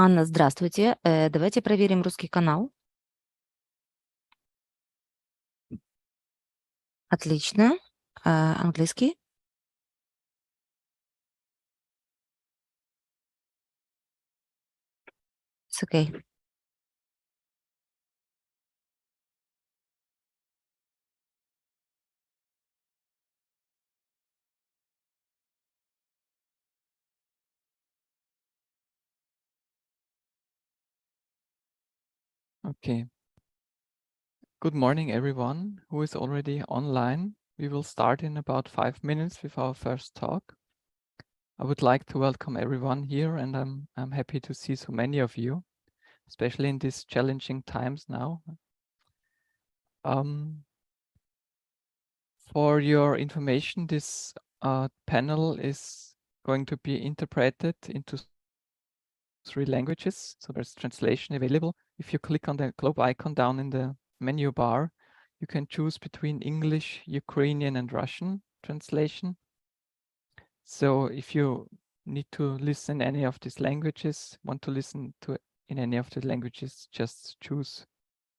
Анна, здравствуйте. Давайте проверим русский канал. Отлично. Английский? It's okay. Okay. Good morning, everyone who is already online. We will start in about 5 minutes with our first talk. I would like to welcome everyone here, and I'm happy to see so many of you, especially in these challenging times now. For your information, this panel is going to be interpreted into 3 languages, so there's translation available. If you click on the globe icon down in the menu bar, you can choose between English, Ukrainian, and Russian translation. So if you need to listen any of these languages, want to listen to in any of the languages, just choose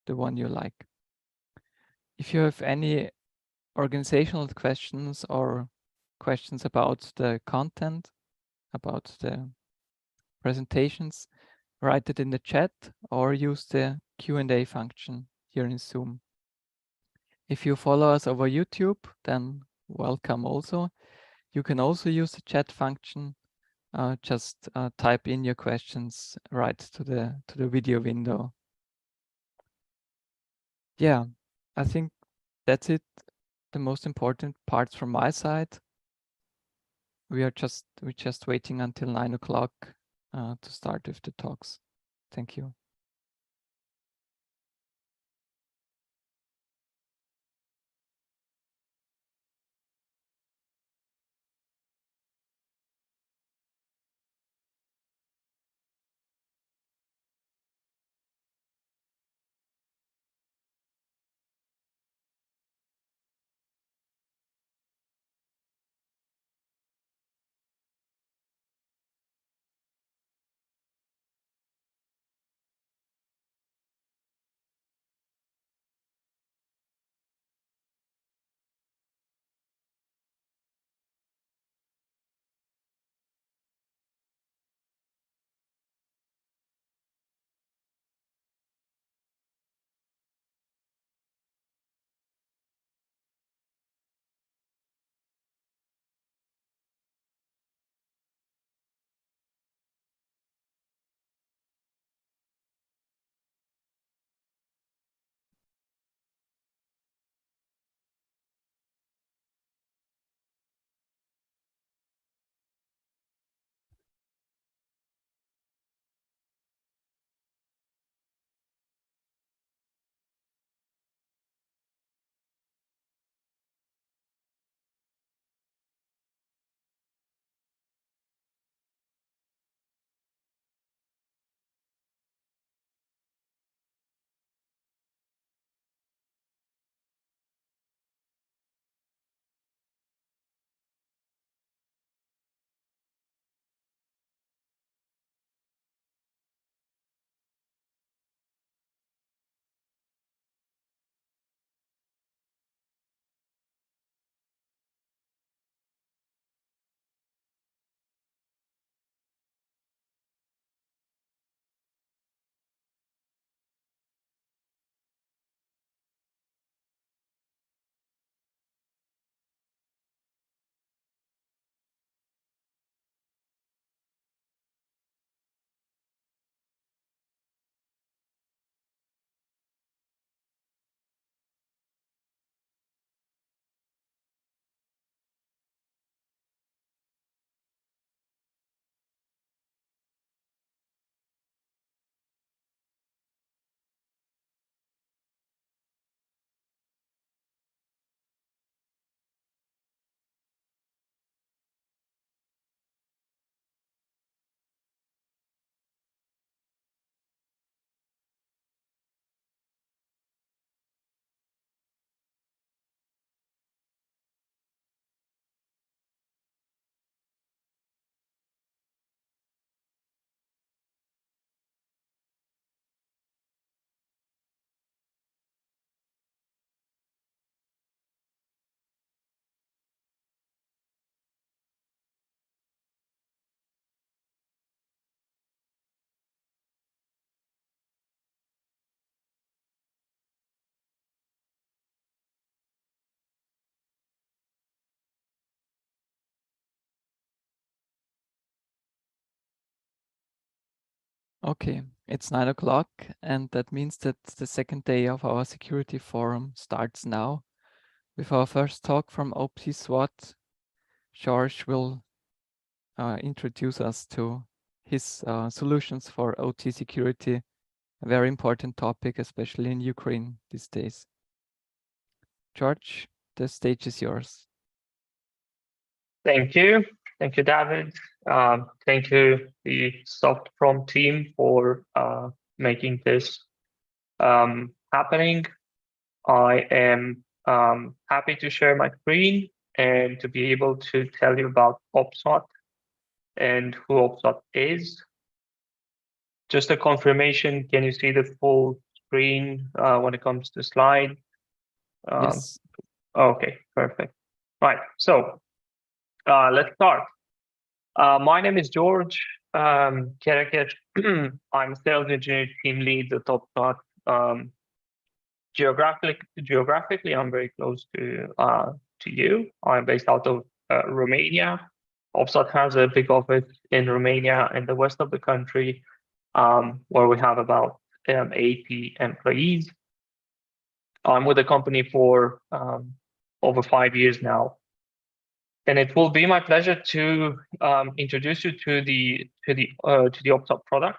the one you like. If you have any organizational questions or questions about the content, about the presentations, write it in the chat or use the Q&A function here in Zoom. If you follow us over YouTube, then welcome also. You can also use the chat function. Just type in your questions right to the video window. Yeah, I think that's it. The most important parts from my side. We're just waiting until 9 o'clock to start with the talks. Thank you. Okay, it's 9 o'clock, and that means that the second day of our security forum starts now. With our first talk from OPSWAT, George will introduce us to his solutions for OT security, a very important topic, especially in Ukraine these days. George, the stage is yours. Thank you. Thank you, David. Thank you, the Softprom team, for making this happening. I am happy to share my screen and to be able to tell you about OPSWAT and who OPSWAT is. Just a confirmation, can you see the full screen when it comes to slide? Yes. Okay, perfect. Right, so let's start. My name is George Kerekes. I'm sales engineer team lead at OPSWAT. Geographically, I'm very close to you. I'm based out of Romania. OPSWAT has a big office in Romania in the west of the country, where we have about 80 employees. I'm with the company for over 5 years now. And it will be my pleasure to introduce you to the OPSWAT product.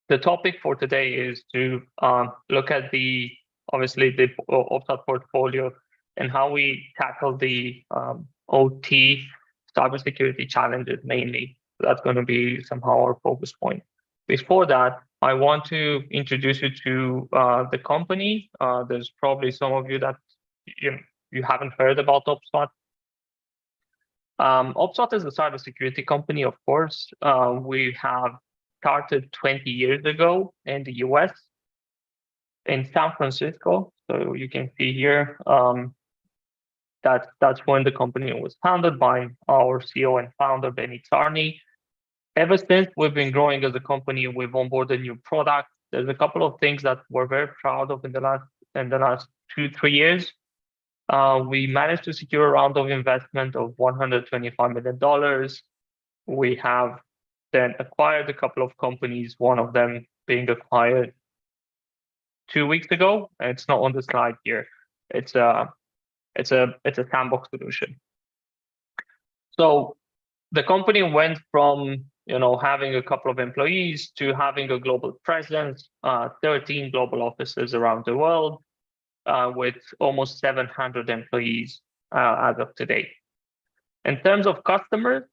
The topic for today is to look at obviously the OPSWAT portfolio and how we tackle the OT cybersecurity challenges mainly. That's going to be somehow our focus point. Before that, I want to introduce you to the company. There's probably some of you that you haven't heard about OPSWAT. OPSWAT is a cybersecurity company, of course. We have started 20 years ago in the US, in San Francisco. So you can see here that's when the company was founded by our CEO and founder, Benny Tsarny. Ever since, we've been growing as a company. We've onboarded new products. There's a couple of things that we're very proud of in the last 2-3 years. We managed to secure a round of investment of $125 million. We have then acquired a couple of companies, one of them being acquired 2 weeks ago. It's not on the slide here. It's a sandbox solution. So the company went from having a couple of employees to having a global presence, 13 global offices around the world, with almost 700 employees as of today. In terms of customers,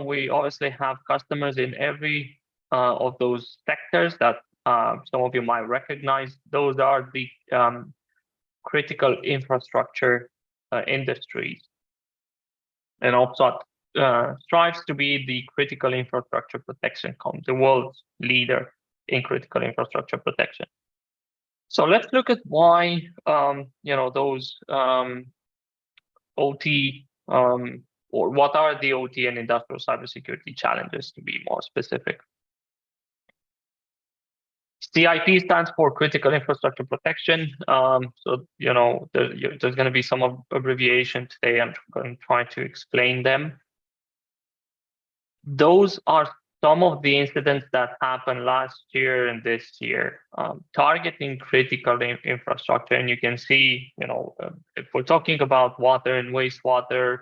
we obviously have customers in every of those sectors that some of you might recognize. Those are the critical infrastructure industries. And OPSWAT strives to be the critical infrastructure protection company, the world's leader in critical infrastructure protection. So let's look at why those OT or what are the OT and industrial cybersecurity challenges, to be more specific. CIP stands for Critical Infrastructure Protection. So there's going to be some abbreviation today. I'm going to try to explain them. Those are some of the incidents that happened last year and this year, targeting critical infrastructure. And you can see, if we're talking about water and wastewater,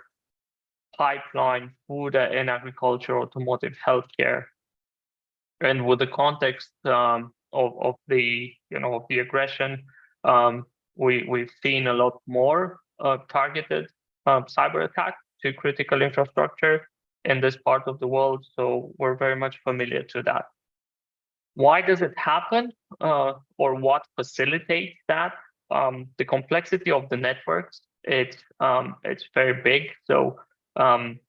pipeline, food and agriculture, automotive, healthcare, and with the context of the aggression, we've seen a lot more targeted cyber attacks to critical infrastructure in this part of the world, so we're very much familiar to that. Why does it happen, or what facilitates that? The complexity of the networks, it's very big. So on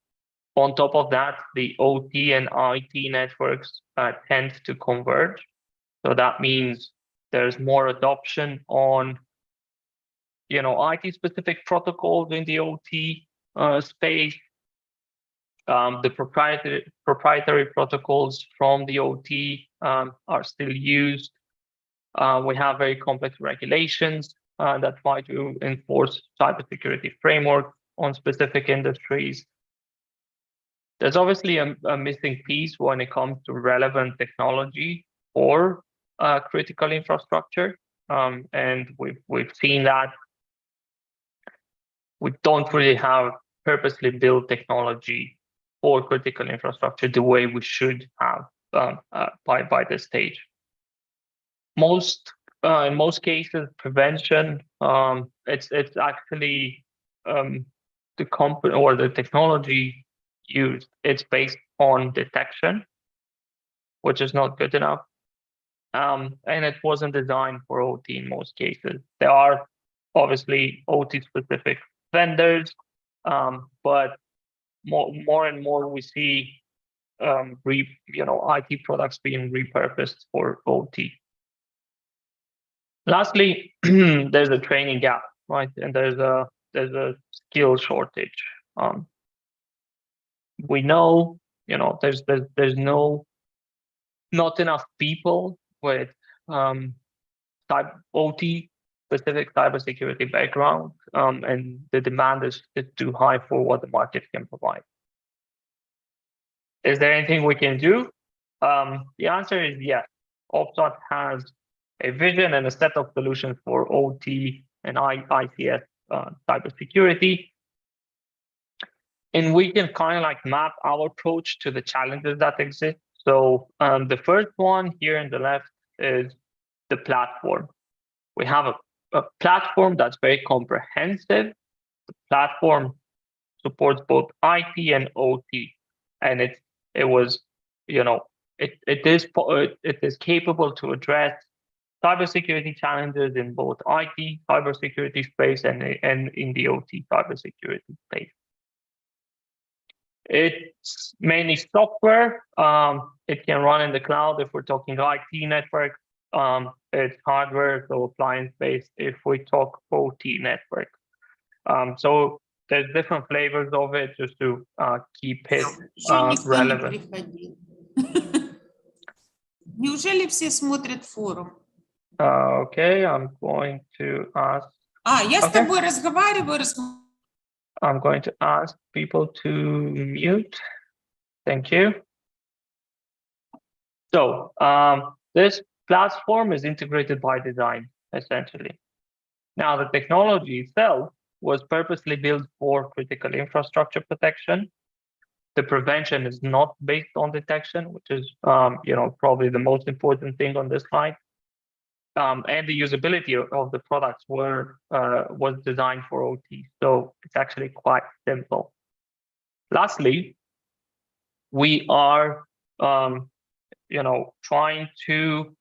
top of that, the OT and IT networks tend to converge. So that means there's more adoption on IT specific protocols in the OT space. The proprietary protocols from the OT are still used. We have very complex regulations that try to enforce cybersecurity framework on specific industries. There's obviously a missing piece when it comes to relevant technology or critical infrastructure, and we've seen that we don't really have purposely built technology for critical infrastructure the way we should have by this stage. In most cases, prevention, it's actually the company or the technology used. It's based on detection, which is not good enough, and it wasn't designed for OT in most cases. There are obviously OT specific vendors, but more and more we see IT products being repurposed for OT. Lastly, there's a training gap, right? And there's a skill shortage. We know, there's not enough people with OT specific cybersecurity background, and the demand is too high for what the market can provide. Is there anything we can do? The answer is yes. OPSWAT has a vision and a set of solutions for OT and ICS cybersecurity. And we can kind of like map our approach to the challenges that exist. So the first one here in the left is the platform. We have a platform that's very comprehensive. The platform supports both IT and OT, and it is capable to address cybersecurity challenges in both IT cybersecurity space and in the OT cybersecurity space. It's mainly software. It can run in the cloud if we're talking IT network. It's hardware, so appliance-based if we talk OT network. So there's different flavors of it just to keep it relevant. Неужели все смотрят форум? Okay, I'm going to ask. Я с тобой разговариваю. I'm going to ask people to mute. Thank you. So this platform is integrated by design, essentially. Now, the technology itself was purposely built for critical infrastructure protection. The prevention is not based on detection, which is probably the most important thing on this slide. And the usability of the products was designed for OT, so it's actually quite simple. Lastly, we are trying to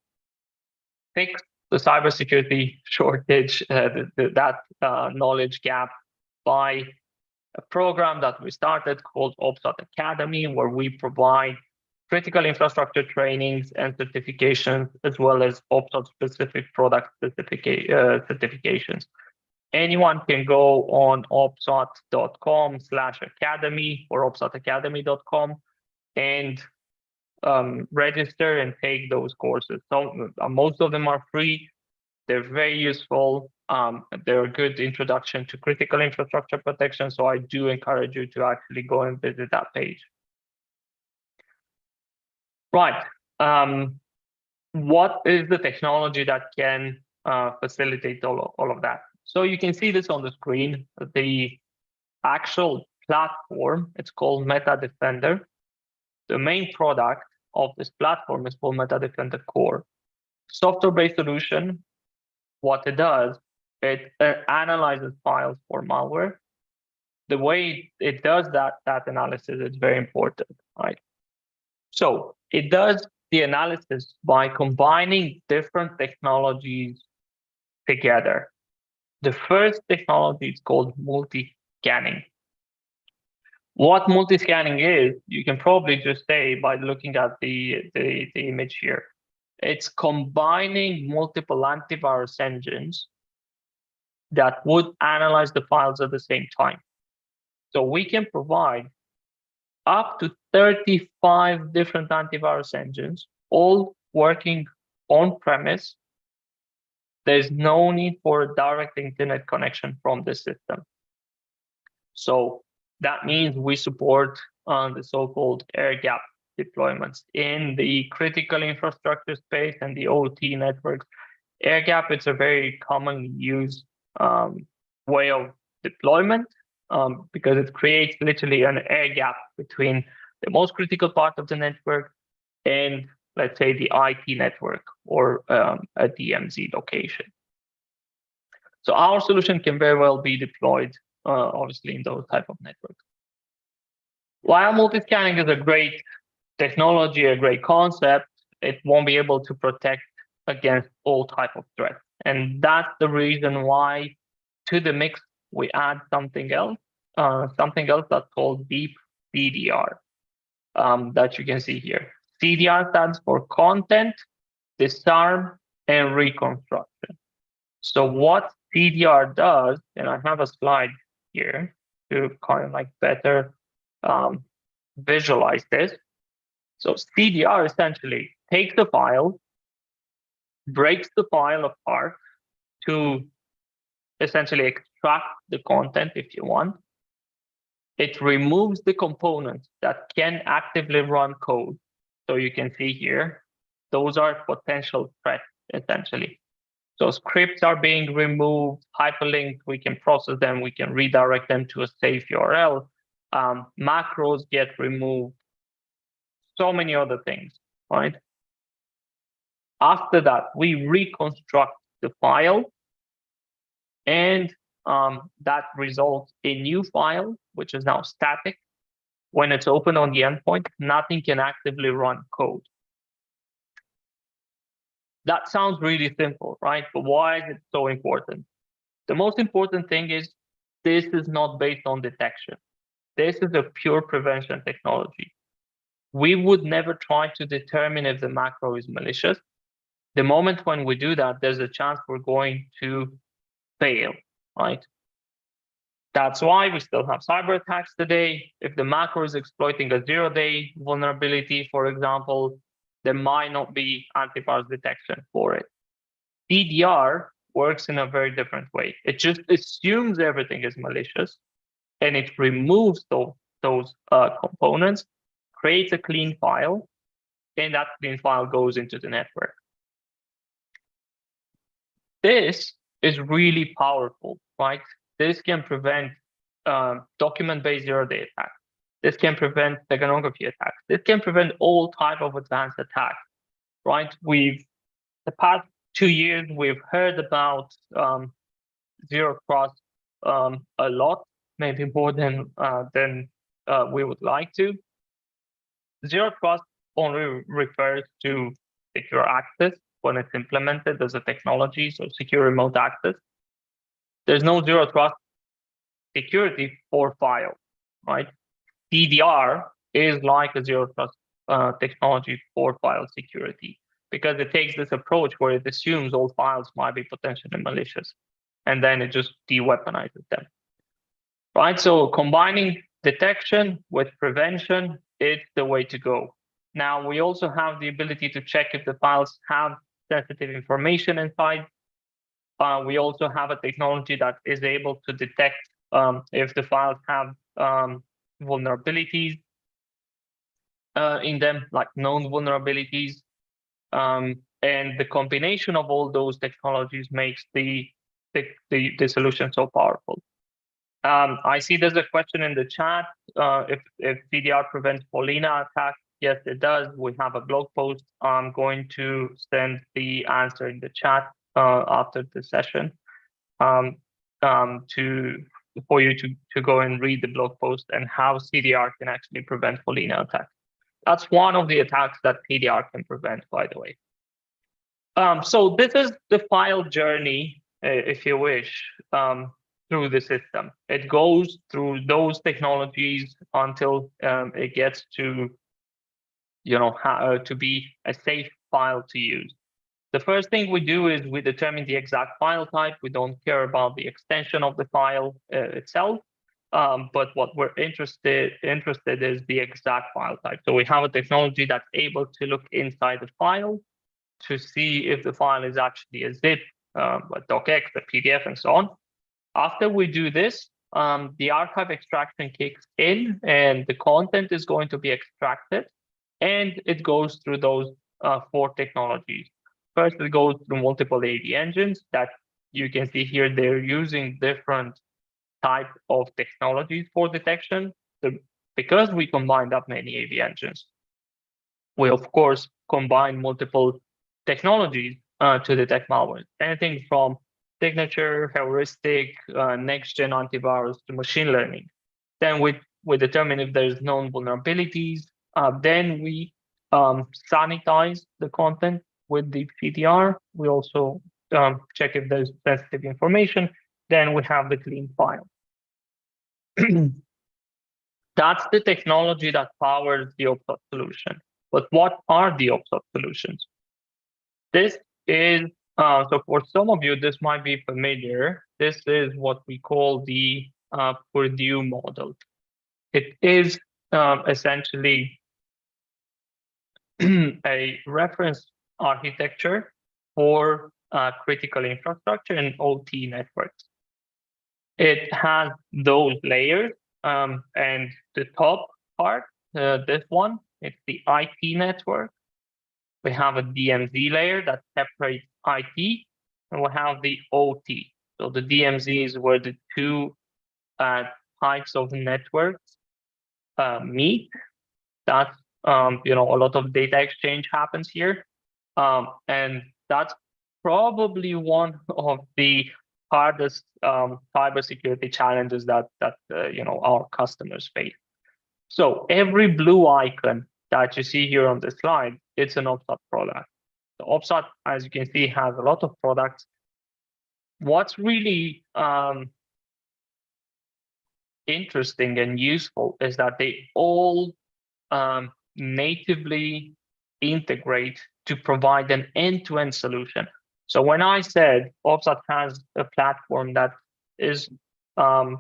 fix the cybersecurity shortage, that knowledge gap, by a program that we started called OPSWAT Academy, where we provide critical infrastructure trainings and certifications, as well as OPSWAT-specific product certifications. Anyone can go on opswat.com/academy or opswatacademy.com and register and take those courses. So most of them are free. They're very useful. They're a good introduction to critical infrastructure protection. So I do encourage you to actually go and visit that page. Right. What is the technology that can facilitate all of that? So you can see this on the screen. The actual platform, it's called Meta Defender. The main product of this platform is called Meta Defender Core. Software-based solution. What it does, it analyzes files for malware. The way it does that analysis is very important, right? So it does the analysis by combining different technologies together. The first technology is called multi-scanning. What multi-scanning is, you can probably just say by looking at the image here. It's combining multiple antivirus engines that would analyze the files at the same time. So we can provide up to 35 different antivirus engines, all working on-premise. There's no need for a direct internet connection from the system. So that means we support the so-called air gap deployments in the critical infrastructure space and the OT networks. Air gap, it's a very commonly used way of deployment because it creates literally an air gap between the most critical part of the network and, let's say, the IT network or a DMZ location. So our solution can very well be deployed, obviously, in those type of networks. While multi-scanning is a great technology, a great concept, it won't be able to protect against all type of threats. And that's the reason why to the mix, we add something else that's called deep CDR that you can see here. CDR stands for content, disarm, and reconstruction. So what CDR does, and I have a slide here to kind of like better visualize this. So CDR essentially takes the file, breaks the file apart to essentially extract the content if you want. It removes the components that can actively run code. So you can see here, those are potential threats essentially. So scripts are being removed, hyperlinked, we can process them, we can redirect them to a safe URL. Macros get removed, so many other things, right? After that, we reconstruct the file, and that results in a new file, which is now static. When it's open on the endpoint, nothing can actively run code. That sounds really simple, right? But why is it so important? The most important thing is this is not based on detection. This is a pure prevention technology. We would never try to determine if the macro is malicious. The moment when we do that, there's a chance we're going to fail, right? That's why we still have cyber attacks today. If the macro is exploiting a zero-day vulnerability, for example, there might not be antivirus detection for it. CDR works in a very different way. It just assumes everything is malicious, and it removes those components, creates a clean file, and that clean file goes into the network. This is really powerful, right? This can prevent document-based zero-day attacks. This can prevent steganography attacks. This can prevent all type of advanced attacks, right? The past 2 years, we've heard about zero trust a lot, maybe more than we would like to. Zero trust only refers to secure access when it's implemented as a technology, so secure remote access. There's no zero trust security for file, right? CDR is like a zero trust technology for file security because it takes this approach where it assumes all files might be potentially malicious, and then it just de-weaponizes them, right? So combining detection with prevention is the way to go. Now, we also have the ability to check if the files have sensitive information inside. We also have a technology that is able to detect if the files have vulnerabilities in them, like known vulnerabilities. And the combination of all those technologies makes the solution so powerful. I see there's a question in the chat if CDR prevents Polina attacks. Yes, it does. We have a blog post. I'm going to send the answer in the chat after the session for you to go and read the blog post and how CDR can actually prevent Polina attacks. That's one of the attacks that CDR can prevent, by the way. So this is the file journey, if you wish, through the system. It goes through those technologies until it gets to, to be a safe file to use. The first thing we do is we determine the exact file type. We don't care about the extension of the file itself, but what we're interested is the exact file type. So we have a technology that's able to look inside the file to see if the file is actually a zip, a docx, a PDF, and so on. After we do this, the archive extraction kicks in, and the content is going to be extracted, and it goes through those 4 technologies. First, it goes through multiple AV engines that you can see here. They're using different type of technologies for detection. So because we combined up many AV engines, we of course combine multiple technologies to detect malware. Anything from signature, heuristic, next-gen antivirus to machine learning. Then we determine if there's known vulnerabilities. Then we sanitize the content with the CDR. We also check if there's sensitive information. Then we have the clean file. That's the technology that powers the OPSWAT solution. But what are the OPSWAT solutions? This is, so for some of you, this might be familiar. This is what we call the Purdue model. It is essentially a reference architecture for critical infrastructure and OT networks. It has those layers, and the top part, this one, it's the IT network. We have a DMZ layer that separates IT, and we have the OT. So the DMZ is where the 2 types of networks meet. That's a lot of data exchange happens here, and that's probably one of the hardest cybersecurity challenges that our customers face. So every blue icon that you see here on the slide, it's an OPSWAT product. The OPSWAT, as you can see, has a lot of products. What's really interesting and useful is that they all natively integrate to provide an end-to-end solution. So when I said OPSWAT has a platform that is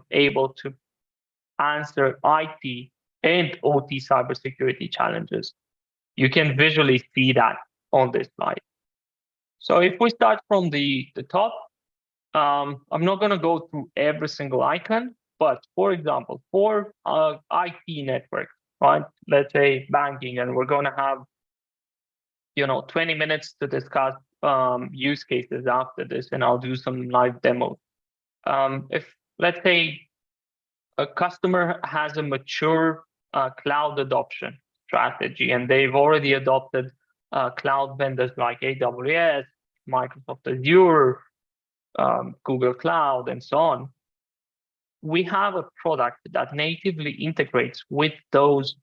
able to answer IT and OT cybersecurity challenges, you can visually see that on this slide. So if we start from the top, I'm not going to go through every single icon, but for example, for IT network, right? Let's say banking, and we're going to have 20 minutes to discuss use cases after this, and I'll do some live demos. If let's say a customer has a mature cloud adoption strategy, and they've already adopted cloud vendors like AWS, Microsoft Azure, Google Cloud, and so on, we have a product that natively integrates with those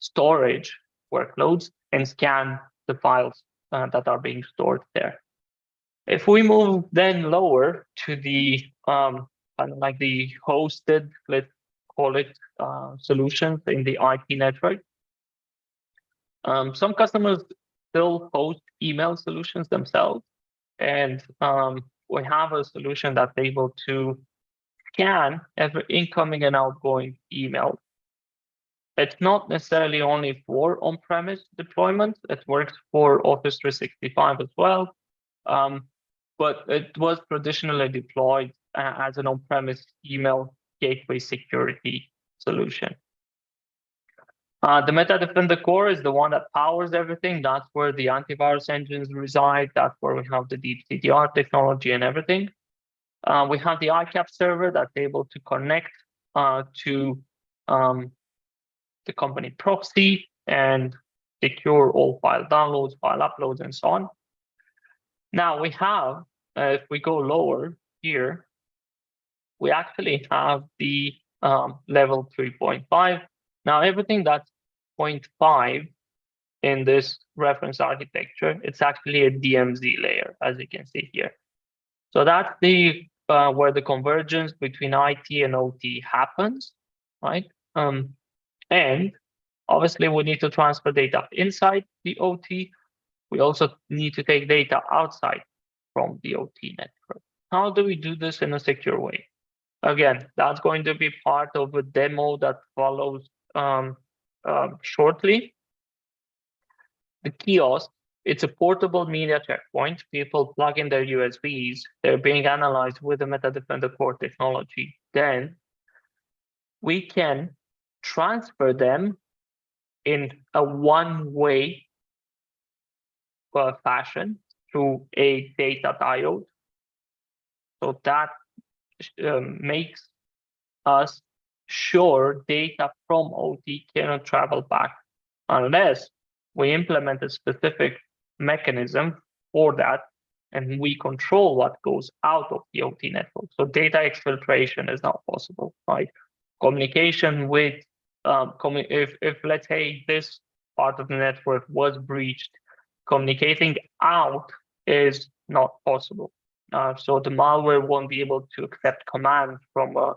storage workloads and scan the files that are being stored there. If we move then lower to the kind of like the hosted, let's call it, solutions in the IP network, some customers still host email solutions themselves, and we have a solution that's able to scan every incoming and outgoing email. It's not necessarily only for on-premise deployments. It works for Office 365 as well, but it was traditionally deployed as an on-premise email gateway security solution. The Meta Defender core is the one that powers everything. That's where the antivirus engines reside. That's where we have the deep CDR technology and everything. We have the ICAP server that's able to connect to the company proxy and secure all file downloads, file uploads, and so on. Now we have, if we go lower here, we actually have the level 3.5. Now everything that's 0.5 in this reference architecture, it's actually a DMZ layer, as you can see here. So that's the where the convergence between IT and OT happens, right? And obviously we need to transfer data inside the OT. We also need to take data outside from the OT network. How do we do this in a secure way? Again, that's going to be part of a demo that follows shortly. The kiosk it's a portable media checkpoint. People plug in their USBs. They're being analyzed with the MetaDefender core technology. Then we can transfer them in a one-way fashion through a data diode. So that makes us sure data from OT cannot travel back unless we implement a specific mechanism for that and we control what goes out of the OT network. So data exfiltration is not possible, right? Communication with, if let's say this part of the network was breached, communicating out is not possible. So the malware won't be able to accept commands from a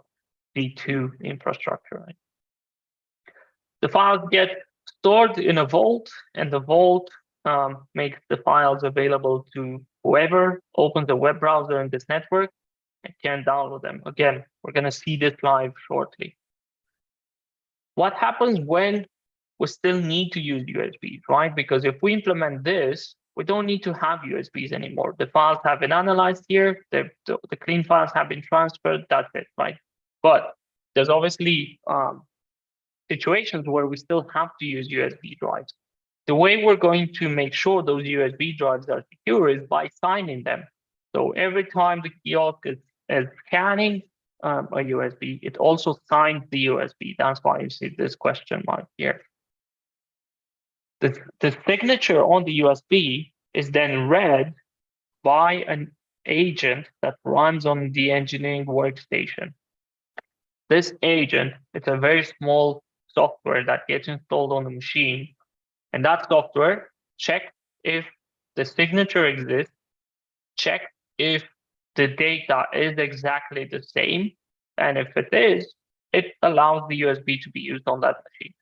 D2 infrastructure. Right? The files get stored in a vault, and the vault makes the files available to whoever opens a web browser in this network and can download them. Again, we're going to see this live shortly. What happens when we still need to use USBs, right? Because if we implement this, we don't need to have USBs anymore. The files have been analyzed here. The clean files have been transferred. That's it, right? But there's obviously situations where we still have to use USB drives. The way we're going to make sure those USB drives are secure is by signing them. So every time the kiosk is scanning a USB, it also signs the USB. That's why you see this question mark here. The signature on the USB is then read by an agent that runs on the engineering workstation. This agent, it's a very small software that gets installed on the machine. And that software checks if the signature exists, checks if the data is exactly the same. And if it is, it allows the USB to be used on that machine.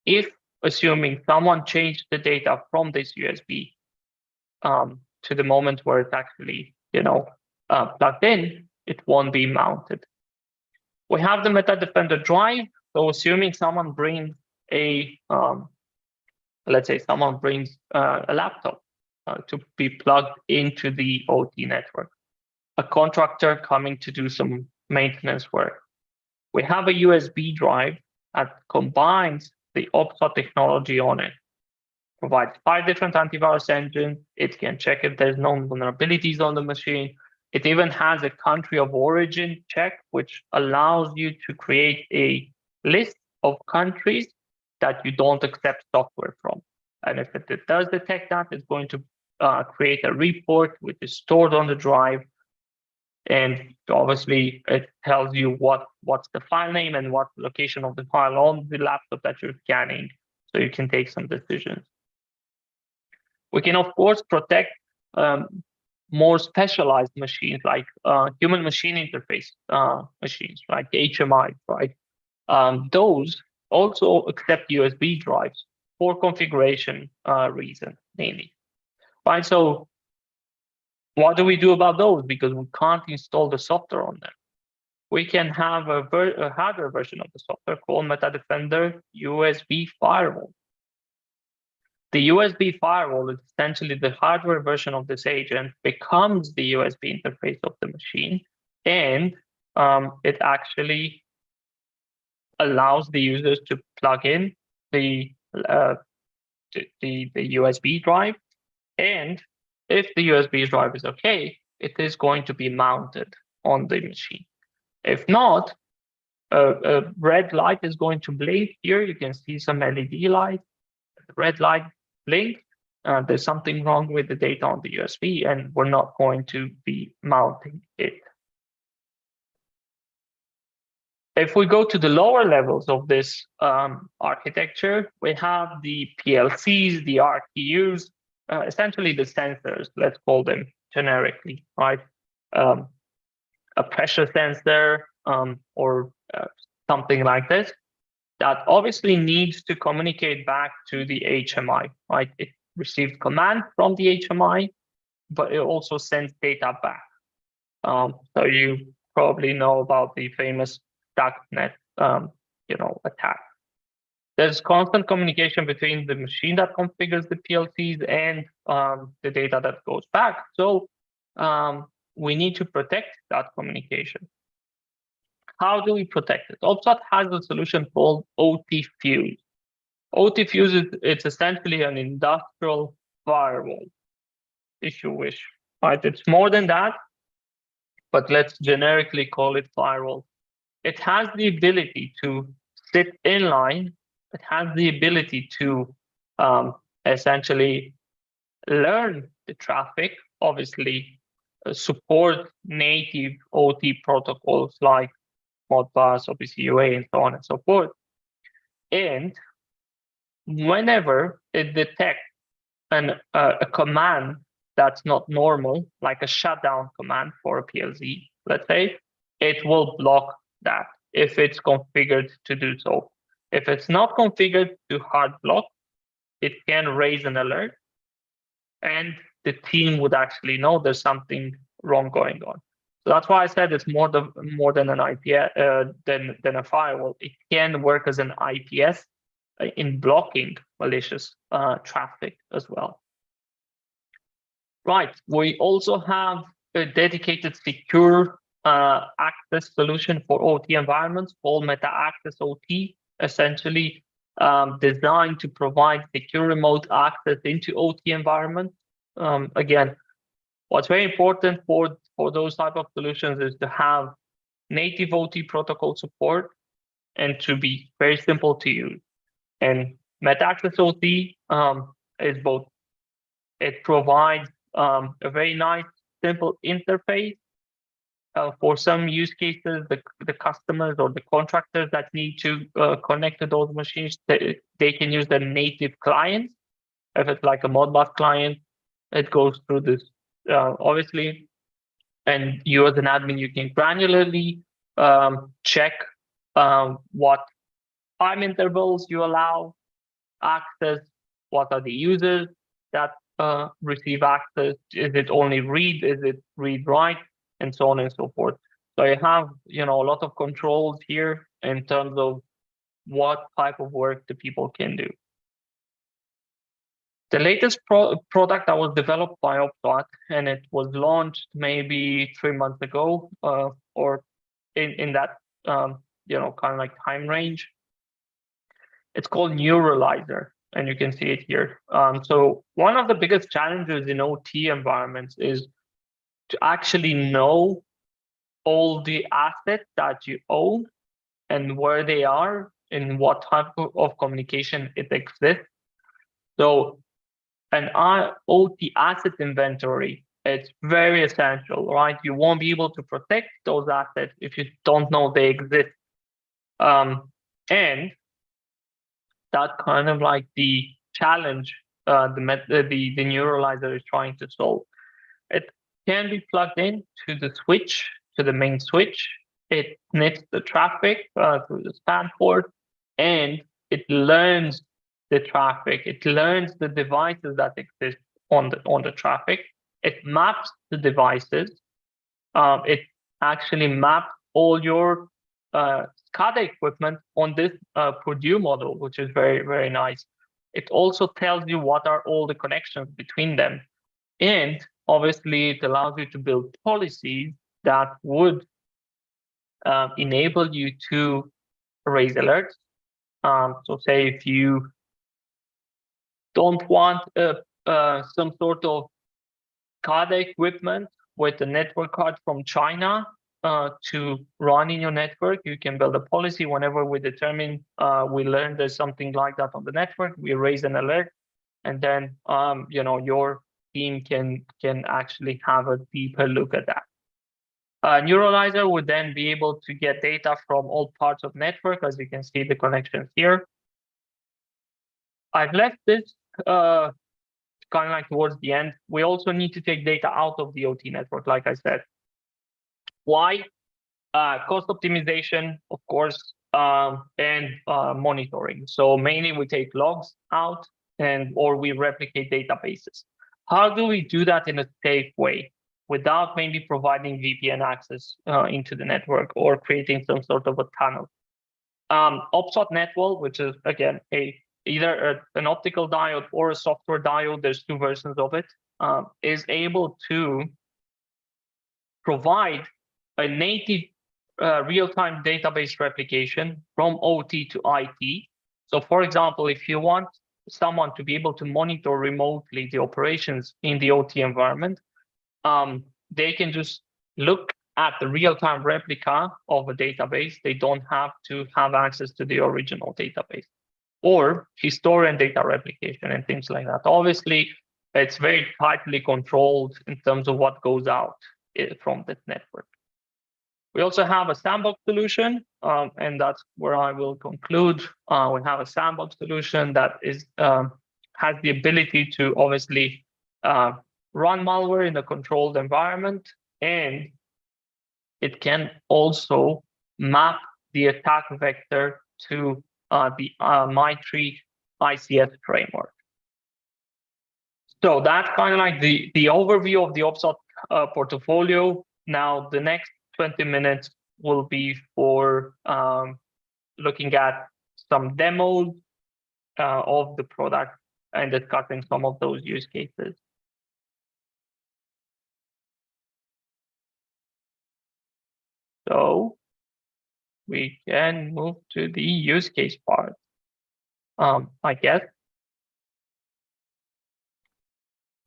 If, assuming someone changed the data from this USB to the moment where it's actually, plugged in, it won't be mounted. We have the MetaDefender drive. So assuming someone brings a, let's say someone brings a laptop to be plugged into the OT network, a contractor coming to do some maintenance work. We have a USB drive that combines the OPSWAT technology on it, provides 5 different antivirus engines. It can check if there's known vulnerabilities on the machine. It even has a country of origin check, which allows you to create a list of countries that you don't accept software from. And if it does detect that, it's going to create a report which is stored on the drive. And obviously, it tells you what's the file name and what location of the file on the laptop that you're scanning, so you can take some decisions. We can, of course, protect more specialized machines like human machine interface machines, like HMI, right? Those also accept USB drives for configuration reasons, mainly, right? So what do we do about those? Because we can't install the software on them. We can have a hardware version of the software called MetaDefender USB Firewall. The USB firewall is essentially the hardware version of this agent, becomes the USB interface of the machine, and it actually allows the users to plug in the USB drive, and if the USB drive is okay, it is going to be mounted on the machine. If not, a red light is going to blink here. You can see some LED light. The red light blinks. There's something wrong with the data on the USB, and we're not going to be mounting it. If we go to the lower levels of this architecture, we have the PLCs, the RTUs, essentially the sensors, let's call them generically, right? A pressure sensor or something like this that obviously needs to communicate back to the HMI, right? It receives command from the HMI, but it also sends data back. So you probably know about the famous darknet, attack. there's constant communication between the machine that configures the PLCs and the data that goes back. So we need to protect that communication. How do we protect it? OPSWAT has a solution called OT Fuse. OT Fuse it's essentially an industrial firewall, if you wish. Right? It's more than that, but let's generically call it firewall. It has the ability to sit in line. It has the ability to essentially learn the traffic, obviously support native OT protocols like Modbus, OPSWAT, and so on and so forth. And whenever it detects a command that's not normal, like a shutdown command for a PLC, let's say, it will block that if it's configured to do so. If it's not configured to hard block, it can raise an alert, and the team would actually know there's something wrong going on. So that's why I said it's more than an IPS than a firewall. It can work as an IPS in blocking malicious traffic as well. Right. We also have a dedicated secure access solution for OT environments called Meta Access OT, essentially designed to provide secure remote access into OT environments. Again, what's very important for those type of solutions is to have native OT protocol support and to be very simple to use. And Meta Access OT is both. It provides a very nice, simple interface for some use cases. The customers or the contractors that need to connect to those machines, they can use the native client. If it's like a Modbus client, it goes through this, obviously. And you as an admin, you can granularly check what time intervals you allow access, what are the users that receive access, is it only read, is it read write, and so on and so forth. So you have a lot of controls here in terms of what type of work the people can do. The latest product that was developed by OPSWAT, and it was launched maybe 3 months ago, or in that kind of like time range. It's called Neuralizer, and you can see it here. So one of the biggest challenges in OT environments is to actually know all the assets that you own and where they are and what type of communication it exists. So an OT asset inventory, it's very essential, right? You won't be able to protect those assets if you don't know they exist. And that's kind of like the challenge the Neuralizer is trying to solve. It can be plugged in to the switch, to the main switch. It knits the traffic through the span port, and it learns the traffic. It learns the devices that exist on the traffic. It maps the devices. It actually maps all your SCADA equipment on this Purdue model, which is very, very nice. It also tells you what are all the connections between them. And obviously, it allows you to build policies that would enable you to raise alerts. So say if you don't want some sort of SCADA equipment with a network card from China to run in your network, you can build a policy. Whenever we determine we learn there's something like that on the network, we raise an alert, and then your team can actually have a deeper look at that. Neuralizer would then be able to get data from all parts of network, as you can see the connections here. I've left this kind of like towards the end. We also need to take data out of the OT network, like I said. Why? Cost optimization, of course, and monitoring. So mainly we take logs out or we replicate databases. How do we do that in a safe way without maybe providing VPN access into the network or creating some sort of a tunnel? OPSWAT network, which is again either an optical diode or a software diode. There's two versions of it. Is able to provide a native real-time database replication from OT to IT. So, for example, if you want someone to be able to monitor remotely the operations in the OT environment, they can just look at the real-time replica of a database. They don't have to have access to the original database, or historian data replication and things like that. Obviously, it's very tightly controlled in terms of what goes out from that network. We also have a sandbox solution, and that's where I will conclude. We have a sandbox solution that is has the ability to obviously run malware in a controlled environment, and it can also map the attack vector to the MITRE ICS framework. So that's kind of like the overview of the OPSWAT portfolio. Now, the next 20 minutes will be for looking at some demos of the product and discussing some of those use cases. So we can move to the use case part, I guess.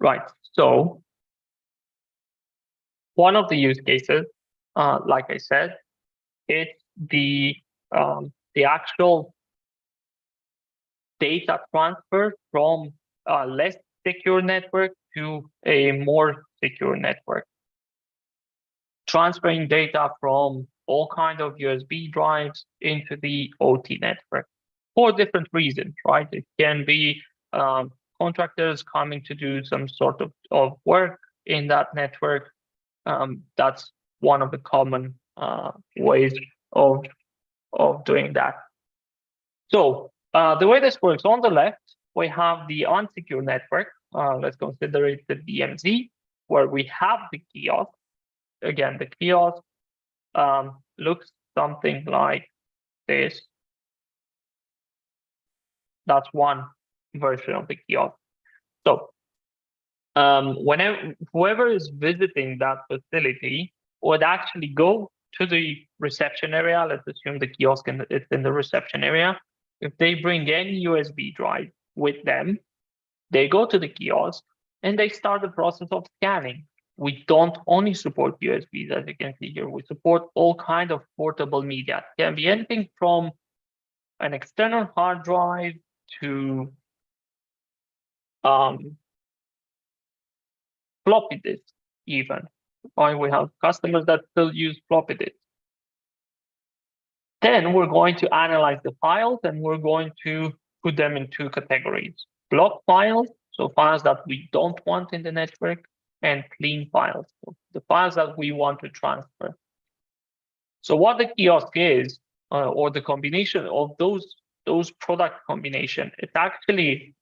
Right, so one of the use cases, like I said, it's the actual data transfer from a less secure network to a more secure network. Transferring data from all kinds of USB drives into the OT network for different reasons, right? It can be contractors coming to do some sort of work in that network. That's one of the common ways of doing that. So the way this works, on the left, we have the unsecure network. Let's consider it the DMZ, where we have the kiosk. Again, the kiosk looks something like this. That's one version of the kiosk. So whenever whoever is visiting that facility would actually go to the reception area. Let's assume the kiosk is in the reception area. If they bring any USB drive with them, they go to the kiosk and they start the process of scanning. We don't only support USBs, as you can see here. We support all kinds of portable media. It can be anything from an external hard drive to floppy disks, even. We have customers that still use floppy disks. Then we're going to analyze the files, and we're going to put them in two categories: block files, so files that we don't want in the network, and clean files, so the files that we want to transfer. So what the kiosk is, or the combination of those product combination, it's actually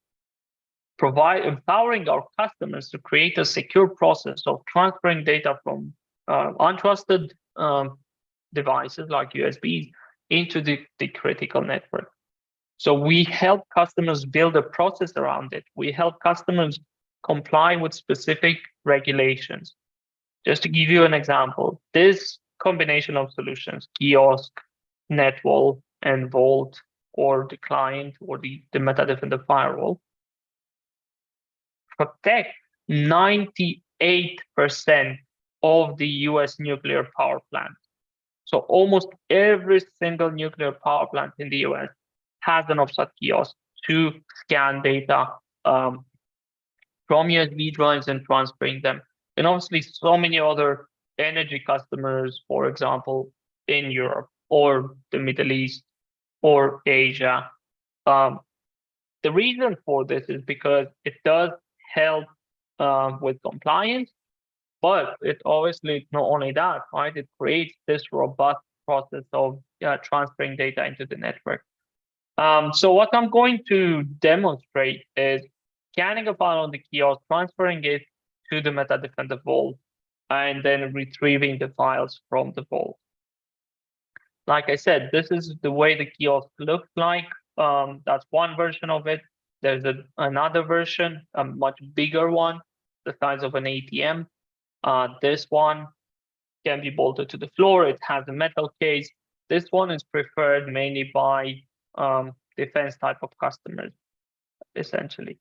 empowering our customers to create a secure process of transferring data from untrusted devices like USBs into the critical network. So we help customers build a process around it. We help customers comply with specific regulations. Just to give you an example, this combination of solutions, kiosk, NetWall, and Vault, or the client, or the meta-defender firewall, protect 98% of the US nuclear power plants. So almost every single nuclear power plant in the US has an OPSWAT kiosk to scan data from USB drives and transferring them. And obviously, so many other energy customers, for example, in Europe or the Middle East or Asia. The reason for this is because it does help with compliance, but it obviously not only that, right? It creates this robust process of transferring data into the network. So what I'm going to demonstrate is scanning a file on the kiosk, transferring it to the meta-defender vault, and then retrieving the files from the vault. like I said, this is the way the kiosk looks like. That's one version of it. There's another version, a much bigger one, the size of an ATM. This one can be bolted to the floor. It has a metal case. This one is preferred mainly by defense type of customers, essentially.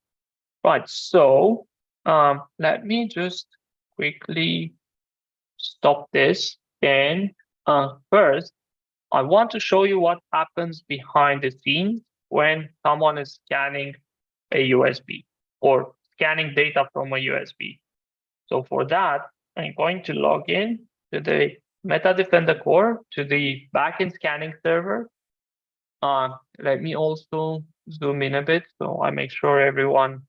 Right, so let me just quickly stop this. And first, I want to show you what happens behind the scenes when someone is scanning a USB or scanning data from a USB. So for that, I'm going to log in to the MetaDefender core, to the backend scanning server. Let me also zoom in a bit so I make sure everyone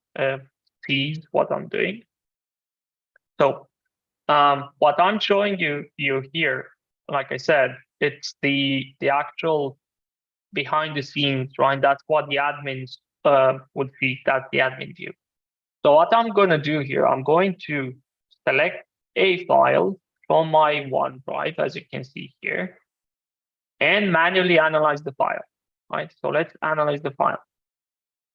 sees what I'm doing. So what I'm showing you here, like I said, it's the actual behind the scenes, right? That's what the admins would see. That's the admin view. So what I'm going to do here, I'm going to select a file from my OneDrive, as you can see here, and manually analyze the file, right? So let's analyze the file.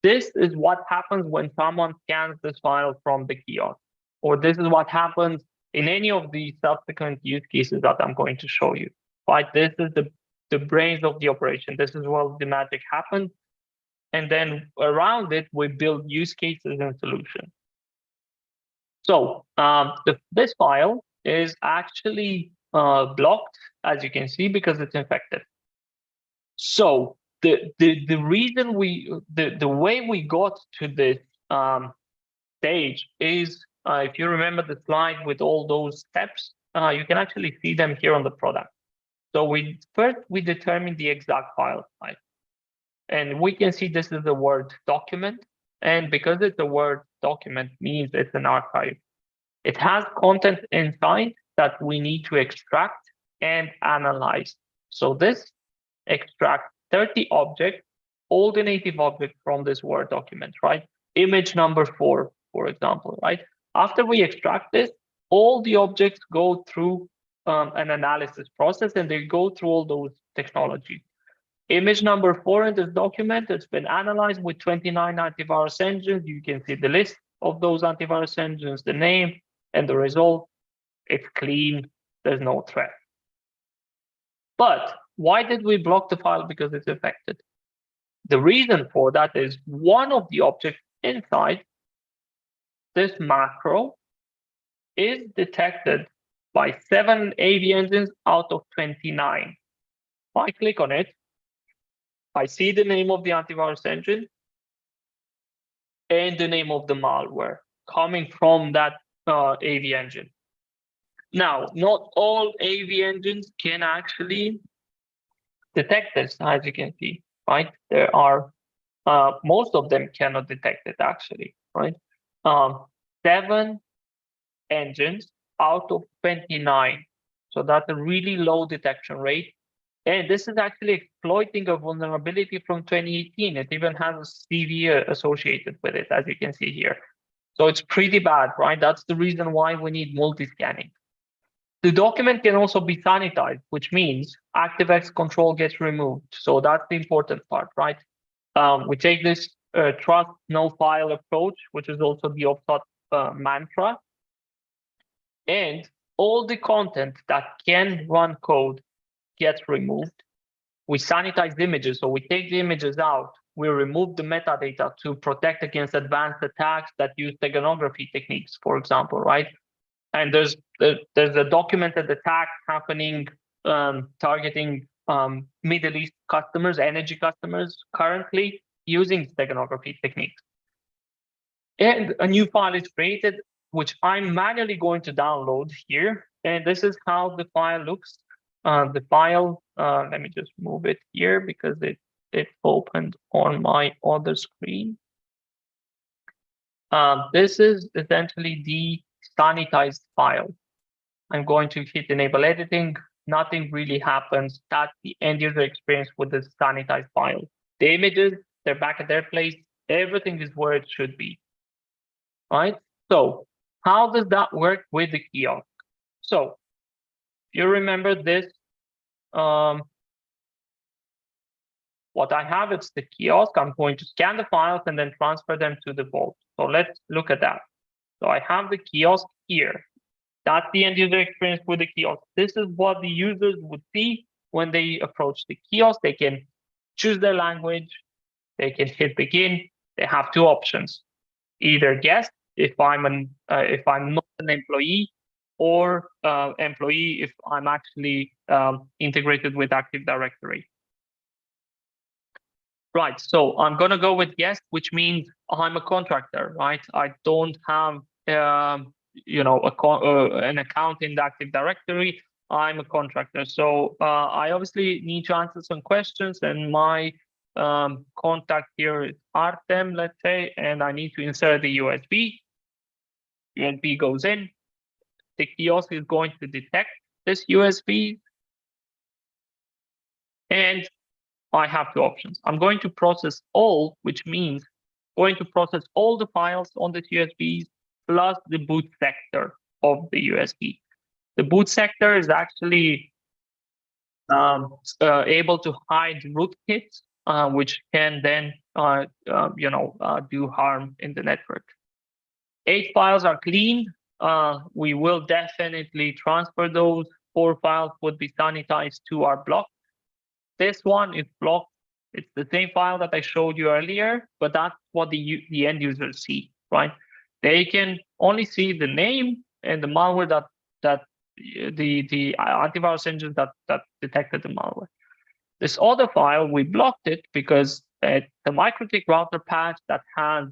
This is what happens when someone scans this file from the kiosk, or this is what happens in any of the subsequent use cases that I'm going to show you, right? This is the brains of the operation. This is where the magic happens. And then around it, we build use cases and solutions. So this file is actually blocked, as you can see, because it's infected. So the reason the way we got to this stage is, if you remember the slide with all those steps, you can actually see them here on the product. So first we determine the exact file type, and we can see this is a Word document, and because it's a Word document means it's an archive. It has content inside that we need to extract and analyze. So this extracts 30 objects, all the native objects from this Word document, right? Image number 4, for example, right? After we extract this, all the objects go through an analysis process, and they go through all those technologies. Image number 4 in this document has been analyzed with 29 antivirus engines. You can see the list of those antivirus engines, the name, and the result. It's clean. There's no threat. But why did we block the file? Because it's affected. The reason for that is one of the objects inside this macro is detected by 7 AV engines out of 29. If I click on it, I see the name of the antivirus engine and the name of the malware coming from that AV engine. Now, not all AV engines can actually detect this, as you can see, right? There are, most of them cannot detect it actually, right? 7 engines out of 29. So that's a really low detection rate. And this is actually exploiting a vulnerability from 2018. It even has a CV associated with it, as you can see here. So it's pretty bad, right? That's the reason why we need multi-scanning. The document can also be sanitized, which means ActiveX control gets removed. So that's the important part, right? We take this trust no file approach, which is also the OPSWAT mantra. And all the content that can run code gets removed. We sanitize the images, so we take the images out. We remove the metadata to protect against advanced attacks that use steganography techniques, for example, right? And there's a documented attack happening targeting Middle East customers, energy customers, currently using steganography techniques. And a new file is created, which I'm manually going to download here. And this is how the file looks. The file, let me just move it here because it opened on my other screen. This is essentially the sanitized file. I'm going to hit enable editing. Nothing really happens. That's the end user experience with the sanitized file. The images, they're back at their place. Everything is where it should be. Right? So how does that work with the kiosk? So you remember this what I have is the kiosk. I'm going to scan the files and then transfer them to the vault. So let's look at that. So I have the kiosk here. That's the end user experience with the kiosk. This is what the users would see when they approach the kiosk. They can choose their language. They can hit begin. They have two options: either guest if I'm not an employee, or employee if I'm actually integrated with Active Directory. Right. So I'm gonna go with guest, which means I'm a contractor, right? I don't have an account in the Active Directory. I'm a contractor, so I obviously need to answer some questions, and my contact here is Artem, let's say, and I need to insert the USB. USB goes in. The kiosk is going to detect this USB, and I have two options. I'm going to process all, which means going to process all the files on the USBs plus the boot sector of the USB. The boot sector is actually able to hide rootkits, which can then do harm in the network. 8 files are clean. We will definitely transfer those. 4 files would be sanitized to our block. This one is blocked. It's the same file that I showed you earlier, but that's what the end users see, right? They can only see the name and the malware that the antivirus engine that detected the malware. This other file, we blocked it because it's the MikroTik router patch that has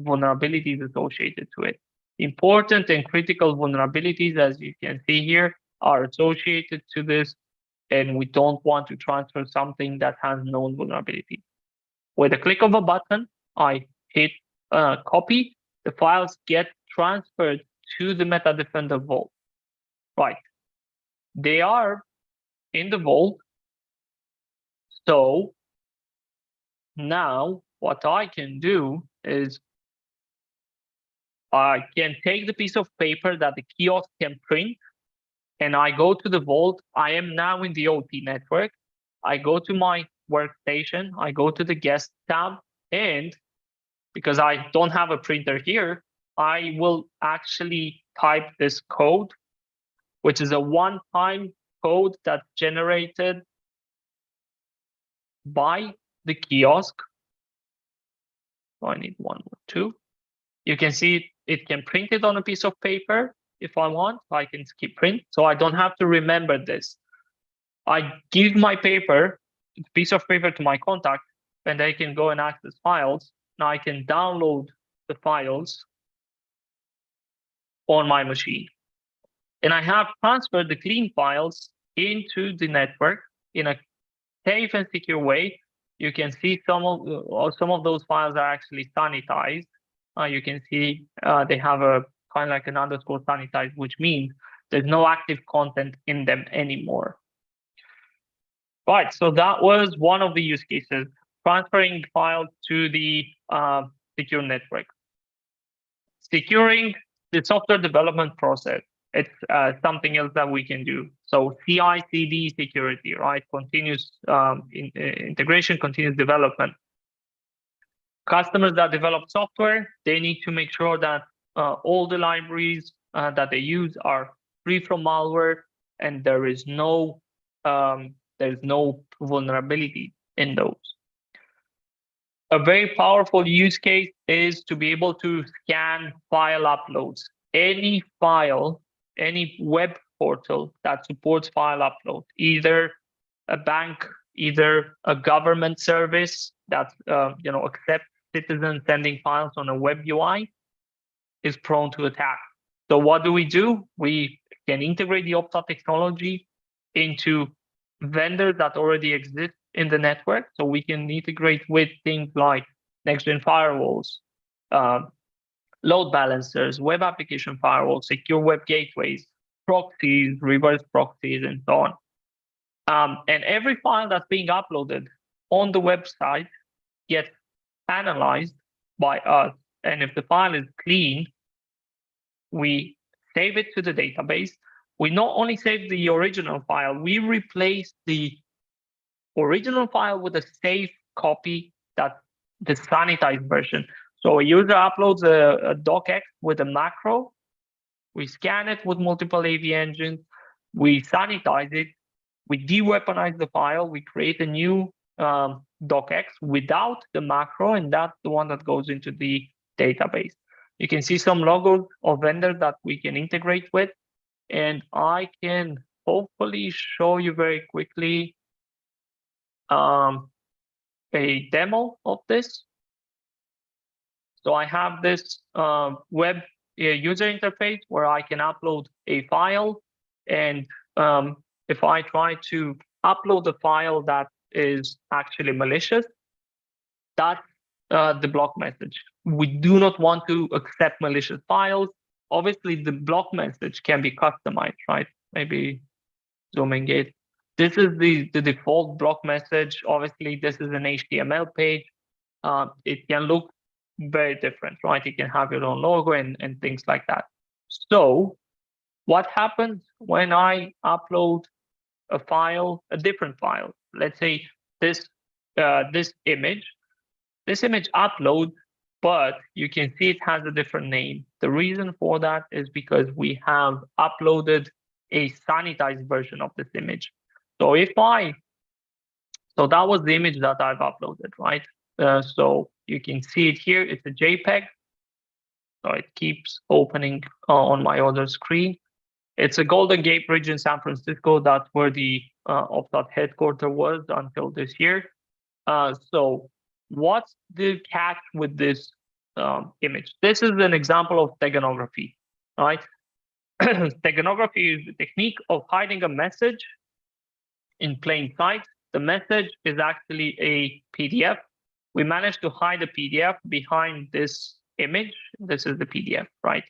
vulnerabilities associated to it. Important and critical vulnerabilities, as you can see here, are associated to this, and we don't want to transfer something that has known vulnerability. With a click of a button, I hit copy. The files get transferred to the MetaDefender vault. Right. They are in the vault. So now what I can do is I can take the piece of paper that the kiosk can print, and I go to the vault. I am now in the OT network. I go to my workstation. I go to the guest tab, and because I don't have a printer here, I will actually type this code, which is a one-time code that's generated by the kiosk. So I need 1 or 2. You can see it can print it on a piece of paper. If I want, I can skip print. So I don't have to remember this. I give my paper, piece of paper, to my contact, and they can go and access files. Now I can download the files on my machine. And I have transferred the clean files into the network in a safe and secure way. You can see some of those files are actually sanitized. You can see they have a kind of like an underscore sanitized, which means there's no active content in them anymore. Right, so that was one of the use cases, transferring files to the secure network. Securing the software development process, it's something else that we can do. So CI/CD security, right? Continuous integration, continuous development. Customers that develop software, they need to make sure that all the libraries that they use are free from malware, and there's no vulnerability in those. A very powerful use case is to be able to scan file uploads. Any file, any web portal that supports file upload, either a bank, either a government service that accepts citizens sending files on a web UI, is prone to attack. So what do? We can integrate the OPSWAT technology into vendors that already exist in the network. So we can integrate with things like next-gen firewalls, load balancers, web application firewalls, secure web gateways, proxies, reverse proxies, and so on. And every file that's being uploaded on the website gets analyzed by us. And if the file is clean, we save it to the database. We not only save the original file, we replace the original file with a safe copy, that the sanitized version. So a user uploads a docx with a macro. We scan it with multiple AV engines. We sanitize it. We de-weaponize the file. We create a new docx without the macro, and that's the one that goes into the database. You can see some logos of vendors that we can integrate with, and I can hopefully show you very quickly a demo of this. So I have this web user interface where I can upload a file, and if I try to upload a file that is actually malicious, that's the block message. We do not want to accept malicious files. Obviously, the block message can be customized, right? Maybe zooming it. This is the default block message. Obviously, this is an HTML page. It can look very different, right? You can have your own logo and things like that. So what happens when I upload a file, a different file? Let's say this image uploads, but you can see it has a different name. The reason for that is because we have uploaded a sanitized version of this image. So so that was the image that I've uploaded, right? So you can see it here. It's a JPEG. So it keeps opening on my other screen. It's a Golden Gate Bridge in San Francisco. That's where the OPSWAT headquarters was until this year. So what's the catch with this image? This is an example of steganography, right? Steganography is the technique of hiding a message in plain sight. The message is actually a PDF. We managed to hide a PDF behind this image. This is the PDF, right?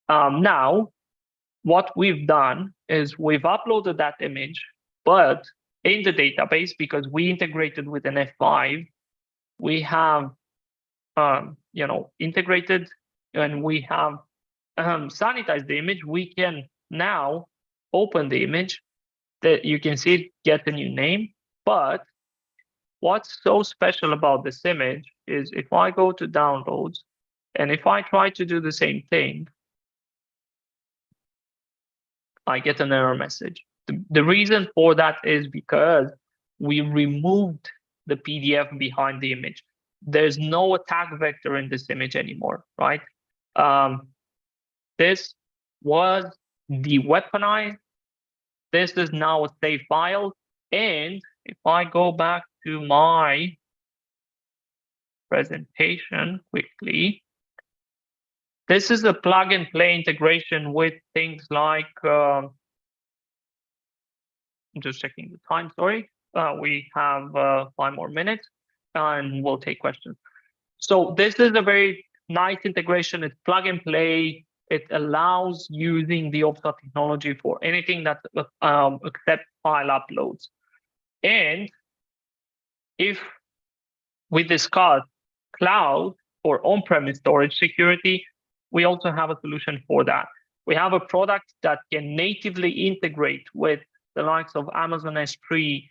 Now, what we've done is we've uploaded that image, but in the database, because we integrated with an F5, we have integrated and we have sanitized the image. We can now open the image. That you can see it get a new name. But what's so special about this image is if I go to downloads and if I try to do the same thing, I get an error message. The reason for that is because we removed the PDF behind the image. There's no attack vector in this image anymore, right? This was de-weaponized. This is now a safe file. And if I go back to my presentation quickly, this is a plug and play integration with things like, I'm just checking the time, sorry. We have 5 more minutes and we'll take questions. So this is a very nice integration. It's plug and play. It allows using the OPSWAT technology for anything that accepts file uploads. And if we discuss cloud or on-premise storage security, we also have a solution for that. We have a product that can natively integrate with the likes of Amazon S3,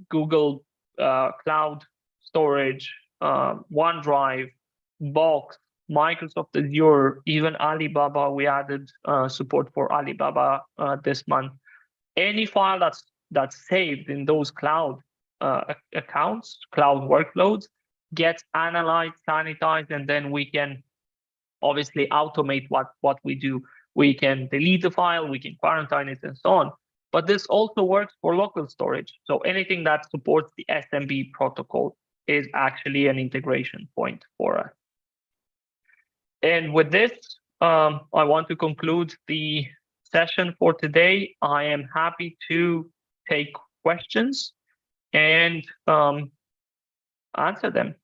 Google Cloud Storage, OneDrive, Box, Microsoft Azure, even Alibaba. We added support for Alibaba this month. Any file that's saved in those cloud accounts, cloud workloads, gets analyzed, sanitized, and then we can obviously automate what we do. We can delete the file, we can quarantine it, and so on. But this also works for local storage. So anything that supports the SMB protocol is actually an integration point for us. And with this, I want to conclude the session for today. I am happy to take questions and answer them.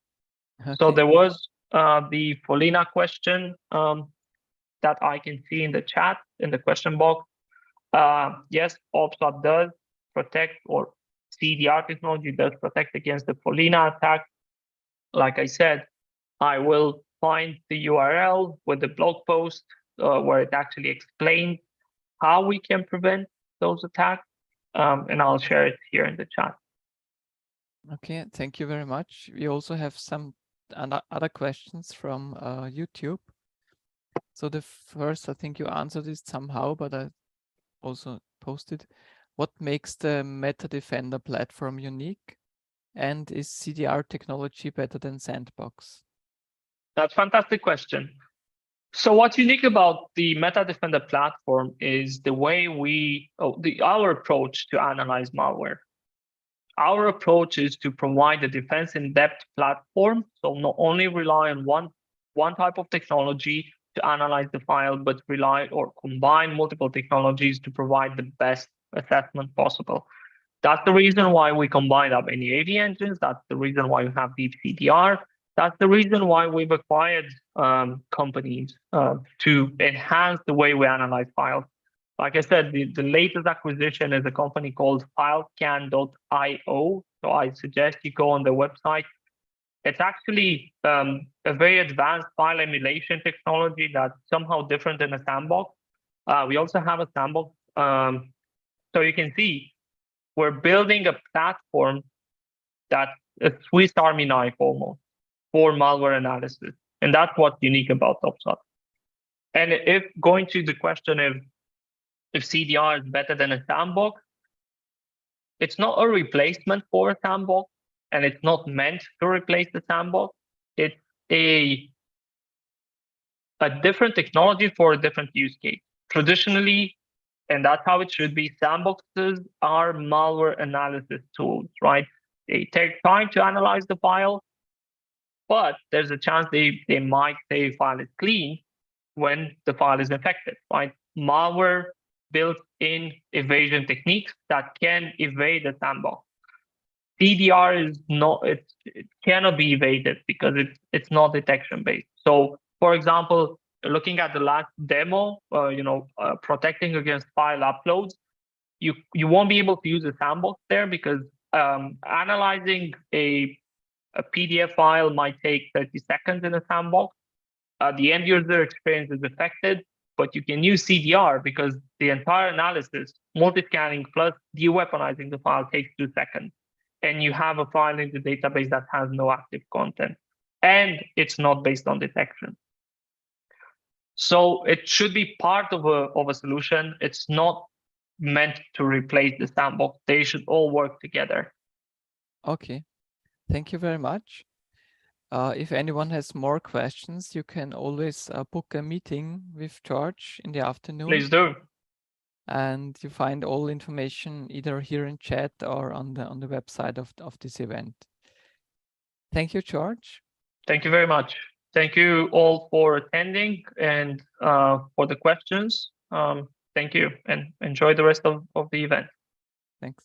Okay. So there was the Folina question that I can see in the chat, in the question box. Yes, OPSWAT does protect, or CDR technology does protect against the Folina attack. Like I said, I will find the URL with the blog post where it actually explains how we can prevent those attacks. and I'll share it here in the chat. Okay, thank you very much. We also have some other questions from YouTube. So the first, I think you answered it somehow, but I also posted. What makes the Meta Defender platform unique? And is CDR technology better than Sandbox? That's a fantastic question. So what's unique about the Meta Defender platform is the way our approach to analyze malware. Our approach is to provide a defense in-depth platform, so not only rely on one type of technology to analyze the file, but rely or combine multiple technologies to provide the best assessment possible. That's the reason why we combine up any AV engines. That's the reason why we have deep CDR. That's the reason why we've acquired companies to enhance the way we analyze files. Like I said, the latest acquisition is a company called filescan.io. So I suggest you go on the website. It's actually a very advanced file emulation technology that's somehow different than a sandbox. We also have a sandbox. So you can see we're building a platform that's a Swiss Army knife almost for malware analysis. And that's what's unique about OPSWAT. And if going to the question if CDR is better than a sandbox, it's not a replacement for a sandbox, and it's not meant to replace the sandbox. It's a different technology for a different use case. Traditionally, and that's how it should be, sandboxes are malware analysis tools, right? They take time to analyze the file, but there's a chance they might say file is clean when the file is infected, right? Malware built-in evasion techniques that can evade the sandbox. CDR is not, it cannot be evaded because it's not detection based. So for example, looking at the last demo, protecting against file uploads, you won't be able to use a sandbox there because analyzing a PDF file might take 30 seconds in a sandbox. The end user experience is affected, but you can use CDR because the entire analysis, multi-scanning plus de-weaponizing the file takes 2 seconds. And you have a file in the database that has no active content. And it's not based on detection. So it should be part of a solution. It's not meant to replace the sandbox. They should all work together. Okay, thank you very much. If anyone has more questions, you can always book a meeting with George in the afternoon. Please do. And you find all information either here in chat or on the website of this event. Thank you, George. Thank you very much. Thank you all for attending and for the questions. Thank you and enjoy the rest of the event. Thanks.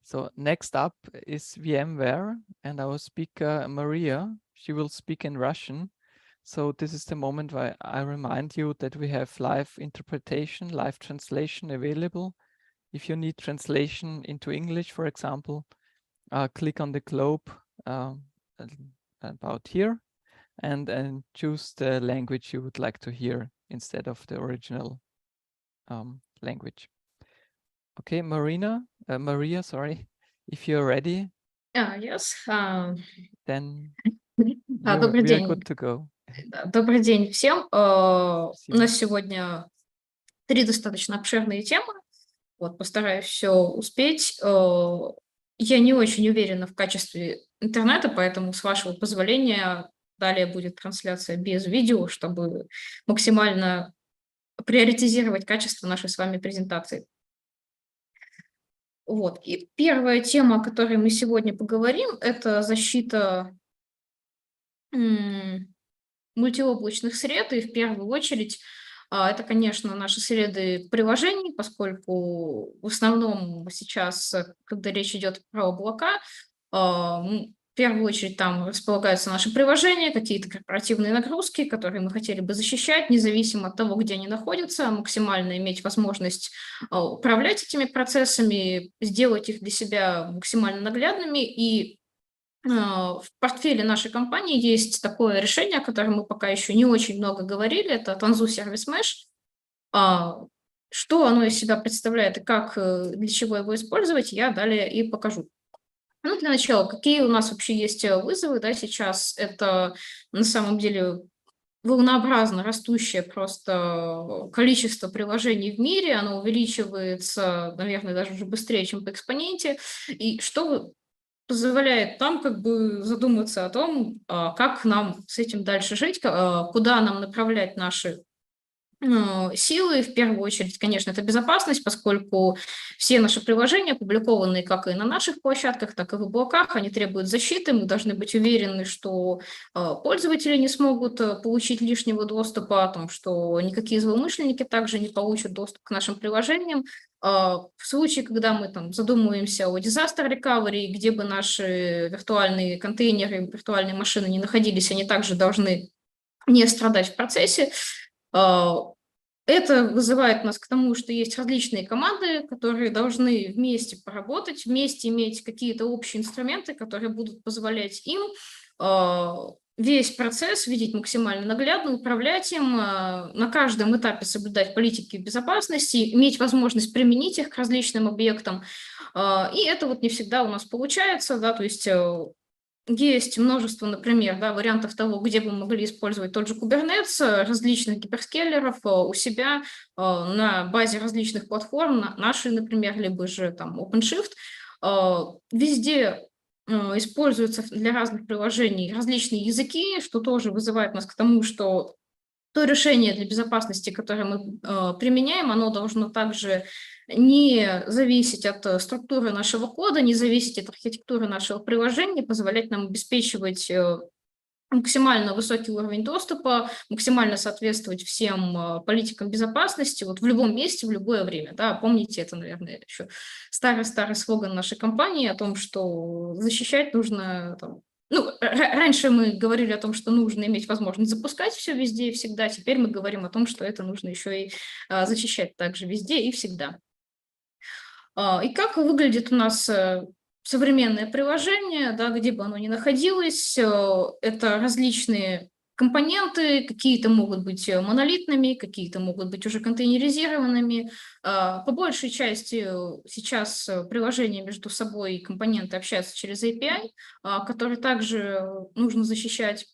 So next up is VMware and our speaker, Maria. She will speak in Russian. So this is the moment where I remind you that we have live interpretation, live translation available. If you need translation into English, for example, click on the globe about here and choose the language you would like to hear instead of the original language. Okay, Maria, sorry, if you're ready, Yes. then Добрый we are день. good to go. Добрый день всем. У Спасибо. нас сегодня 3 достаточно обширные темы. Вот, постараюсь все успеть. Я не очень уверена в качестве интернета, поэтому, с вашего позволения, далее будет трансляция без видео, чтобы максимально приоритизировать качество нашей с вами презентации. Вот. И первая тема, о которой мы сегодня поговорим, это защита мультиоблачных сред, и в первую очередь это, конечно, наши среды приложений, поскольку в основном сейчас, когда речь идет про облака, в первую очередь там располагаются наши приложения, какие-то корпоративные нагрузки, которые мы хотели бы защищать, независимо от того, где они находятся, максимально иметь возможность управлять этими процессами, сделать их для себя максимально наглядными. И в портфеле нашей компании есть такое решение, о котором мы пока еще не очень много говорили, это Tanzu Service Mesh. Что оно из себя представляет и как, для чего его использовать, я далее и покажу. Ну, для начала, какие у нас вообще есть вызовы, да, сейчас? Это на самом деле волнообразно растущее просто количество приложений в мире, оно увеличивается, наверное, даже уже быстрее, чем по экспоненте, и что позволяет нам как бы задуматься о том, как нам с этим дальше жить, куда нам направлять наши силы. В первую очередь, конечно, это безопасность, поскольку все наши приложения, опубликованные как и на наших площадках, так и в облаках, они требуют защиты. Мы должны быть уверены, что пользователи не смогут получить лишнего доступа, о том, что никакие злоумышленники также не получат доступ к нашим приложениям. В случае, когда мы там задумываемся о disaster recovery, где бы наши виртуальные контейнеры, виртуальные машины не находились, они также должны не страдать в процессе. Это вызывает нас к тому, что есть различные команды, которые должны вместе поработать, вместе иметь какие-то общие инструменты, которые будут позволять им весь процесс видеть максимально наглядно, управлять им, на каждом этапе соблюдать политики безопасности, иметь возможность применить их к различным объектам. И это вот не всегда у нас получается, да, то есть есть множество, например, да, вариантов того, где вы могли использовать тот же Kubernetes, различных гиперскейлеров у себя на базе различных платформ, наши, например, либо же там OpenShift. Везде используются для разных приложений различные языки, что тоже вызывает нас к тому, что то решение для безопасности, которое мы применяем, оно должно также не зависеть от структуры нашего кода, не зависеть от архитектуры нашего приложения, позволять нам обеспечивать максимально высокий уровень доступа, максимально соответствовать всем политикам безопасности вот в любом месте, в любое время. Да. Помните, это, наверное, еще старый-старый слоган нашей компании о том, что защищать нужно... Там, раньше мы говорили о том, что нужно иметь возможность запускать все везде и всегда, теперь мы говорим о том, что это нужно еще и защищать также везде и всегда. И как выглядит у нас современное приложение, да, где бы оно ни находилось, это различные компоненты, какие-то могут быть монолитными, какие-то могут быть уже контейнеризированными. По большей части сейчас приложения между собой и компоненты общаются через API, который также нужно защищать.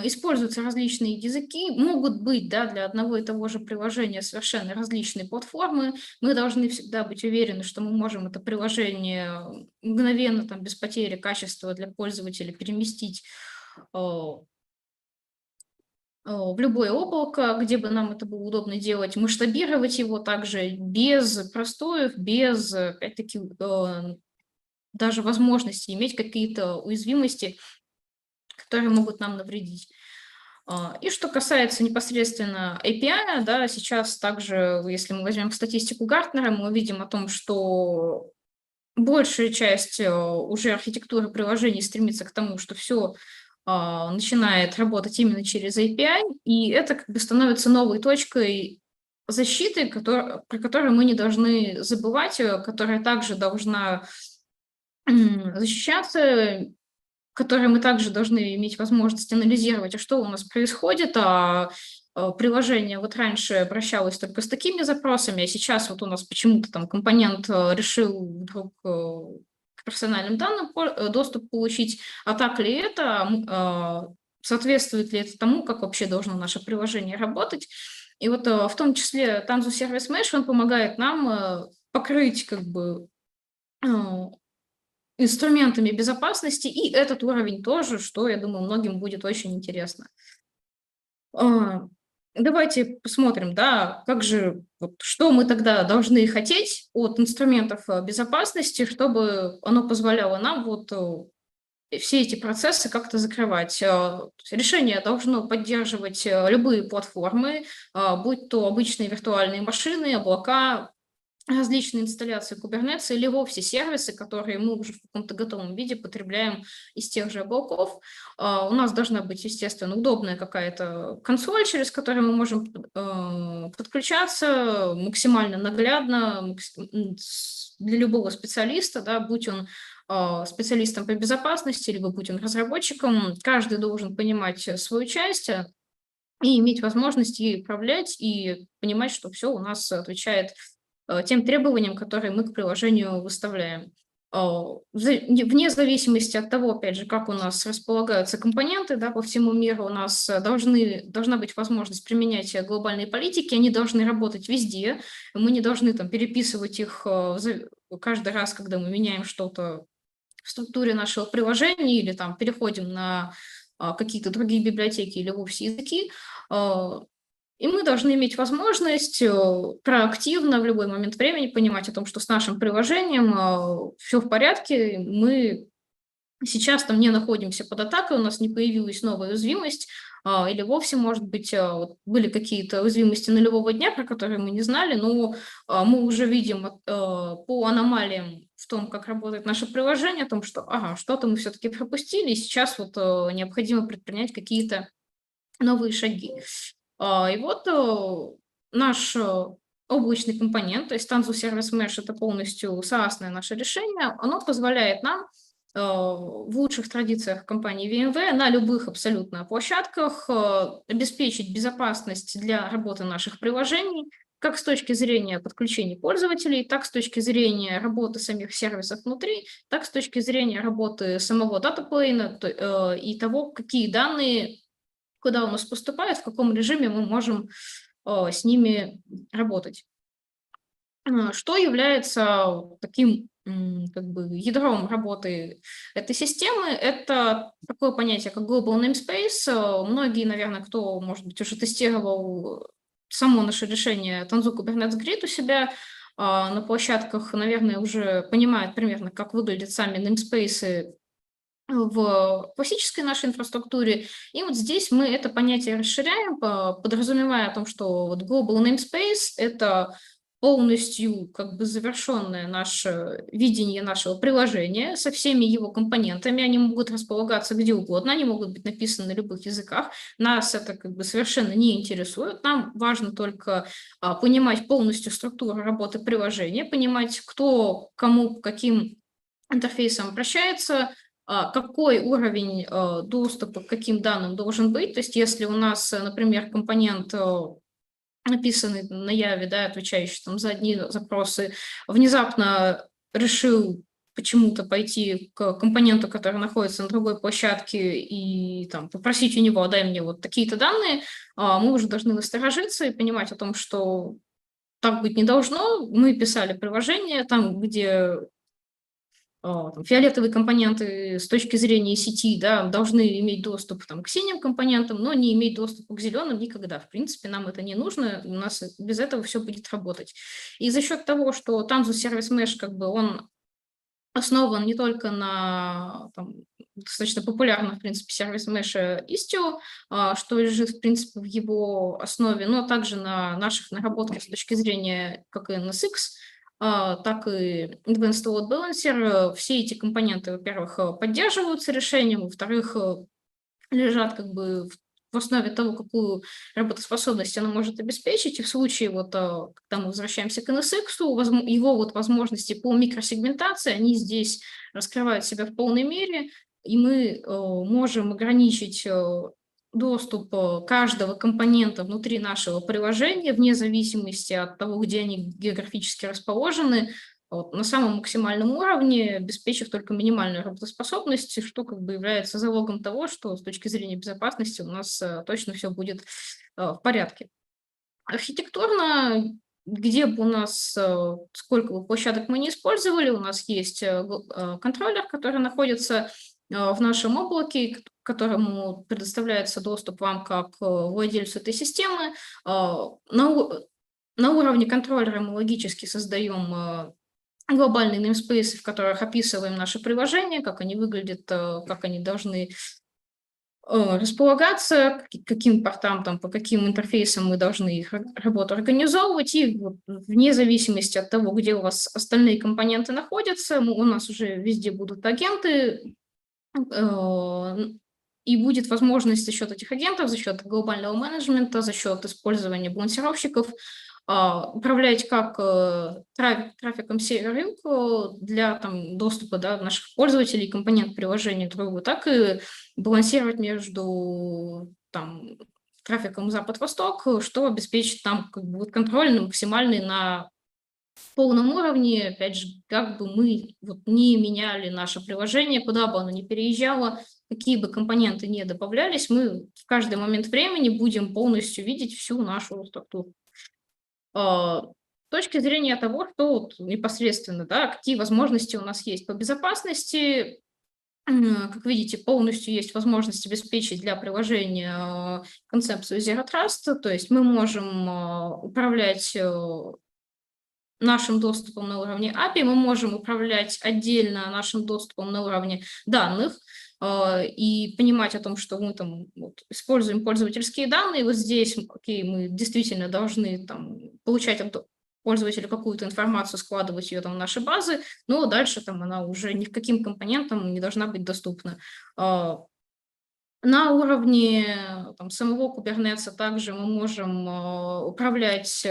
Используются различные языки, могут быть, да, для одного и того же приложения совершенно различные платформы. Мы должны всегда быть уверены, что мы можем это приложение мгновенно, там, без потери качества для пользователя переместить в любое облако, где бы нам это было удобно делать, масштабировать его также без простоев, без, опять-таки, даже возможности иметь какие-то уязвимости, которые могут нам навредить. И что касается непосредственно API, да, сейчас также, если мы возьмем статистику Гартнера, мы увидим о том, что большая часть уже архитектуры приложений стремится к тому, что все начинает работать именно через API, и это как бы становится новой точкой защиты, про которую мы не должны забывать, которая также должна защищаться, которые мы также должны иметь возможность анализировать, а что у нас происходит, приложение вот раньше обращалось только с такими запросами, а сейчас вот у нас почему-то там компонент решил вдруг к персональным данным доступ получить, а так ли это, соответствует ли это тому, как вообще должно наше приложение работать. И вот в том числе Tanzu Service Mesh, он помогает нам покрыть как бы инструментами безопасности, и этот уровень тоже, что, я думаю, многим будет очень интересно. Давайте посмотрим, да, как же, вот, что мы тогда должны хотеть от инструментов безопасности, чтобы оно позволяло нам вот все эти процессы как-то закрывать. Решение должно поддерживать любые платформы, будь то обычные виртуальные машины, облака, различные инсталляции Kubernetes или вовсе сервисы, которые мы уже в каком-то готовом виде потребляем из тех же облаков. У нас должна быть, естественно, удобная какая-то консоль, через которую мы можем подключаться максимально наглядно для любого специалиста, да, будь он специалистом по безопасности, либо будь он разработчиком. Каждый должен понимать свою часть. и иметь возможность ей управлять и понимать, что все у нас отвечает тем требованиям, которые мы к приложению выставляем. Вне зависимости от того, опять же, как у нас располагаются компоненты, да, по всему миру, у нас должна быть возможность применять глобальные политики, они должны работать везде, мы не должны там переписывать их каждый раз, когда мы меняем что-то в структуре нашего приложения или там переходим на какие-то другие библиотеки или вовсе языки. И мы должны иметь возможность проактивно в любой момент времени понимать о том, что с нашим приложением все в порядке, мы сейчас там не находимся под атакой, у нас не появилась новая уязвимость, или вовсе, может быть, были какие-то уязвимости нулевого дня, про которые мы не знали, но мы уже видим по аномалиям в том, как работает наше приложение, о том, что что-то мы все-таки пропустили, и сейчас вот необходимо предпринять какие-то новые шаги. И вот наш облачный компонент, то есть Tanzu Service Mesh, это полностью SaaS-ное наше решение, оно позволяет нам в лучших традициях компании VMware на любых абсолютно площадках обеспечить безопасность для работы наших приложений, как с точки зрения подключения пользователей, так с точки зрения работы самих сервисов внутри, так с точки зрения работы самого датаплейна и того, какие данные куда у нас поступают, в каком режиме мы можем с ними работать. Что является таким как бы ядром работы этой системы? Это такое понятие, как Global Namespace. Многие, наверное, кто, может быть, уже тестировал само наше решение Tanzu Kubernetes Grid у себя на площадках, наверное, уже понимают примерно, как выглядят сами namespace в классической нашей инфраструктуре. И вот здесь мы это понятие расширяем, подразумевая о том, что вот Global Namespace – это полностью как бы завершенное наше видение нашего приложения со всеми его компонентами. Они могут располагаться где угодно, они могут быть написаны на любых языках. Нас это как бы совершенно не интересует. Нам важно только понимать полностью структуру работы приложения, понимать, кто кому, каким интерфейсом обращается, какой уровень доступа к каким данным должен быть. То есть если у нас, например, компонент, написанный на Яве, да, отвечающий там за одни запросы, внезапно решил почему-то пойти к компоненту, который находится на другой площадке, и там попросить у него: дай мне вот такие-то данные, мы уже должны насторожиться и понимать о том, что так быть не должно. Мы писали приложение там, где фиолетовые компоненты с точки зрения сети, да, должны иметь доступ там к синим компонентам, но не иметь доступа к зеленым никогда. В принципе, нам это не нужно, у нас без этого все будет работать. И за счет того, что Tanzu Service Mesh, как бы он основан не только на достаточно популярном, в принципе, сервис Mesh Istio, что лежит, в принципе, в его основе, но также на наших наработках с точки зрения как и NSX, так и Advanced Load Balancer. Все эти компоненты, во-первых, поддерживаются решением, во-вторых, лежат как бы в основе того, какую работоспособность она может обеспечить. И в случае, вот, когда мы возвращаемся к NSX, его вот возможности по микросегментации, они здесь раскрывают себя в полной мере, и мы можем ограничить доступ каждого компонента внутри нашего приложения, вне зависимости от того, где они географически расположены, на самом максимальном уровне, обеспечив только минимальную работоспособность, что как бы является залогом того, что с точки зрения безопасности у нас точно все будет в порядке. Архитектурно, где бы у нас, сколько бы площадок мы не использовали, у нас есть контроллер, который находится в нашем облаке, которому предоставляется доступ вам как владельцу этой системы. На уровне контроллера мы логически создаем глобальные namespace, в которых описываем наше приложение, как они выглядят, как они должны располагаться, каким портам, там, по каким интерфейсам мы должны их работу организовывать, и вот, вне зависимости от того, где у вас остальные компоненты находятся, у нас уже везде будут агенты, и будет возможность за счет этих агентов, за счет глобального менеджмента, за счет использования балансировщиков управлять как трафиком сервер для доступа наших пользователей, компонент приложения к другу, так и балансировать между трафиком запад-восток, что обеспечит там как бы вот контроль максимальный на полном уровне. Опять же, как бы мы вот не меняли наше приложение, куда бы оно ни переезжало, какие бы компоненты не добавлялись, мы в каждый момент времени будем полностью видеть всю нашу структуру. С точки зрения того, что вот непосредственно, да, какие возможности у нас есть по безопасности, как видите, полностью есть возможность обеспечить для приложения концепцию Zero Trust, то есть мы можем управлять нашим доступом на уровне API, мы можем управлять отдельно нашим доступом на уровне данных и понимать о том, что мы там вот, используем пользовательские данные. Вот здесь, окей, мы действительно должны там получать от пользователя какую-то информацию, складывать ее там в наши базы, но дальше там она уже ни к каким компонентам не должна быть доступна. На уровне там, самого Kubernetes также мы можем управлять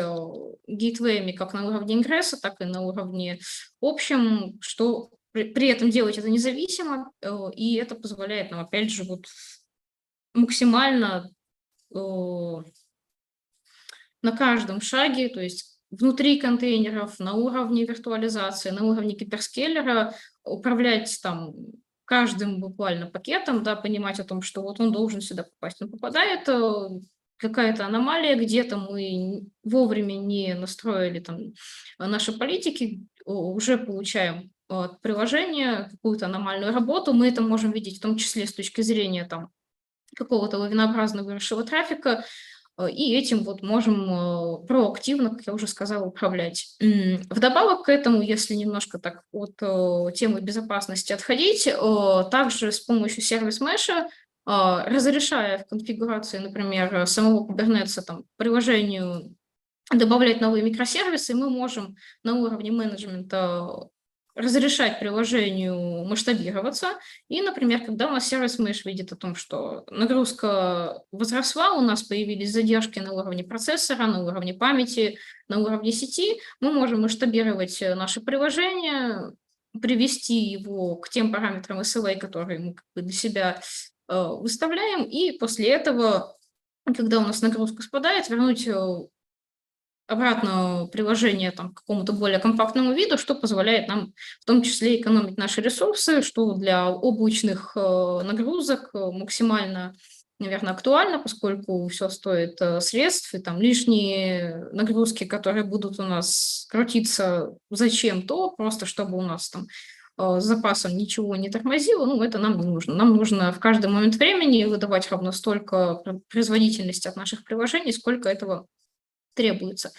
гейтвеями как на уровне ингресса, так и на уровне общем, что при этом делать это независимо, и это позволяет нам, опять же, вот максимально на каждом шаге, то есть внутри контейнеров, на уровне виртуализации, на уровне гиперскейлера управлять там каждым буквально пакетом, да, понимать о том, что вот он должен сюда попасть. Он попадает, какая-то аномалия, где-то мы вовремя не настроили там наши политики, уже получаем от приложения какую-то аномальную работу. Мы это можем видеть в том числе с точки зрения там какого-то лавинообразно выросшего трафика, и этим вот можем проактивно, как я уже сказала, управлять. Вдобавок к этому, если немножко так от темы безопасности отходить, также с помощью сервис-меша, разрешая в конфигурации, например, самого Kubernetes там, приложению добавлять новые микросервисы, мы можем на уровне менеджмента разрешать приложению масштабироваться. И, например, когда у нас сервис меш видит о том, что нагрузка возросла, у нас появились задержки на уровне процессора, на уровне памяти, на уровне сети, мы можем масштабировать наше приложение, привести его к тем параметрам SLA, которые мы как бы для себя выставляем, и после этого, когда у нас нагрузка спадает, вернуть обратно приложение там, к какому-то более компактному виду, что позволяет нам в том числе экономить наши ресурсы, что для облачных нагрузок максимально, наверное, актуально, поскольку все стоит средств, и там лишние нагрузки, которые будут у нас крутиться зачем-то, просто чтобы у нас там с запасом ничего не тормозило, ну, это нам не нужно. Нам нужно в каждый момент времени выдавать ровно столько производительности от наших приложений, сколько этого требуется.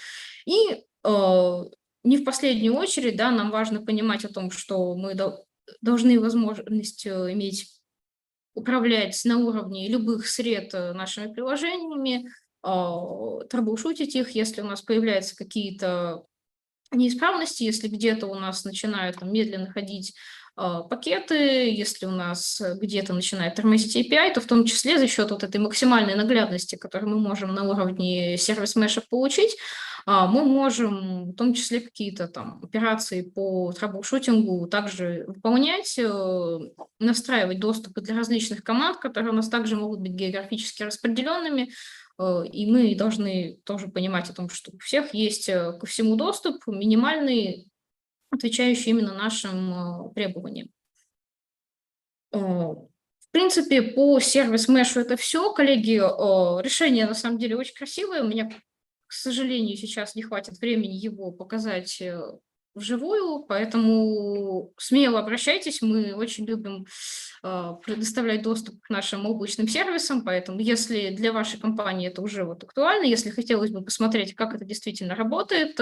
И не в последнюю очередь, да, нам важно понимать о том, что мы должны возможность иметь управлять на уровне любых сред нашими приложениями, трэблшутить их, если у нас появляются какие-то неисправности, если где-то у нас начинают там, медленно ходить пакеты, если у нас где-то начинает тормозить API, то в том числе за счет вот этой максимальной наглядности, которую мы можем на уровне сервис-меша получить, мы можем в том числе какие-то там операции по трэблшутингу также выполнять, настраивать доступы для различных команд, которые у нас также могут быть географически распределенными, и мы должны тоже понимать о том, что у всех есть ко всему доступ минимальный, отвечающий именно нашим требованиям. В принципе, по сервис-мешу это все. Коллеги, решение на самом деле очень красивое. У меня, к сожалению, сейчас не хватит времени его показать вживую, поэтому смело обращайтесь. Мы очень любим предоставлять доступ к нашим облачным сервисам, поэтому если для вашей компании это уже вот актуально, если хотелось бы посмотреть, как это действительно работает,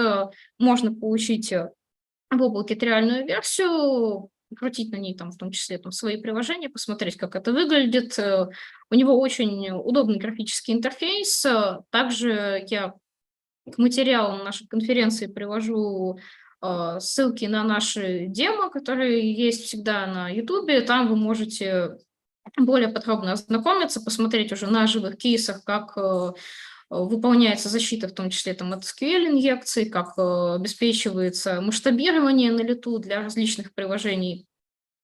можно получить в облаке реальную версию, крутить на ней там, в том числе там, свои приложения, посмотреть, как это выглядит. У него очень удобный графический интерфейс. Также я к материалам нашей конференции привожу ссылки на наши демо, которые есть всегда на YouTube. Там вы можете более подробно ознакомиться, посмотреть уже на живых кейсах, как выполняется защита, в том числе там, от SQL-инъекций, как обеспечивается масштабирование на лету для различных приложений.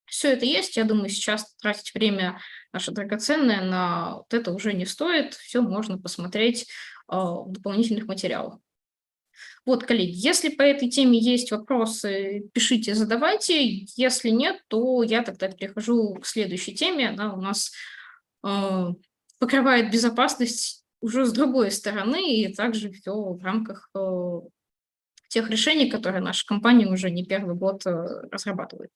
Все это есть. Я думаю, сейчас тратить время наше драгоценное на вот это уже не стоит. Все можно посмотреть в дополнительных материалах. Вот, коллеги, если по этой теме есть вопросы, пишите, задавайте. Если нет, то я тогда перехожу к следующей теме. Она у нас покрывает безопасность уже с другой стороны, и также все в рамках тех решений, которые наша компания уже не первый год разрабатывает.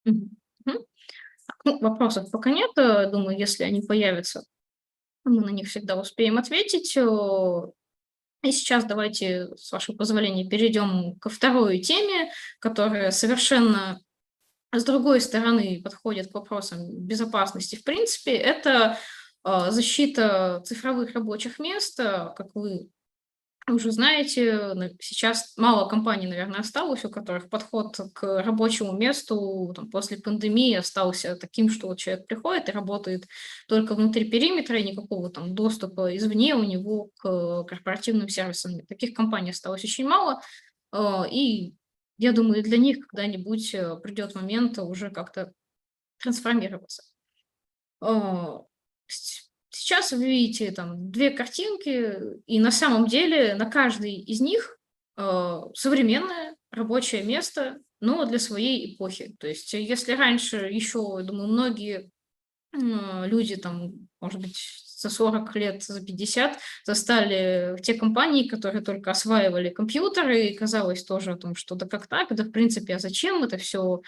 Мгм. Мгм. Ну, вопросов пока нет. Думаю, если они появятся, мы на них всегда успеем ответить. И сейчас давайте, с вашего позволения, перейдем ко второй теме, которая совершенно с другой стороны подходит к вопросам безопасности. В принципе, это защита цифровых рабочих мест. Как вы уже знаете, сейчас мало компаний, наверное, осталось, у которых подход к рабочему месту там, после пандемии остался таким, что вот человек приходит и работает только внутри периметра, и никакого там доступа извне у него к корпоративным сервисам. Таких компаний осталось очень мало, и я думаю, для них когда-нибудь придет момент уже как-то трансформироваться. Сейчас вы видите там две картинки, и на самом деле на каждой из них современное рабочее место, но для своей эпохи. То есть если раньше еще, я думаю, многие люди там, может быть, за 40 лет, за 50 застали те компании, которые только осваивали компьютеры, и казалось тоже о том, что да как так, да в принципе, а зачем это все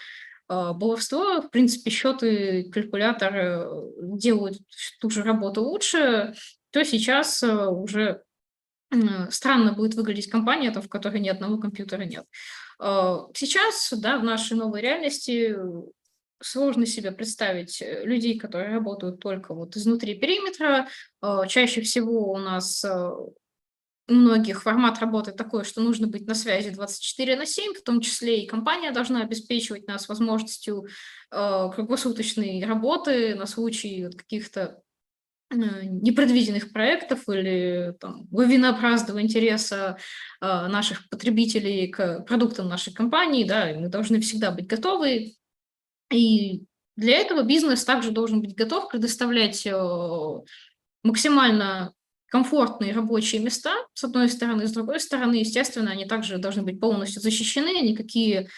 баловство, в принципе, счеты, калькуляторы делают ту же работу лучше, то сейчас уже странно будет выглядеть компания, там, в которой ни одного компьютера нет. Сейчас, да, в нашей новой реальности сложно себе представить людей, которые работают только вот изнутри периметра. Чаще всего у нас у многих формат работы такой, что нужно быть на связи 24/7, в том числе и компания должна обеспечивать нас возможностью круглосуточной работы на случай вот каких-то непредвиденных проектов или там, лавинообразного интереса наших потребителей к продуктам нашей компании, да, и мы должны всегда быть готовы. И для этого бизнес также должен быть готов предоставлять максимально комфортные рабочие места, с одной стороны, с другой стороны, естественно, они также должны быть полностью защищены, никакие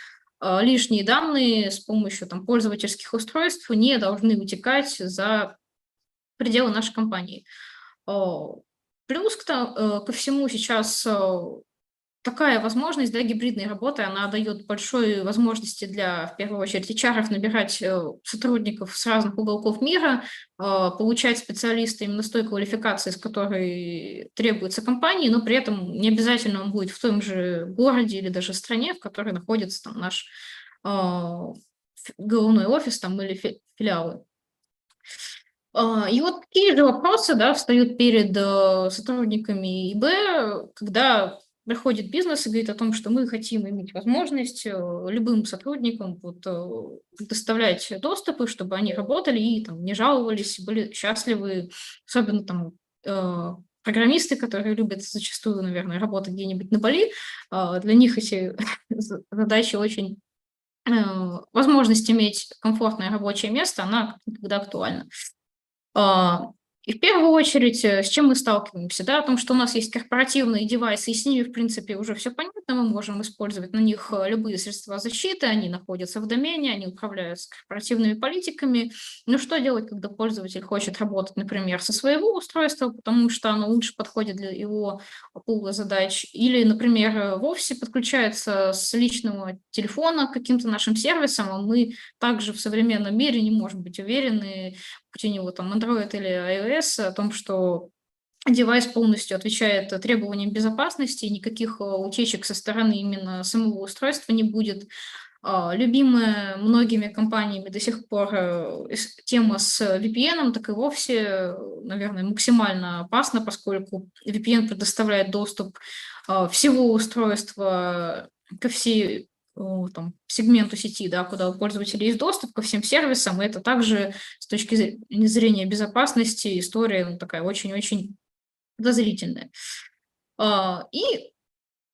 лишние данные с помощью там, пользовательских устройств не должны утекать за пределы нашей компании. Плюс ко всему сейчас такая возможность, да, гибридной работы, она дает большие возможности для, в первую очередь, HR набирать сотрудников с разных уголков мира, получать специалиста именно с той квалификацией, с которой требуется компании, но при этом не обязательно он будет в том же городе или даже стране, в которой находится там, наш головной офис там, или филиалы. И вот такие же вопросы, да, встают перед сотрудниками ИБ, когда приходит бизнес и говорит о том, что мы хотим иметь возможность любым сотрудникам вот, предоставлять доступы, чтобы они работали и там, не жаловались, были счастливы, особенно там программисты, которые любят зачастую, наверное, работать где-нибудь на Бали, для них эти задачи очень... возможность иметь комфортное рабочее место, она как никогда актуальна. И в первую очередь, с чем мы сталкиваемся, да, о том, что у нас есть корпоративные девайсы, и с ними, в принципе, уже все понятно, мы можем использовать на них любые средства защиты, они находятся в домене, они управляются корпоративными политиками. Но что делать, когда пользователь хочет работать, например, со своего устройства, потому что оно лучше подходит для его пула задач, или, например, в офисе подключается с личного телефона к каким-то нашим сервисам, а мы также в современном мире не можем быть уверены, будь у него там Android или iOS, о том, что девайс полностью отвечает требованиям безопасности, никаких утечек со стороны именно самого устройства не будет. Любимая многими компаниями до сих пор тема с VPN, так и вовсе, наверное, максимально опасна, поскольку VPN предоставляет доступ всего устройства ко всей там, сегменту сети, да, куда у пользователей есть доступ ко всем сервисам, и это также с точки зрения безопасности история такая очень-очень подозрительная. И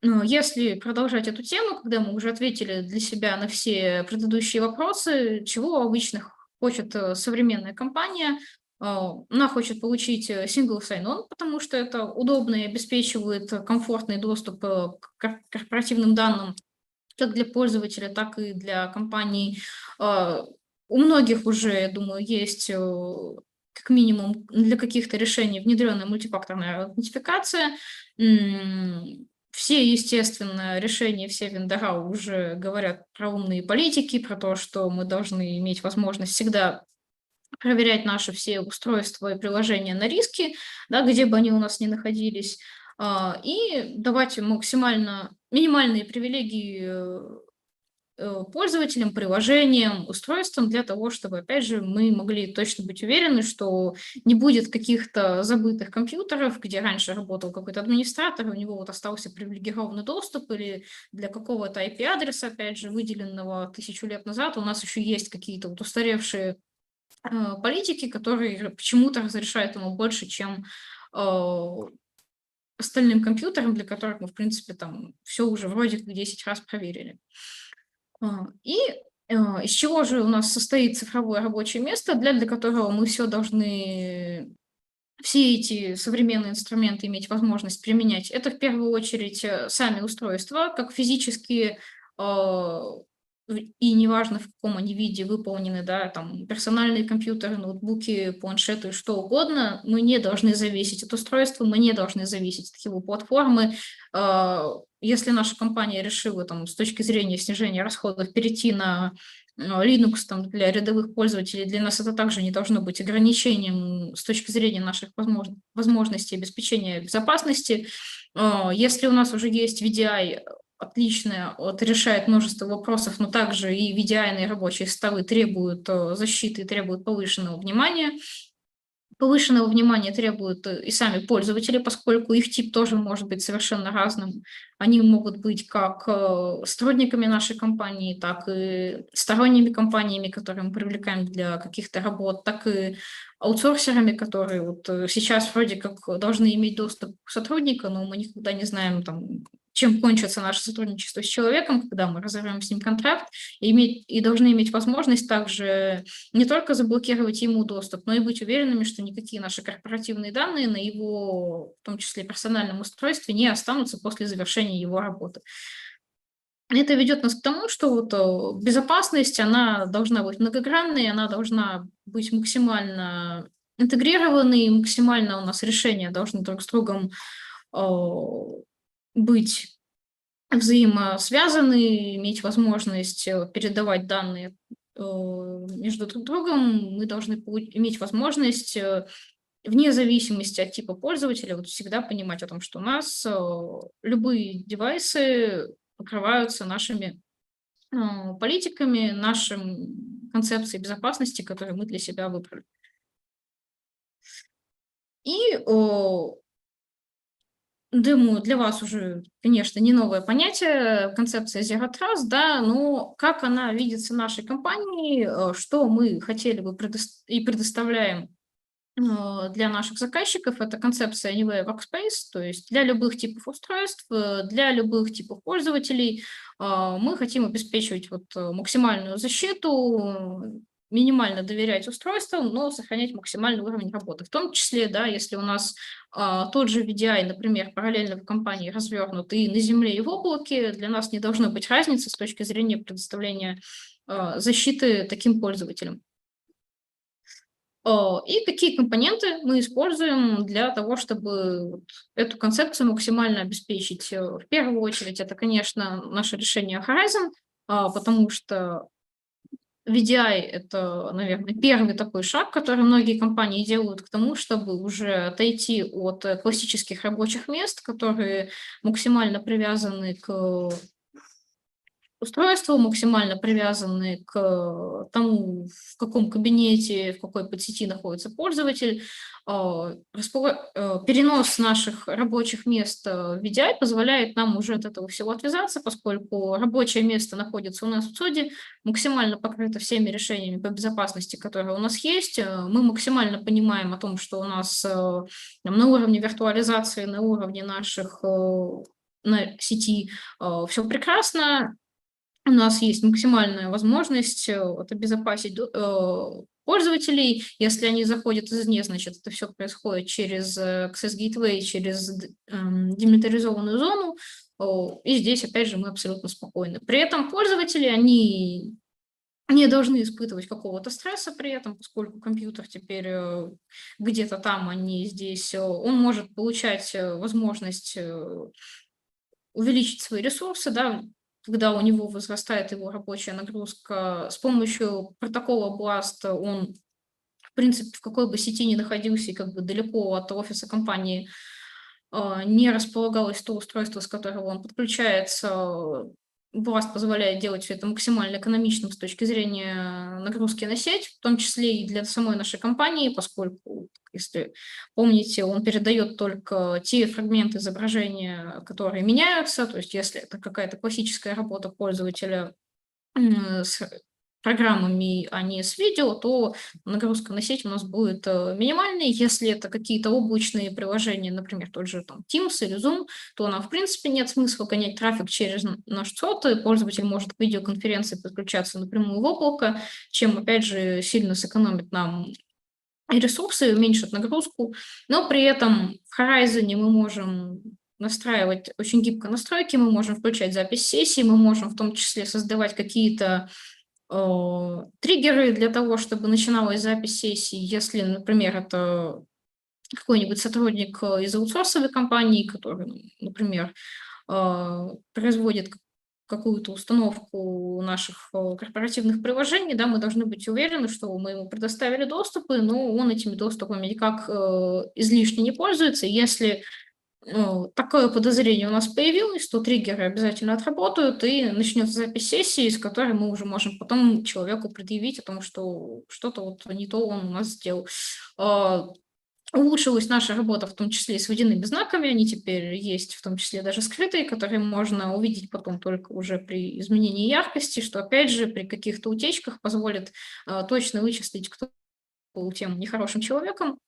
если продолжать эту тему, когда мы уже ответили для себя на все предыдущие вопросы, чего обычно хочет современная компания, она хочет получить single sign-on, потому что это удобно и обеспечивает комфортный доступ к корпоративным данным как для пользователя, так и для компаний. У многих уже, я думаю, есть как минимум для каких-то решений внедренная мультифакторная аутентификация. Все, естественно, решения, все вендора уже говорят про умные политики, про то, что мы должны иметь возможность всегда проверять наши все устройства и приложения на риски, да, где бы они у нас ни находились, и давать минимальные привилегии пользователям, приложениям, устройствам для того, чтобы, опять же, мы могли точно быть уверены, что не будет каких-то забытых компьютеров, где раньше работал какой-то администратор, у него вот остался привилегированный доступ, или для какого-то IP-адреса, опять же, выделенного 1000 лет назад, у нас еще есть какие-то вот устаревшие политики, которые почему-то разрешают ему больше, чем остальным компьютерам, для которых мы, в принципе, там все уже вроде как 10 раз проверили. И из чего же у нас состоит цифровое рабочее место, для которого мы все эти современные инструменты иметь возможность применять? Это в первую очередь сами устройства, как физические, и неважно, в каком они виде выполнены, да, там персональные компьютеры, ноутбуки, планшеты, что угодно, мы не должны зависеть от устройства, мы не должны зависеть от его платформы. Если наша компания решила там, с точки зрения снижения расходов перейти на Linux там, для рядовых пользователей, для нас это также не должно быть ограничением с точки зрения наших возможностей обеспечения безопасности. Если у нас уже есть VDI, отлично, решает множество вопросов, но также и VDI-ные рабочие столы требуют защиты, требуют повышенного внимания. Повышенного внимания требуют и сами пользователи, поскольку их тип тоже может быть совершенно разным. Они могут быть как сотрудниками нашей компании, так и сторонними компаниями, которые мы привлекаем для каких-то работ, так и аутсорсерами, которые вот сейчас вроде как должны иметь доступ к сотруднику, но мы никогда не знаем, там, чем кончится наше сотрудничество с человеком, когда мы разорвем с ним контракт, и должны иметь возможность также не только заблокировать ему доступ, но и быть уверенными, что никакие наши корпоративные данные на его, в том числе персональном устройстве, не останутся после завершения его работы. Это ведет нас к тому, что вот безопасность, она должна быть многогранной, она должна быть максимально интегрированной, максимально у нас решения должны друг с другом быть взаимосвязаны, иметь возможность передавать данные между друг другом, мы должны иметь возможность вне зависимости от типа пользователя вот всегда понимать о том, что у нас любые девайсы покрываются нашими политиками, нашим концепцией безопасности, которые мы для себя выбрали. И думаю, для вас уже, конечно, не новое понятие, концепция Zero Trust, да, но как она видится нашей компанией, что мы хотели бы и предоставляем для наших заказчиков, это концепция Anywhere Workspace, то есть для любых типов устройств, для любых типов пользователей мы хотим обеспечивать вот максимальную защиту, минимально доверять устройствам, но сохранять максимальный уровень работы. В том числе, да, если у нас тот же VDI, например, параллельно в компании развернут и на земле, и в облаке, для нас не должно быть разницы с точки зрения предоставления защиты таким пользователям. И какие компоненты мы используем для того, чтобы эту концепцию максимально обеспечить? В первую очередь, это, конечно, наше решение Horizon, потому что VDI – это, наверное, первый такой шаг, который многие компании делают к тому, чтобы уже отойти от классических рабочих мест, которые максимально привязаны к устройства, максимально привязаны к тому, в каком кабинете, в какой подсети находится пользователь. Перенос наших рабочих мест в VDI позволяет нам уже от этого всего отвязаться, поскольку рабочее место находится у нас в ЦОДе, максимально покрыто всеми решениями по безопасности, которые у нас есть. Мы максимально понимаем о том, что у нас на уровне виртуализации, на уровне наших на сети все прекрасно. У нас есть максимальная возможность обезопасить пользователей. Если они заходят извне, значит, это все происходит через Access Gateway, через демилитаризованную зону. И здесь, опять же, мы абсолютно спокойны. При этом пользователи, они не должны испытывать какого-то стресса при этом, поскольку компьютер теперь где-то там, а не здесь. Он может получать возможность увеличить свои ресурсы, да, когда у него возрастает его рабочая нагрузка. С помощью протокола BLAST он, в принципе, в какой бы сети ни находился и как бы далеко от офиса компании не располагалось то устройство, с которого он подключается. BLAST позволяет делать все это максимально экономичным с точки зрения нагрузки на сеть, в том числе и для самой нашей компании, поскольку, если помните, он передает только те фрагменты изображения, которые меняются, то есть если это какая-то классическая работа пользователя с программами, а не с видео, то нагрузка на сеть у нас будет минимальной. Если это какие-то облачные приложения, например, тот же там Teams или Zoom, то нам, в принципе, нет смысла гонять трафик через наш ЦОД, и пользователь может к видеоконференции подключаться напрямую в облако, чем, опять же, сильно сэкономит нам и ресурсы, и уменьшит нагрузку. Но при этом в Horizon мы можем настраивать очень гибко настройки, мы можем включать запись сессий, мы можем в том числе создавать какие-то триггеры для того, чтобы начиналась запись сессии, если, например, это какой-нибудь сотрудник из аутсорсовой компании, который, например, производит какую-то установку наших корпоративных приложений, да, мы должны быть уверены, что мы ему предоставили доступы, но он этими доступами никак излишне не пользуется. Если такое подозрение у нас появилось, то триггеры обязательно отработают, и начнется запись сессии, с которой мы уже можем потом человеку предъявить о том, что что-то вот не то он у нас сделал. Улучшилась наша работа, в том числе и с водяными знаками, они теперь есть, в том числе даже скрытые, которые можно увидеть потом только уже при изменении яркости, что, опять же, при каких-то утечках позволит точно вычислить, кто был тем нехорошим человеком.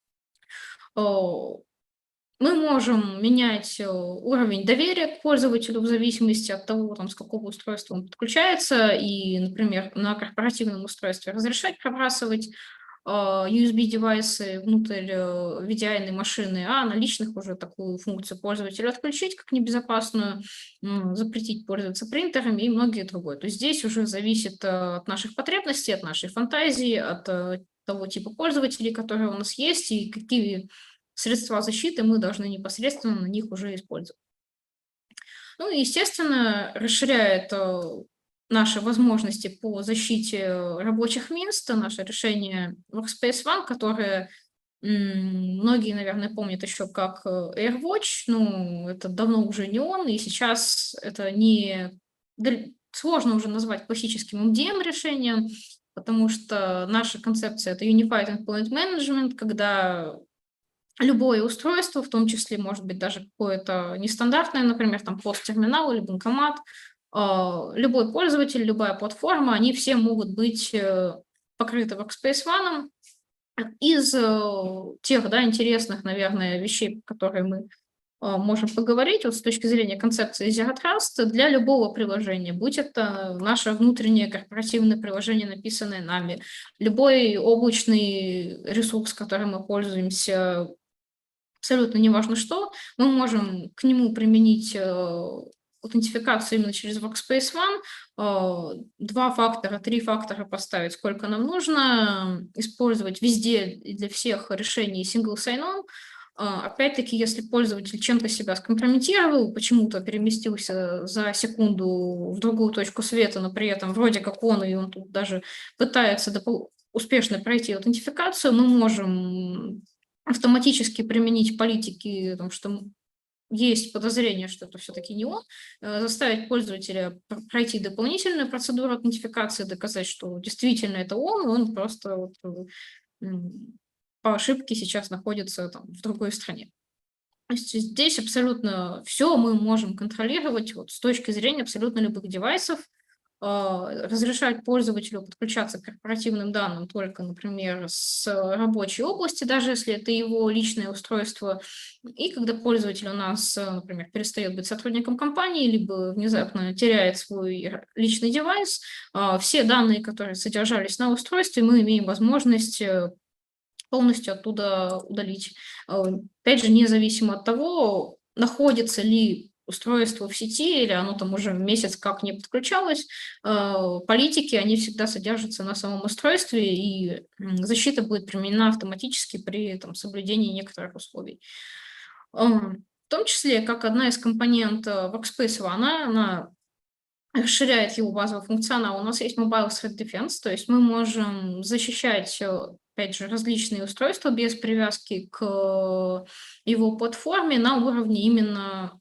Мы можем менять уровень доверия к пользователю в зависимости от того, там, с какого устройства он подключается, и, например, на корпоративном устройстве разрешать пробрасывать USB-девайсы внутрь VDI машины, а на личных уже такую функцию пользователя отключить как небезопасную, запретить пользоваться принтерами и многие другое. То есть здесь уже зависит от наших потребностей, от нашей фантазии, от того типа пользователей, которые у нас есть, и какие средства защиты мы должны непосредственно на них уже использовать. Ну и, естественно, расширяет наши возможности по защите рабочих мест, наше решение Workspace ONE, которое многие, наверное, помнят еще как AirWatch, ну, это давно уже не он, и сейчас это не... Сложно уже назвать классическим MDM-решением, потому что наша концепция – это Unified Endpoint Management, когда любое устройство, в том числе, может быть, даже какое-то нестандартное, например, там посттерминал или банкомат, любой пользователь, любая платформа, они все могут быть покрыты Workspace ONE. Из тех, да, интересных, наверное, вещей, которые мы можем поговорить, вот с точки зрения концепции Zero Trust, для любого приложения, будь это наше внутреннее корпоративное приложение, написанное нами, любой облачный ресурс, которым мы пользуемся, абсолютно неважно что, мы можем к нему применить аутентификацию именно через Workspace ONE, 2 фактора, 3 фактора поставить, сколько нам нужно, использовать везде и для всех решений single sign-on. Опять-таки, если пользователь чем-то себя скомпрометировал, почему-то переместился за секунду в другую точку света, но при этом вроде как и он тут даже пытается успешно пройти аутентификацию, мы можем автоматически применить политики, что есть подозрение, что это все-таки не он, заставить пользователя пройти дополнительную процедуру аутентификации, доказать, что действительно это он просто вот, по ошибке сейчас находится там, в другой стране. То есть здесь абсолютно все мы можем контролировать вот, с точки зрения абсолютно любых девайсов, разрешать пользователю подключаться к корпоративным данным только, например, с рабочей области, даже если это его личное устройство. И когда пользователь у нас, например, перестает быть сотрудником компании, либо внезапно теряет свой личный девайс, все данные, которые содержались на устройстве, мы имеем возможность полностью оттуда удалить. Опять же, независимо от того, находится ли устройство в сети, или оно там уже месяц как не подключалось, политики, они всегда содержатся на самом устройстве, и защита будет применена автоматически при там, соблюдении некоторых условий. В том числе, как одна из компонентов Workspace, она расширяет его базовый функционал. У нас есть Mobile Threat Defense, то есть мы можем защищать, опять же, различные устройства без привязки к его платформе на уровне именно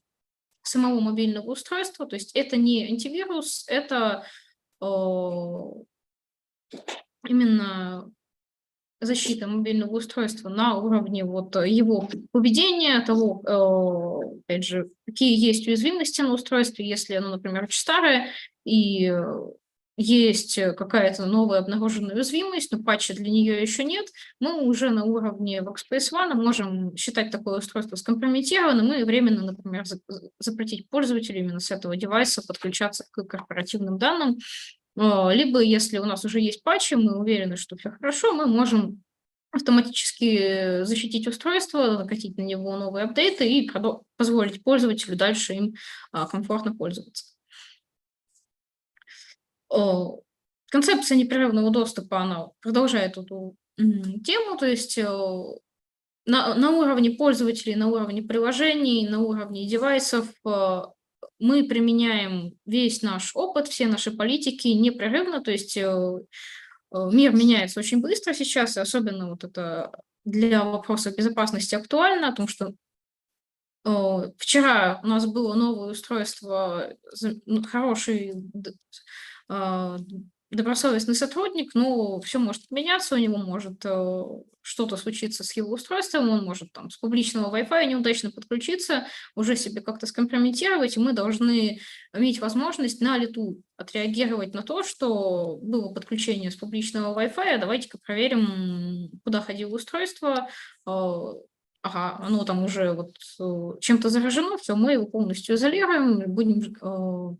самого мобильного устройства. То есть это не антивирус, это именно защита мобильного устройства на уровне вот его поведения, того, опять же, какие есть уязвимости на устройстве, если оно, например, очень старое, и есть какая-то новая обнаруженная уязвимость, но патча для нее еще нет, мы уже на уровне Workspace ONE можем считать такое устройство скомпрометированным и временно, например, запретить пользователю именно с этого девайса подключаться к корпоративным данным. Либо, если у нас уже есть патчи, мы уверены, что все хорошо, мы можем автоматически защитить устройство, накатить на него новые апдейты и позволить пользователю дальше им комфортно пользоваться. Концепция непрерывного доступа, она продолжает эту тему, то есть на уровне пользователей, на уровне приложений, на уровне девайсов мы применяем весь наш опыт, все наши политики непрерывно, то есть мир меняется очень быстро сейчас, и особенно вот это для вопросов безопасности актуально, о том, что вчера у нас было новое устройство, хороший добросовестный сотрудник, но все может меняться, у него может что-то случиться с его устройством, он может там с публичного Wi-Fi неудачно подключиться, уже себе как-то скомпрометировать, и мы должны иметь возможность на лету отреагировать на то, что было подключение с публичного Wi-Fi, давайте-ка проверим, куда ходило устройство, ага, оно там уже вот чем-то заражено, все, мы его полностью изолируем, будем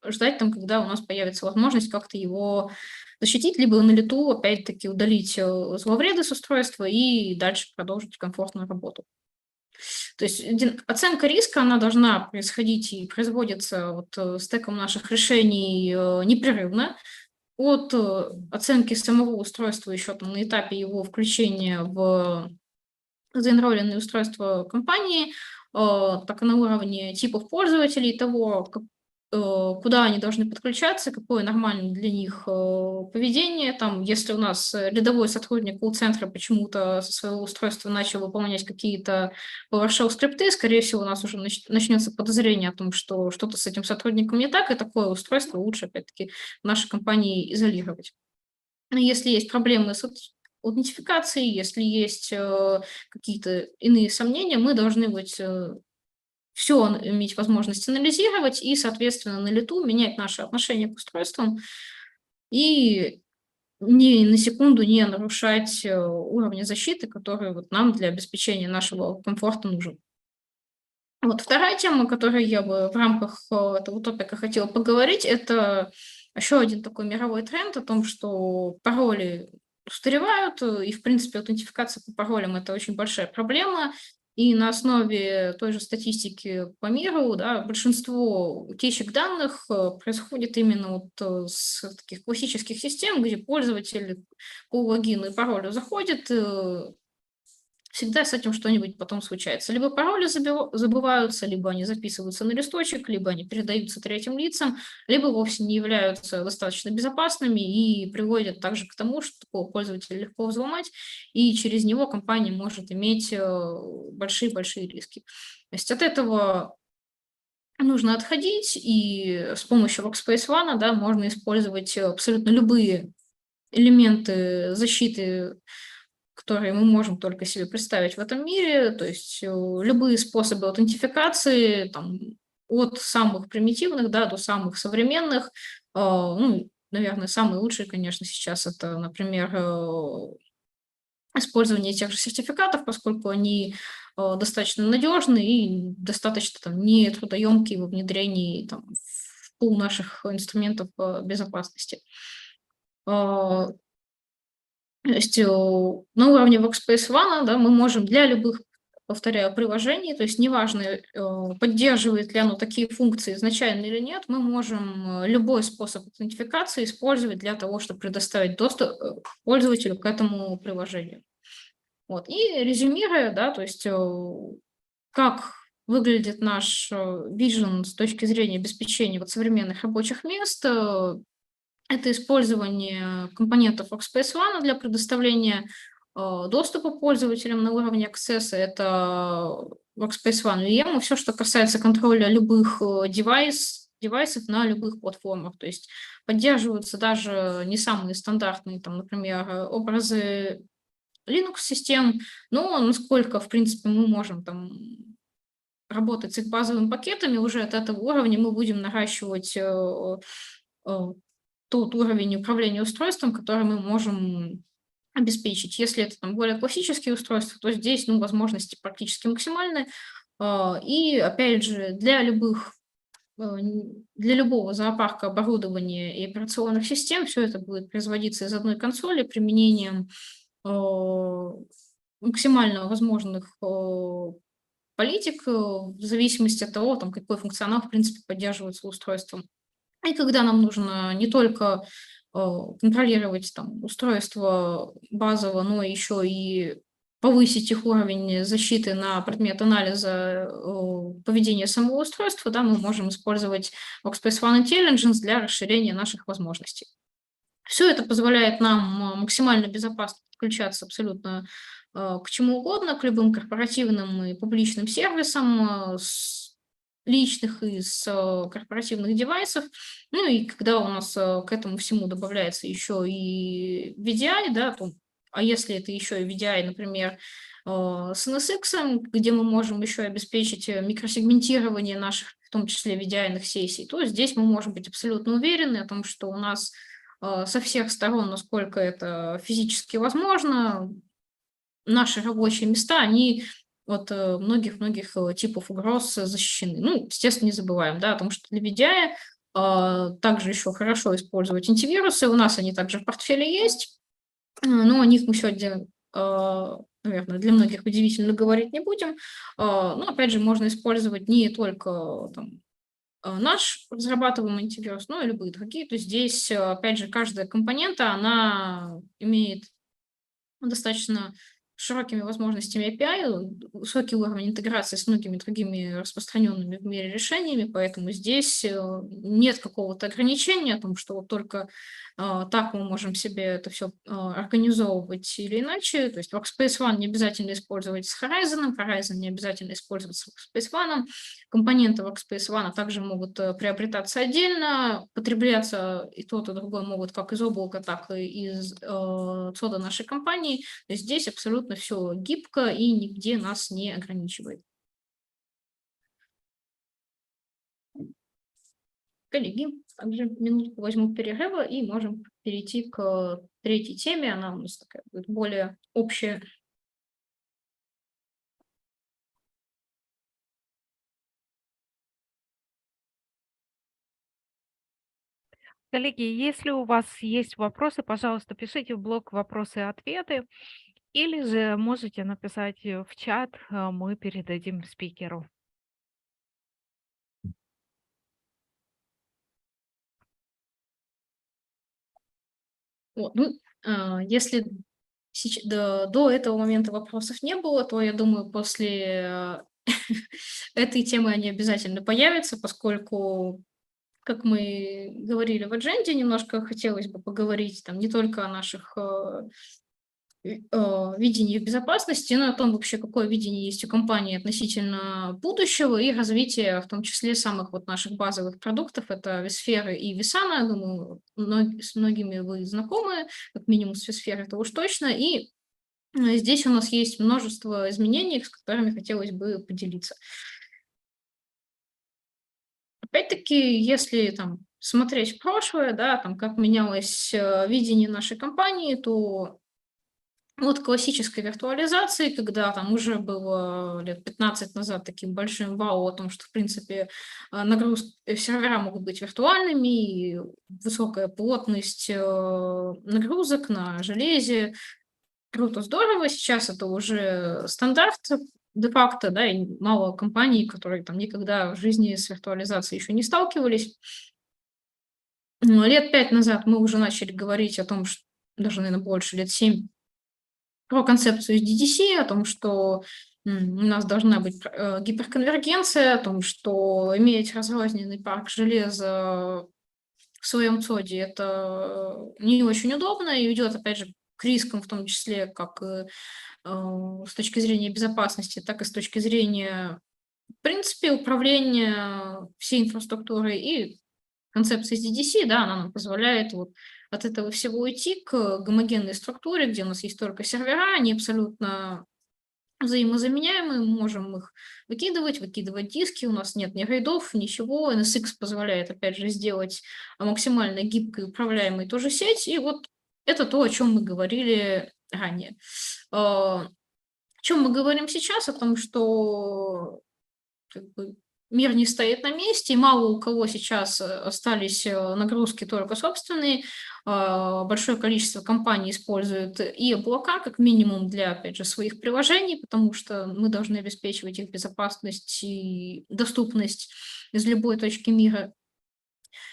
ждать там, когда у нас появится возможность как-то его защитить, либо на лету опять-таки удалить зловреды с устройства и дальше продолжить комфортную работу. То есть оценка риска, она должна происходить и производится вот стеком наших решений непрерывно. От оценки самого устройства еще там на этапе его включения в заэнролленные устройства компании, так и на уровне типов пользователей, того, куда они должны подключаться, какое нормальное для них поведение. Там, если у нас рядовой сотрудник колл-центра почему-то со своего устройства начал выполнять какие-то PowerShell-скрипты, скорее всего, у нас уже начнется подозрение о том, что что-то с этим сотрудником не так, и такое устройство лучше, опять-таки, в нашей компании изолировать. Если есть проблемы с аутентификацией, если есть какие-то иные сомнения, мы должны быть все иметь возможность анализировать и, соответственно, на лету менять наши отношения к устройствам и ни на секунду не нарушать уровень защиты, который вот нам для обеспечения нашего комфорта нужен. Вот вторая тема, о которой я бы в рамках этого топика хотела поговорить, это еще один такой мировой тренд о том, что пароли устаревают, и, в принципе, аутентификация по паролям – это очень большая проблема. И на основе той же статистики по миру, да, большинство утечек данных происходит именно вот с таких классических систем, где пользователь по логину и паролю заходит, всегда с этим что-нибудь потом случается. Либо пароли забываются, либо они записываются на листочек, либо они передаются третьим лицам, либо вовсе не являются достаточно безопасными и приводят также к тому, что такого пользователя легко взломать, и через него компания может иметь большие-большие риски. То есть от этого нужно отходить, и с помощью Workspace ONE, да, можно использовать абсолютно любые элементы защиты, которые мы можем только себе представить в этом мире, то есть любые способы аутентификации, там, от самых примитивных, да, до самых современных. Ну, наверное, самые лучшие, конечно, сейчас это, например, использование тех же сертификатов, поскольку они достаточно надежны и достаточно там, не трудоемкие во внедрении там, в пул наших инструментов безопасности. То есть на уровне Workspace ONE, да, мы можем для любых, повторяю, приложений, то есть неважно, поддерживает ли оно такие функции изначально или нет, мы можем любой способ аутентификации использовать для того, чтобы предоставить доступ пользователю к этому приложению. Вот. И резюмируя, да, то есть как выглядит наш vision с точки зрения обеспечения вот современных рабочих мест, это использование компонентов Workspace ONE для предоставления доступа пользователям на уровне аксесса. Это Workspace ONE VM и все, что касается контроля любых девайсов на любых платформах. То есть поддерживаются даже не самые стандартные, там, например, образы Linux-систем, но насколько, в принципе, мы можем там работать с их базовыми пакетами, уже от этого уровня мы будем наращивать тот уровень управления устройством, который мы можем обеспечить. Если это там более классические устройства, то здесь возможности практически максимальны. И опять же, для любого зоопарка оборудования и операционных систем все это будет производиться из одной консоли применением максимально возможных политик в зависимости от того, там, какой функционал, в принципе, поддерживается устройством. И когда нам нужно не только контролировать там, устройство базово, но еще и повысить их уровень защиты на предмет анализа поведения самого устройства, да, мы можем использовать Workspace ONE Intelligence для расширения наших возможностей. Все это позволяет нам максимально безопасно подключаться абсолютно к чему угодно, к любым корпоративным и публичным сервисам, с личных и с корпоративных девайсов. Ну и когда у нас к этому всему добавляется еще и VDI, да, а если это еще и VDI, например, с NSX, где мы можем еще обеспечить микросегментирование наших, в том числе VDI-ных сессий, то здесь мы можем быть абсолютно уверены о том, что у нас со всех сторон, насколько это физически возможно, наши рабочие места, они от многих-многих типов угроз защищены. Ну, естественно, не забываем, да, о том, что для VDI также еще хорошо использовать антивирусы. У нас они также в портфеле есть, но о них мы сегодня, наверное, для многих удивительно говорить не будем. Но, опять же, можно использовать не только там, наш разрабатываемый антивирус, но и любые другие. То есть здесь, опять же, каждая компонента, она имеет достаточно широкими возможностями API, высокий уровень интеграции с многими другими распространенными в мире решениями, поэтому здесь нет какого-то ограничения о том, что вот только так мы можем себе это все организовывать или иначе. То есть Workspace ONE не обязательно использовать с Horizon не обязательно использовать с Workspace ONE. Компоненты Workspace ONE также могут приобретаться отдельно, потребляться и тот, и другой могут как из облака, так и из кода нашей компании. То есть здесь абсолютно все гибко и нигде нас не ограничивает. Коллеги, также минутку возьму перерыва и можем перейти к третьей теме. Она у нас такая будет более общая. Коллеги, если у вас есть вопросы, пожалуйста, пишите в блок «Вопросы и ответы» или же можете написать в чат, мы передадим спикеру. Вот, ну, если до этого момента вопросов не было, то, я думаю, после этой темы они обязательно появятся, поскольку, как мы говорили в адженде, немножко хотелось бы поговорить там не только о наших видении в безопасности, но о том вообще, какое видение есть у компании относительно будущего и развития, в том числе самых вот наших базовых продуктов, это vSphere и vSANA, думаю, с многими вы знакомы, как минимум с vSphere это уж точно, и здесь у нас есть множество изменений, с которыми хотелось бы поделиться. Опять-таки, если там смотреть в прошлое, да, там как менялось видение нашей компании, то от классической виртуализации, когда там уже было лет 15 назад таким большим вау о том, что, в принципе, сервера могут быть виртуальными, и высокая плотность нагрузок на железе. Круто, здорово. Сейчас это уже стандарт де-факто, да, и мало компаний, которые там никогда в жизни с виртуализацией еще не сталкивались. Но лет 5 назад мы уже начали говорить о том, что даже, наверное, больше, лет 7, про концепцию из DDC, о том, что у нас должна быть гиперконвергенция, о том, что иметь разрозненный парк железа в своем ЦОДе это не очень удобно и ведет, опять же, к рискам, в том числе как с точки зрения безопасности, так и с точки зрения, в принципе, управления всей инфраструктурой. И концепция из DDC, да, она нам позволяет вот от этого всего уйти к гомогенной структуре, где у нас есть только сервера, они абсолютно взаимозаменяемые, мы можем их выкидывать диски, у нас нет ни рейдов, ничего. NSX позволяет, опять же, сделать максимально гибкой, управляемой тоже сеть, и вот это то, о чем мы говорили ранее. О чем мы говорим сейчас? О том, что как бы мир не стоит на месте, и мало у кого сейчас остались нагрузки только собственные. Большое количество компаний используют и облака, как минимум для, опять же, своих приложений, потому что мы должны обеспечивать их безопасность и доступность из любой точки мира.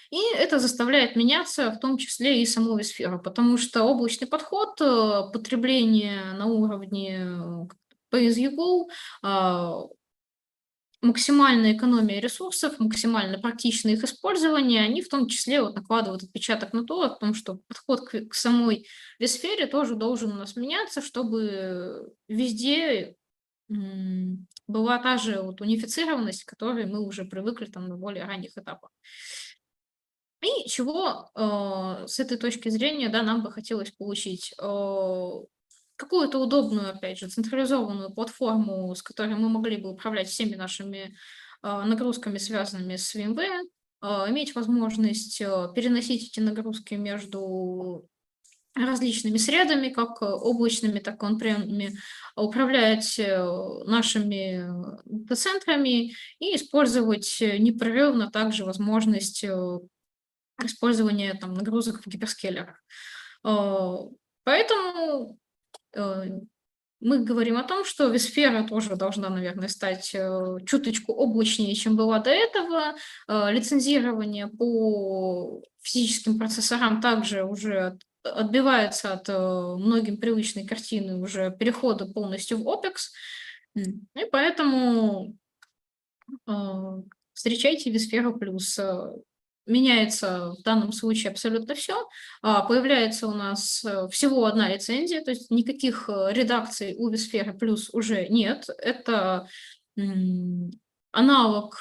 И это заставляет меняться в том числе и саму vSphere, потому что облачный подход, потребление на уровне pay-as-you-go, максимальная экономия ресурсов, максимально практичное их использование, они в том числе вот накладывают отпечаток на то, о том, что подход к самой vSphere тоже должен у нас меняться, чтобы везде была та же вот унифицированность, к которой мы уже привыкли там на более ранних этапах. И чего с этой точки зрения, да, нам бы хотелось получить? Какую-то удобную, опять же, централизованную платформу, с которой мы могли бы управлять всеми нашими нагрузками, связанными с VMware, иметь возможность переносить эти нагрузки между различными средами, как облачными, так и он-премными, управлять нашими центрами и использовать непрерывно также возможность использования там, нагрузок в гиперскейлерах. Поэтому мы говорим о том, что vSphere тоже должна, наверное, стать чуточку облачнее, чем была до этого. Лицензирование по физическим процессорам также уже отбивается от многим привычной картины уже перехода полностью в OPEX. И поэтому встречайте vSphere плюс. Меняется в данном случае абсолютно все. Появляется у нас всего одна лицензия, то есть никаких редакций у vSphere плюс уже нет. Это аналог,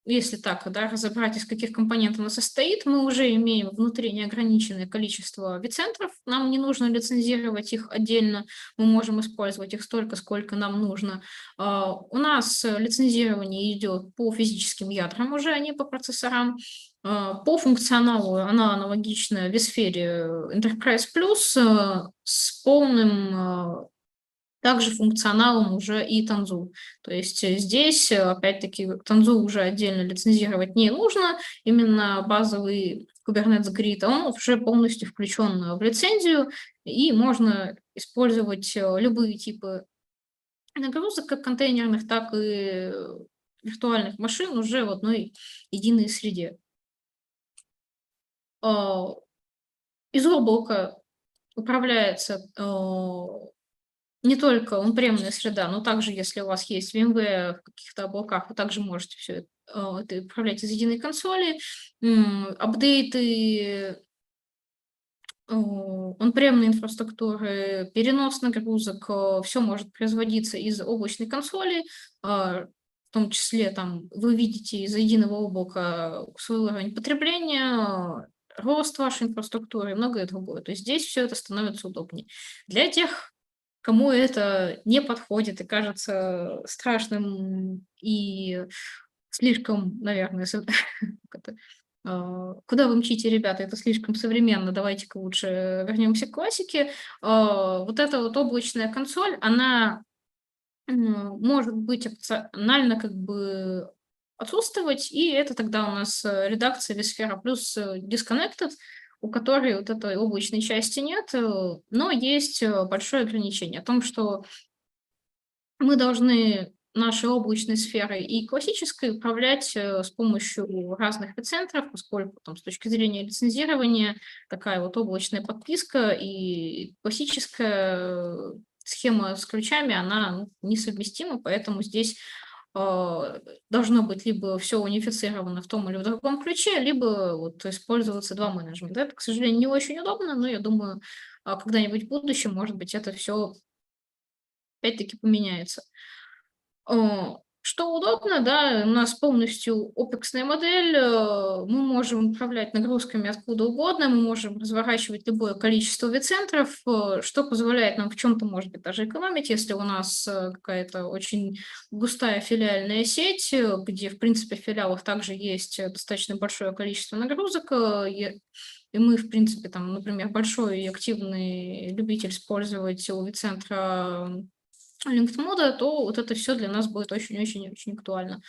если так, да, разобрать, из каких компонентов она состоит, мы уже имеем внутри неограниченное количество vCentrов, нам не нужно лицензировать их отдельно, мы можем использовать их столько, сколько нам нужно. У нас лицензирование идет по физическим ядрам уже, а не по процессорам. По функционалу она аналогична vSphere Enterprise Plus с полным также функционалом уже и Tanzu. То есть здесь, опять-таки, Tanzu уже отдельно лицензировать не нужно, именно базовый Kubernetes Grid, он уже полностью включен в лицензию, и можно использовать любые типы нагрузок, как контейнерных, так и виртуальных машин уже в одной единой среде. Из облака управляется не только он-премная среда, но также, если у вас есть VMware в каких-то облаках, вы также можете все это управлять из единой консоли. Апдейты он-премной инфраструктуры, перенос нагрузок, все может производиться из облачной консоли, в том числе там вы видите из единого облака свой уровень потребления, рост вашей инфраструктуры и многое другое. То есть здесь все это становится удобнее. Для тех, кому это не подходит и кажется страшным и слишком, наверное, куда вы мчите, ребята, это слишком современно, давайте-ка лучше вернемся к классике. Вот эта вот облачная консоль, она может быть опционально как бы отсутствовать, и это тогда у нас редакция vSphere плюс Disconnected, у которой вот этой облачной части нет, но есть большое ограничение о том, что мы должны нашей облачной сферой и классической управлять с помощью разных эпицентров, поскольку там, с точки зрения лицензирования такая вот облачная подписка и классическая схема с ключами, она несовместима, поэтому здесь должно быть либо все унифицировано в том или в другом ключе, либо вот использоваться два менеджмента. Это, к сожалению, не очень удобно, но я думаю, когда-нибудь в будущем, может быть, это все опять-таки поменяется. Что удобно, да, у нас полностью OPEX-ная модель, мы можем управлять нагрузками откуда угодно, мы можем разворачивать любое количество вицентров, что позволяет нам в чем-то, может быть, даже экономить, если у нас какая-то очень густая филиальная сеть, где, в принципе, в филиалах также есть достаточно большое количество нагрузок, и мы, в принципе, там, например, большой и активный любитель использовать у вицентра linked мода, то вот это все для нас будет очень-очень-очень актуально.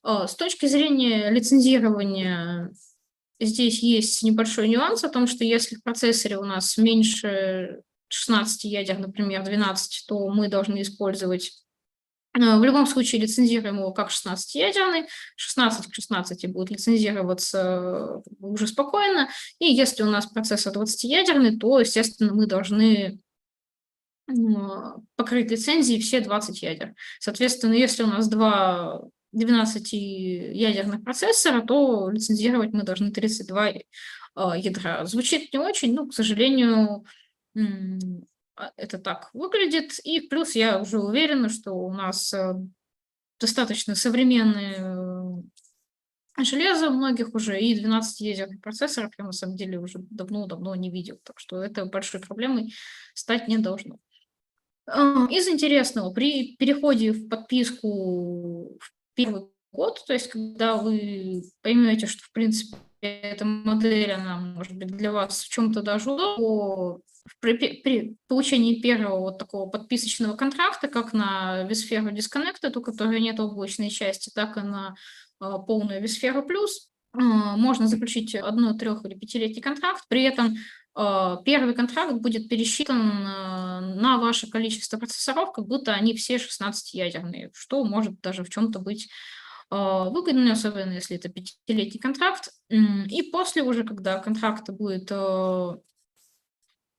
С точки зрения лицензирования, здесь есть небольшой нюанс о том, что если в процессоре у нас меньше 16 ядер, например, 12, то мы должны использовать в любом случае лицензируем его как 16-ядерный, 16 к 16 будет лицензироваться уже спокойно, и если у нас процессор 20-ядерный, то, естественно, мы должны покрыть лицензией все 20 ядер. Соответственно, если у нас два 12-ядерных процессора, то лицензировать мы должны 32 ядра. Звучит не очень, но, к сожалению, это так выглядит. И плюс я уже уверена, что у нас достаточно современные железо многих уже, и 12-ядерных процессоров я на самом деле уже давно-давно не видел. Так что это большой проблемой стать не должно. Из интересного, при переходе в подписку в первый год, то есть когда вы поймете, что, в принципе, эта модель, она может быть для вас в чем-то даже удобна, при получении первого вот такого подписочного контракта, как на vSphere Disconnected, у которой нет облачной части, так и на полную vSphere Plus, можно заключить 1-, 3- или 5-летний контракт, при этом первый контракт будет пересчитан на ваше количество процессоров, как будто они все 16-ядерные, что может даже в чем-то быть выгодно, особенно если это 5-летний контракт. И после уже, когда контракт будет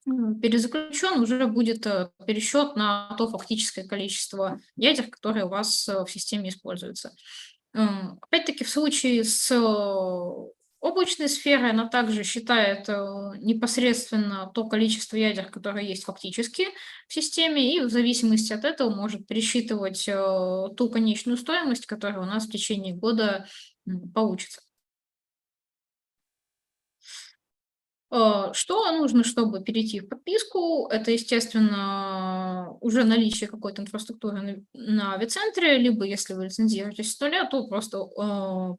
перезаключен, уже будет пересчет на то фактическое количество ядер, которые у вас в системе используются. Опять-таки, в случае с облачной сферой она также считает непосредственно то количество ядер, которое есть фактически в системе, и в зависимости от этого может пересчитывать ту конечную стоимость, которая у нас в течение года получится. Что нужно, чтобы перейти в подписку? Это, естественно, уже наличие какой-то инфраструктуры на vCentре, либо если вы лицензируетесь с нуля, то просто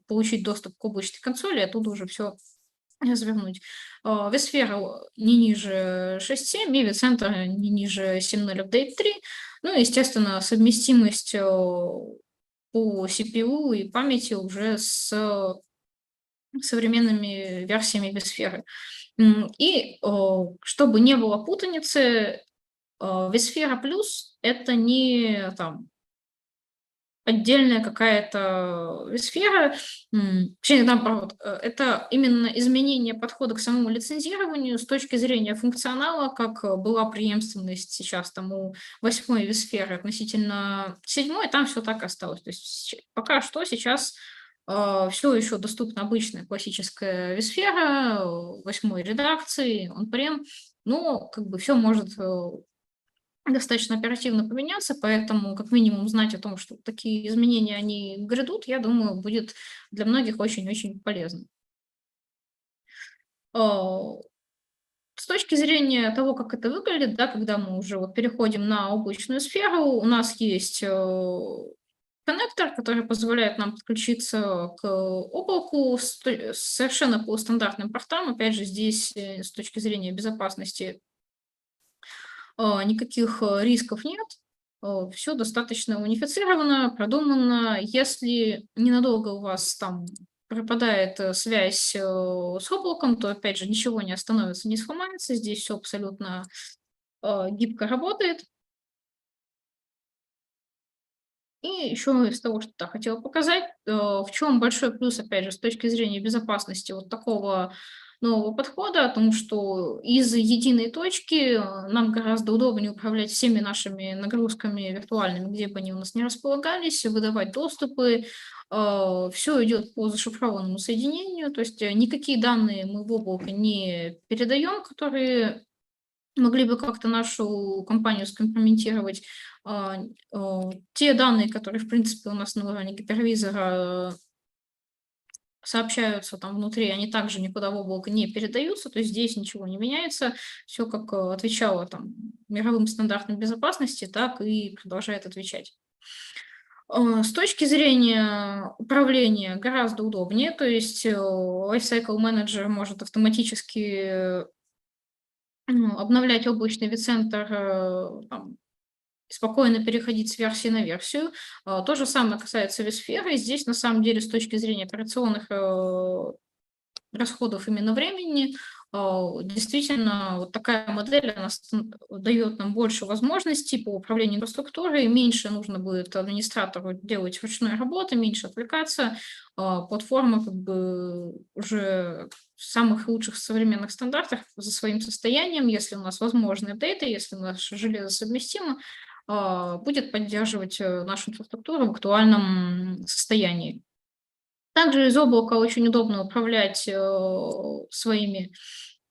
получить доступ к облачной консоли, оттуда уже все развернуть. vSphere не ниже 6.7 и vCenter не ниже 7.0 Update 3. Ну, естественно, совместимость по CPU и памяти уже с современными версиями vSphere. И чтобы не было путаницы, vSphere Plus – это не там отдельная какая-то сфера, точнее, наоборот, это именно изменение подхода к самому лицензированию с точки зрения функционала, как была преемственность сейчас там у 8-й vSphere относительно 7-й, там все так осталось. То есть пока что сейчас все еще доступна обычная классическая vSphere 8-й редакции, on-prem, но как бы все может достаточно оперативно поменяться, поэтому как минимум знать о том, что такие изменения, они грядут, я думаю, будет для многих очень-очень полезно. С точки зрения того, как это выглядит, да, когда мы уже вот переходим на облачную сферу, у нас есть коннектор, который позволяет нам подключиться к облаку совершенно по стандартным портам. Опять же, здесь с точки зрения безопасности никаких рисков нет, все достаточно унифицировано, продумано. Если ненадолго у вас там пропадает связь с облаком, то, опять же, ничего не остановится, не сломается. Здесь все абсолютно гибко работает. И еще из того, что я хотела показать, в чем большой плюс, опять же, с точки зрения безопасности вот такого нового подхода, о том, что из единой точки нам гораздо удобнее управлять всеми нашими нагрузками виртуальными, где бы они у нас не располагались, выдавать доступы. Все идет по зашифрованному соединению, то есть никакие данные мы в облако не передаем, которые могли бы как-то нашу компанию скомпрометировать. Те данные, которые, в принципе, у нас на уровне гипервизора сообщаются там внутри, они также никуда в облако не передаются, то есть здесь ничего не меняется, все как отвечало там мировым стандартам безопасности, так и продолжает отвечать. С точки зрения управления гораздо удобнее, то есть Lifecycle Manager может автоматически обновлять облачный vCenter, спокойно переходить с версии на версию. То же самое касается vSphere. И здесь, на самом деле, с точки зрения операционных расходов именно времени, действительно, вот такая модель она дает нам больше возможностей по управлению инфраструктурой, меньше нужно будет администратору делать ручной работы, меньше отвлекаться. Платформа как бы уже в самых лучших современных стандартах за своим состоянием, если у нас возможны апдейты, если наше железо совместимо, будет поддерживать нашу инфраструктуру в актуальном состоянии. Также из облака очень удобно управлять своими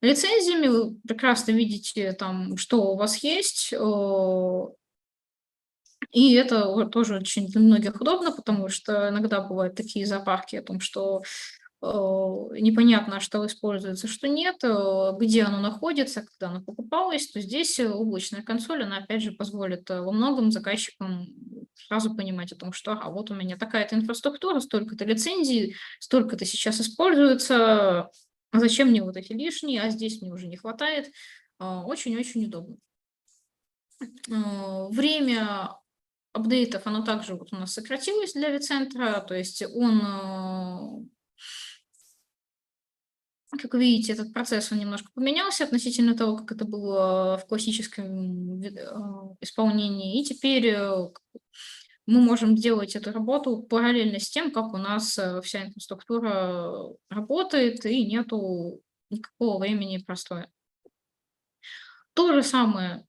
лицензиями. Вы прекрасно видите, там, что у вас есть. И это тоже очень для многих удобно, потому что иногда бывают такие зоопарки о том, что непонятно, что используется, что нет, где оно находится, когда оно покупалось, то здесь облачная консоль, она опять же позволит во многом заказчикам сразу понимать о том, что вот у меня такая-то инфраструктура, столько-то лицензий, столько-то сейчас используется, зачем мне вот эти лишние, а здесь мне уже не хватает. Очень-очень удобно. Время апдейтов, оно также вот у нас сократилось для vCenter, то есть он... Как вы видите, этот процесс он немножко поменялся относительно того, как это было в классическом исполнении. И теперь мы можем делать эту работу параллельно с тем, как у нас вся инфраструктура работает, и нету никакого времени простоя. То же самое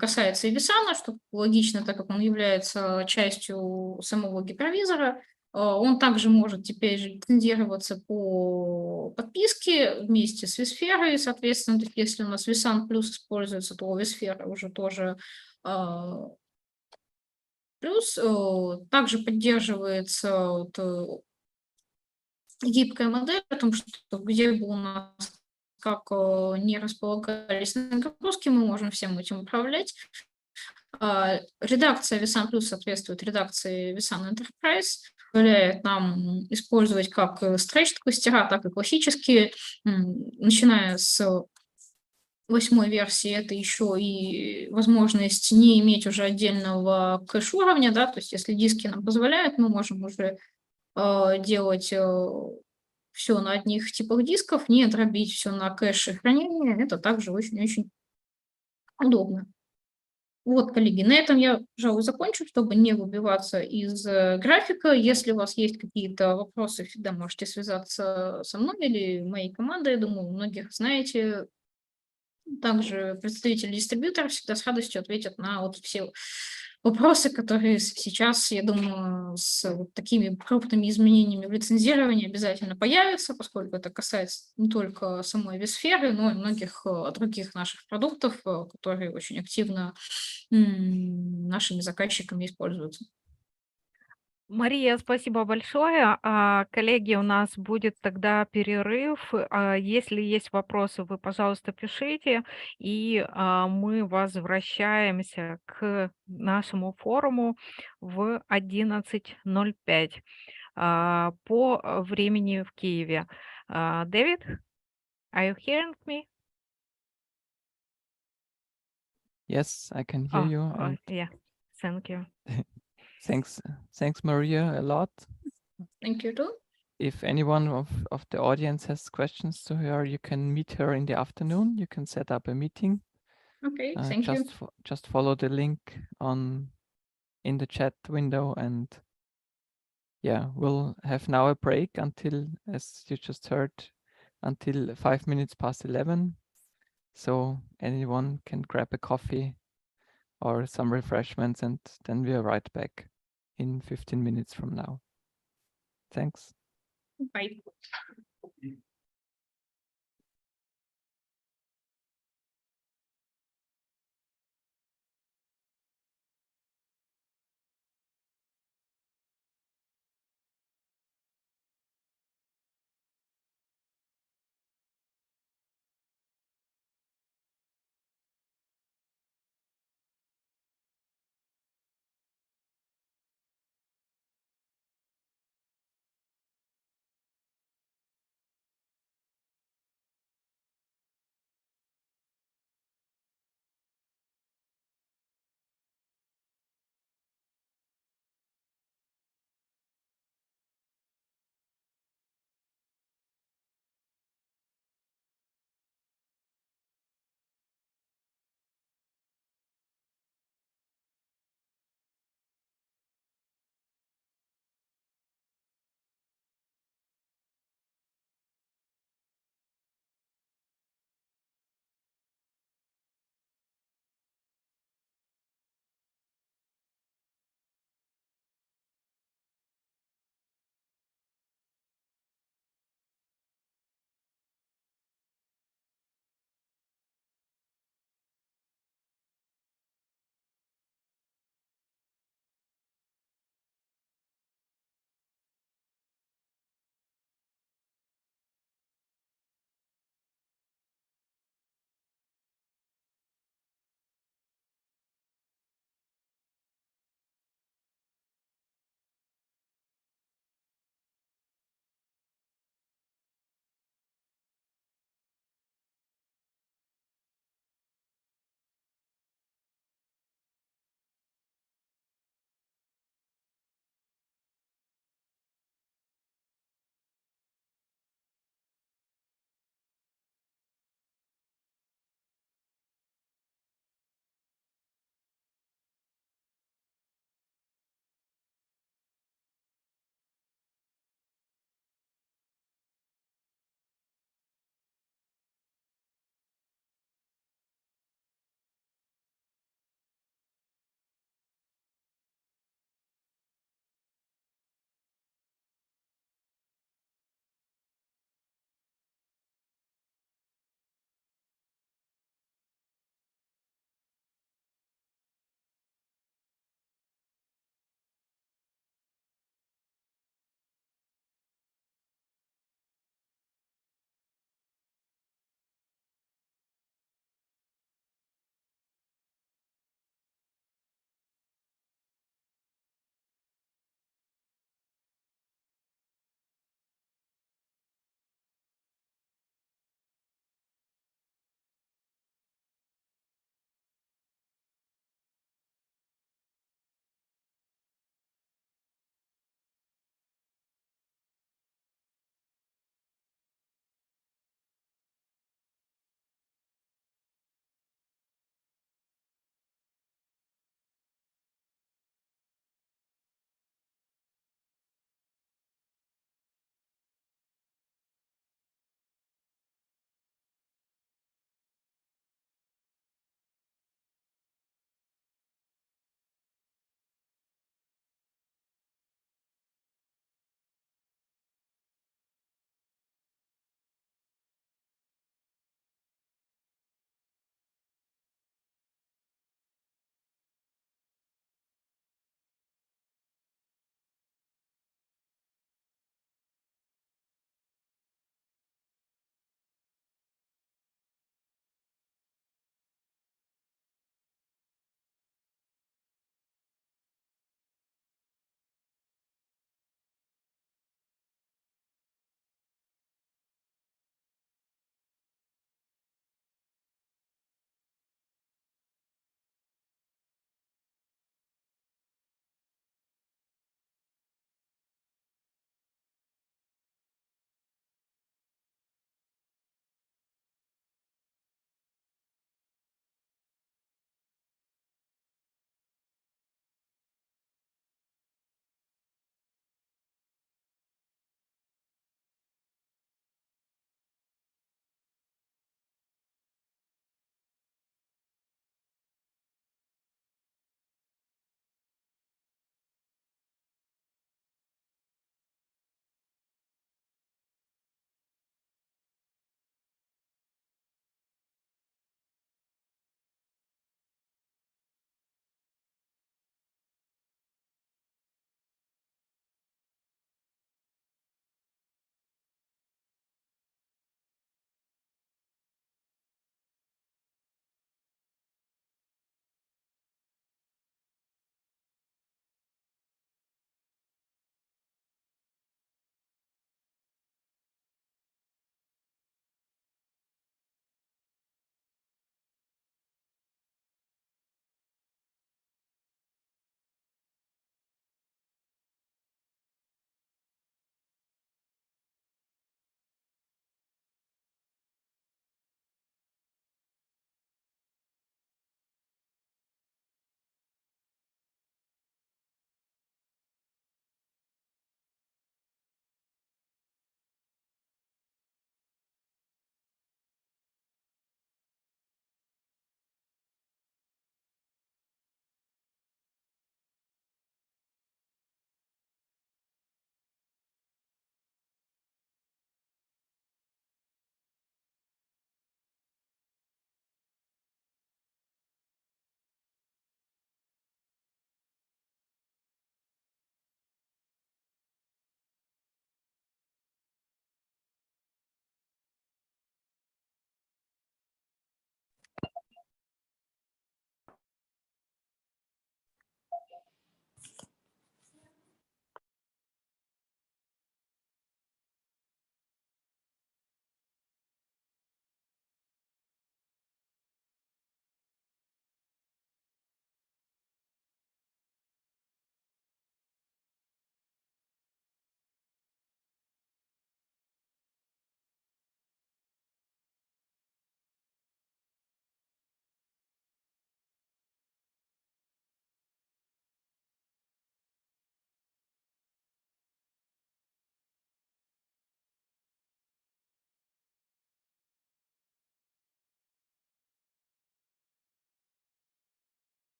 касается и vSAN, что логично, так как он является частью самого гипервизора. Он также может теперь лицензироваться по подписке вместе с vSphere, соответственно, если у нас vSAN плюс используется, то vSphere уже тоже плюс. Также поддерживается вот гибкая модель о том, что где бы у нас как не располагались нагрузки, мы можем всем этим управлять. Редакция vSAN Plus соответствует редакции vSAN Enterprise, позволяет нам использовать как стретч-кластера, так и классические, начиная с 8-й версии, это еще и возможность не иметь уже отдельного кэш-уровня, да, то есть если диски нам позволяют, мы можем уже делать все на одних типах дисков, не дробить все на кэше хранения, это также очень-очень удобно. Вот, коллеги, на этом я, пожалуй, закончу, чтобы не выбиваться из графика. Если у вас есть какие-то вопросы, всегда можете связаться со мной или моей командой. Я думаю, многих знаете. Также представители дистрибьютора всегда с радостью ответят на вот все вопросы, которые сейчас, я думаю, с вот такими крупными изменениями в лицензировании обязательно появятся, поскольку это касается не только самой vSphere, но и многих других наших продуктов, которые очень активно нашими заказчиками используются. Мария, спасибо большое. Коллеги, у нас будет тогда перерыв. Если есть вопросы, вы, пожалуйста, пишите, и мы возвращаемся к нашему форуму в 11:05 по времени в Киеве. Дэвид, are you hearing me? Yes, I can hear you. And Yeah, thank you. thanks, Maria, a lot. Thank you too. If anyone of the audience has questions to her, you can meet her in the afternoon. You can set up a meeting. Okay, thank you. Just follow the link in the chat window, and yeah, we'll have now a break until, as you just heard, until 5 minutes past 11. So anyone can grab a coffee or some refreshments, and then we are right back in 15 minutes from now. Thanks. Bye.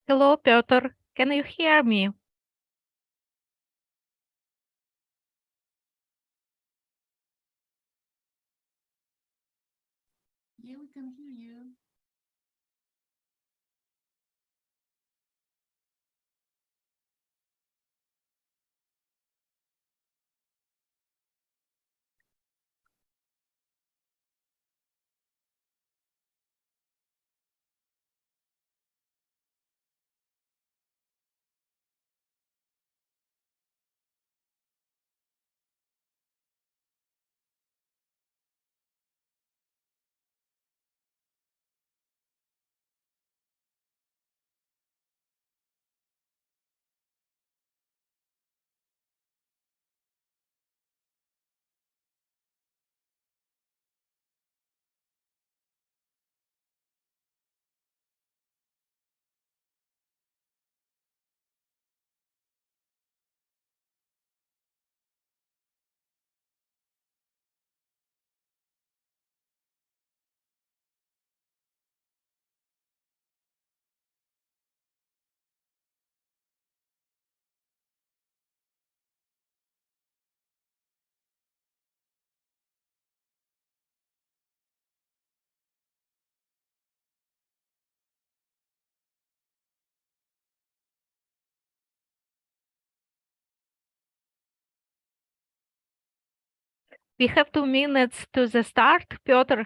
Hello, Piotr. Can you hear me? Yeah, we can hear you. We have 2 minutes to the start, Piotr.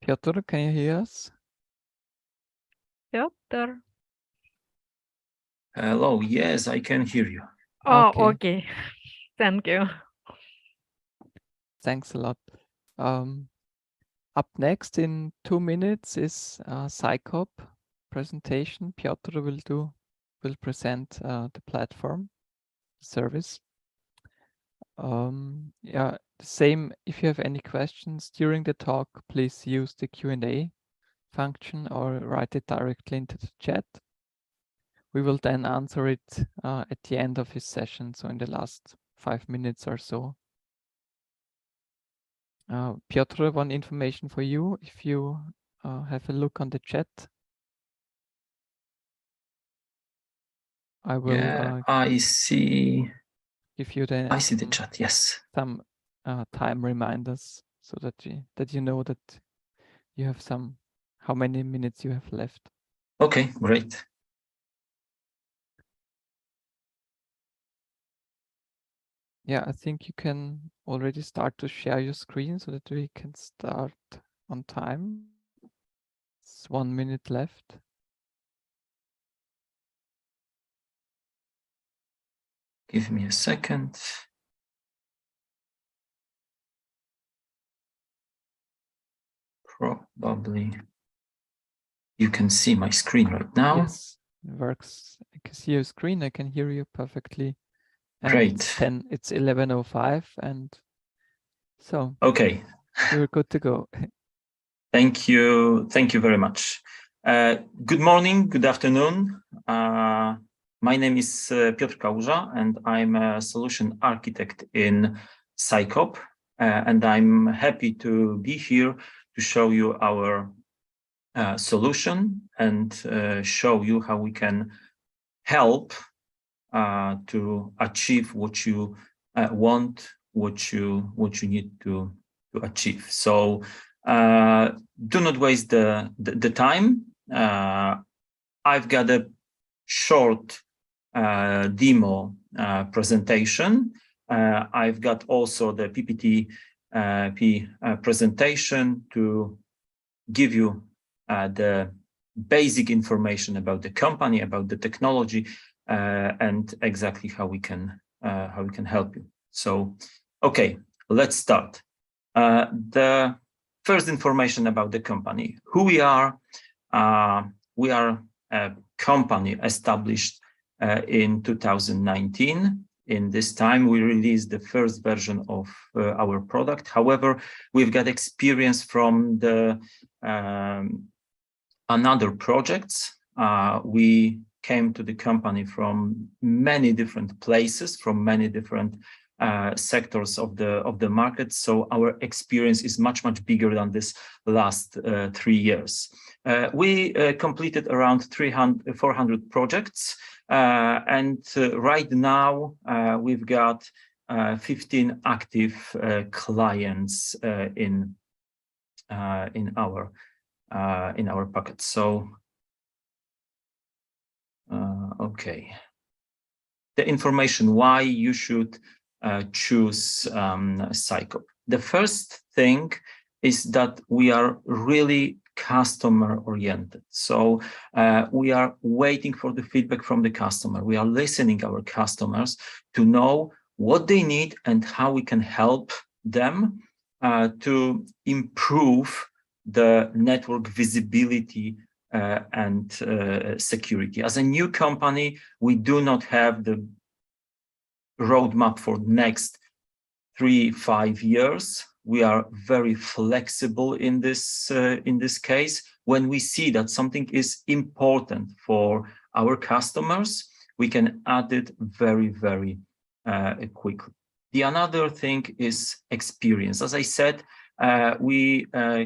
Piotr, can you hear us? Piotr. Hello, yes, I can hear you. Oh, Okay. okay. Thank you. Thanks a lot. Up next in 2 minutes is Sycope presentation. Piotr will present the platform service. Yeah, the same. If you have any questions during the talk, please use the Q&A function or write it directly into the chat. We will then answer it at the end of his session, so in the last 5 minutes or so. Piotr, one information for you. If you have a look on the chat, I will Yeah, I see. give you I see the chat. Yes. some time reminders so that you know that you have how many minutes you have left. Okay, great. Yeah, I think you can already start to share your screen so that we can start on time. It's 1 minute left. Give me a second. Probably you can see my screen right now. Yes, it works. I can see your screen. I can hear you perfectly. And Great. It's 11:05, and so Okay. we're good to go. Thank you. Thank you very much. Good morning, good afternoon. My name is Piotr Kałuża, and I'm a solution architect in Sycope. And I'm happy to be here to show you our solution and show you how we can help to achieve what you want, what you need to achieve. So do not waste the time. I've got a short demo presentation. I've got also the PPT presentation to give you the basic information about the company, about the technology, and exactly how we can help you. So, okay, let's start. The first information about the company: who we are. We are a company established in 2019. In this time, we released the first version of our product. However, we've got experience from the another projects. We came to the company from many different places, from many different sectors of the market. So our experience is much bigger than this last 3 years. We completed around 400 projects, and right now we've got 15 active clients in our pocket. So okay, the information why you should choose Sycope. The first thing is that we are really customer oriented. So we are waiting for the feedback from the customer. We are listening our customers to know what they need and how we can help them to improve the network visibility and security. As a new company, we do not have the roadmap for next 3-5 years. We are very flexible in this case. When we see that something is important for our customers, we can add it very quickly. The another thing is experience. As I said, we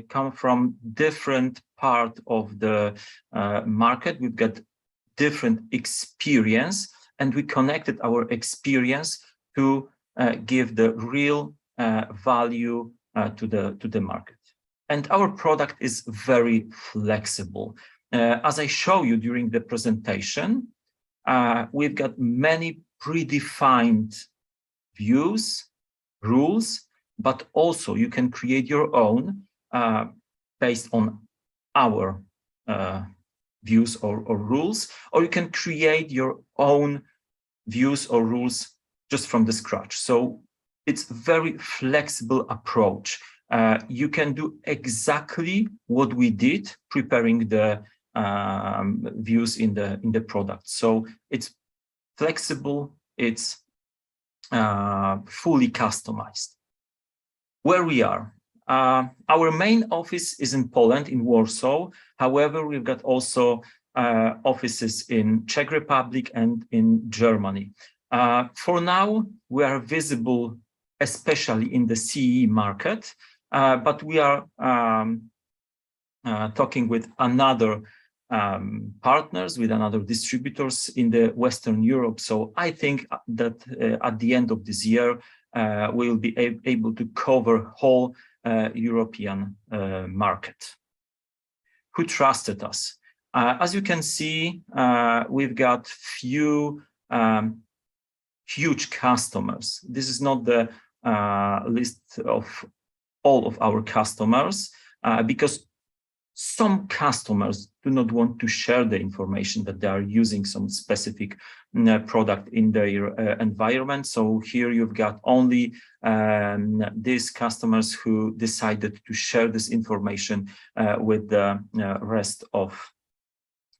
come from different part of the market. We've got different experience, and we connected our experience to give the real value to the market. And our product is very flexible. As I show you during the presentation, we've got many predefined views, rules, but also you can create your own based on our views or rules, or you can create your own views or rules just from the scratch. So it's very flexible approach. You can do exactly what we did preparing the views in the product. So it's flexible, it's fully customized. Where we are, our main office is in Poland, in Warsaw. However, we've got also offices in Czech Republic and in Germany. For now, we are visible especially in the CE market, but we are talking with another partners, with another distributors in the Western Europe. So I think that at the end of this year, we will be able to cover whole European market. Who trusted us? As you can see, we've got few huge customers. This is not the list of all of our customers, because some customers do not want to share the information that they are using some specific product in their environment. So here you've got only these customers who decided to share this information with the rest of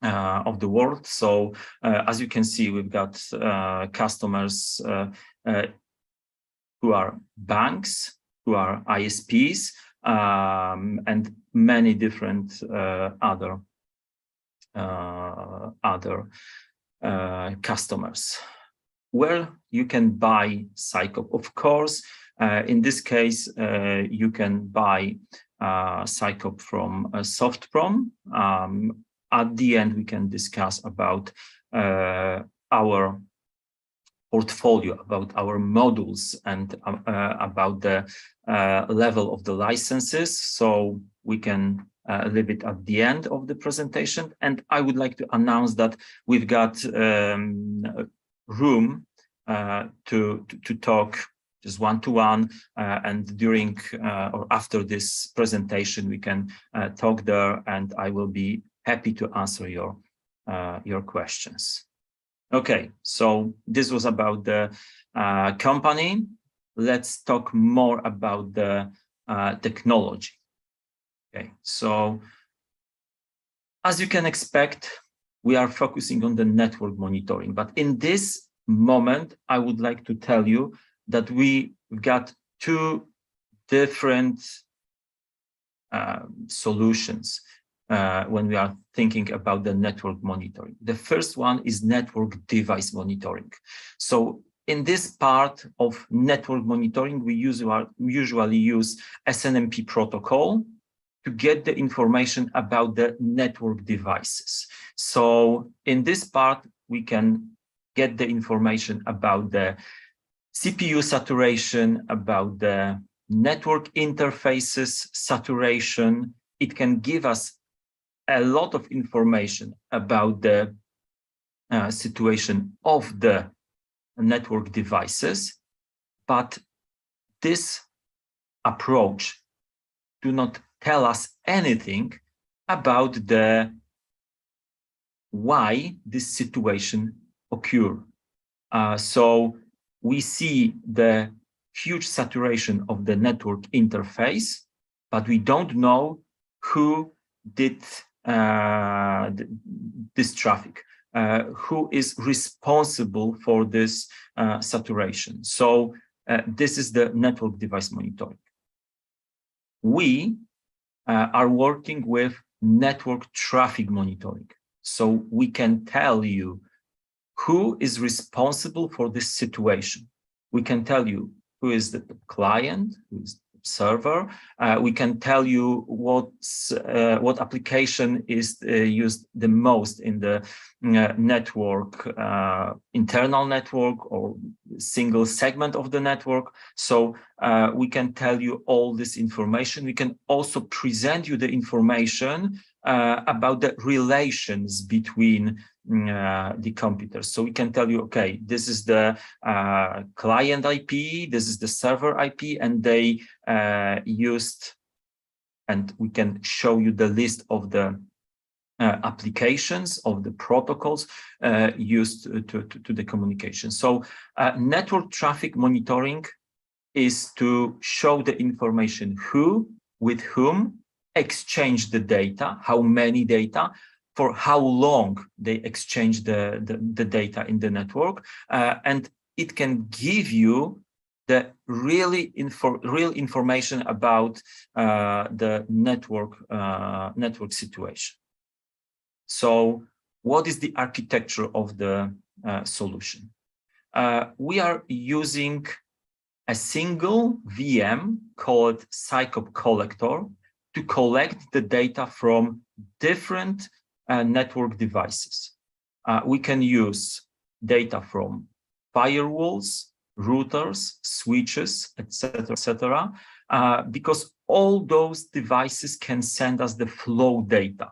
the world. So as you can see, we've got customers who are banks, who are ISPs, and many different other customers. Where you can buy Sycope, of course, in this case, you can buy Sycope from Softprom. At the end, we can discuss about our portfolio, about our modules, and about the level of the licenses. So we can leave it at the end of the presentation. And I would like to announce that we've got room to talk just one-to-one, and during or after this presentation, we can talk there, and I will be happy to answer your questions. Okay, so this was about the company. Let's talk more about the technology. Okay, so as you can expect, we are focusing on the network monitoring. But in this moment, I would like to tell you that we've got two different solutions when we are thinking about the network monitoring. The first one is network device monitoring. So in this part of network monitoring, we usually use SNMP protocol to get the information about the network devices. So in this part, we can get the information about the CPU saturation, about the network interfaces saturation. It can give us a lot of information about the situation of the network devices, but this approach do not tell us anything about the why this situation occur. So we see the huge saturation of the network interface, but we don't know who did this traffic, who is responsible for this saturation. So this is the network device monitoring. We are working with network traffic monitoring. So we can tell you who is responsible for this situation. We can tell you who is the client, who is the server. We can tell you what application is used the most in the network, internal network or single segment of the network. So we can tell you all this information. We can also present you the information about the relations between the computers. So we can tell you, okay, this is the client IP, this is the server IP, and they used, and we can show you the list of the applications, of the protocols used to the communication. So network traffic monitoring is to show the information who, with whom, exchange the data, how many data, for how long they exchange the data in the network, and it can give you the real information about the network situation. So, what is the architecture of the solution? We are using a single VM called Sycope collector to collect the data from different network devices. We can use data from firewalls, routers, switches, etc., because all those devices can send us the flow data.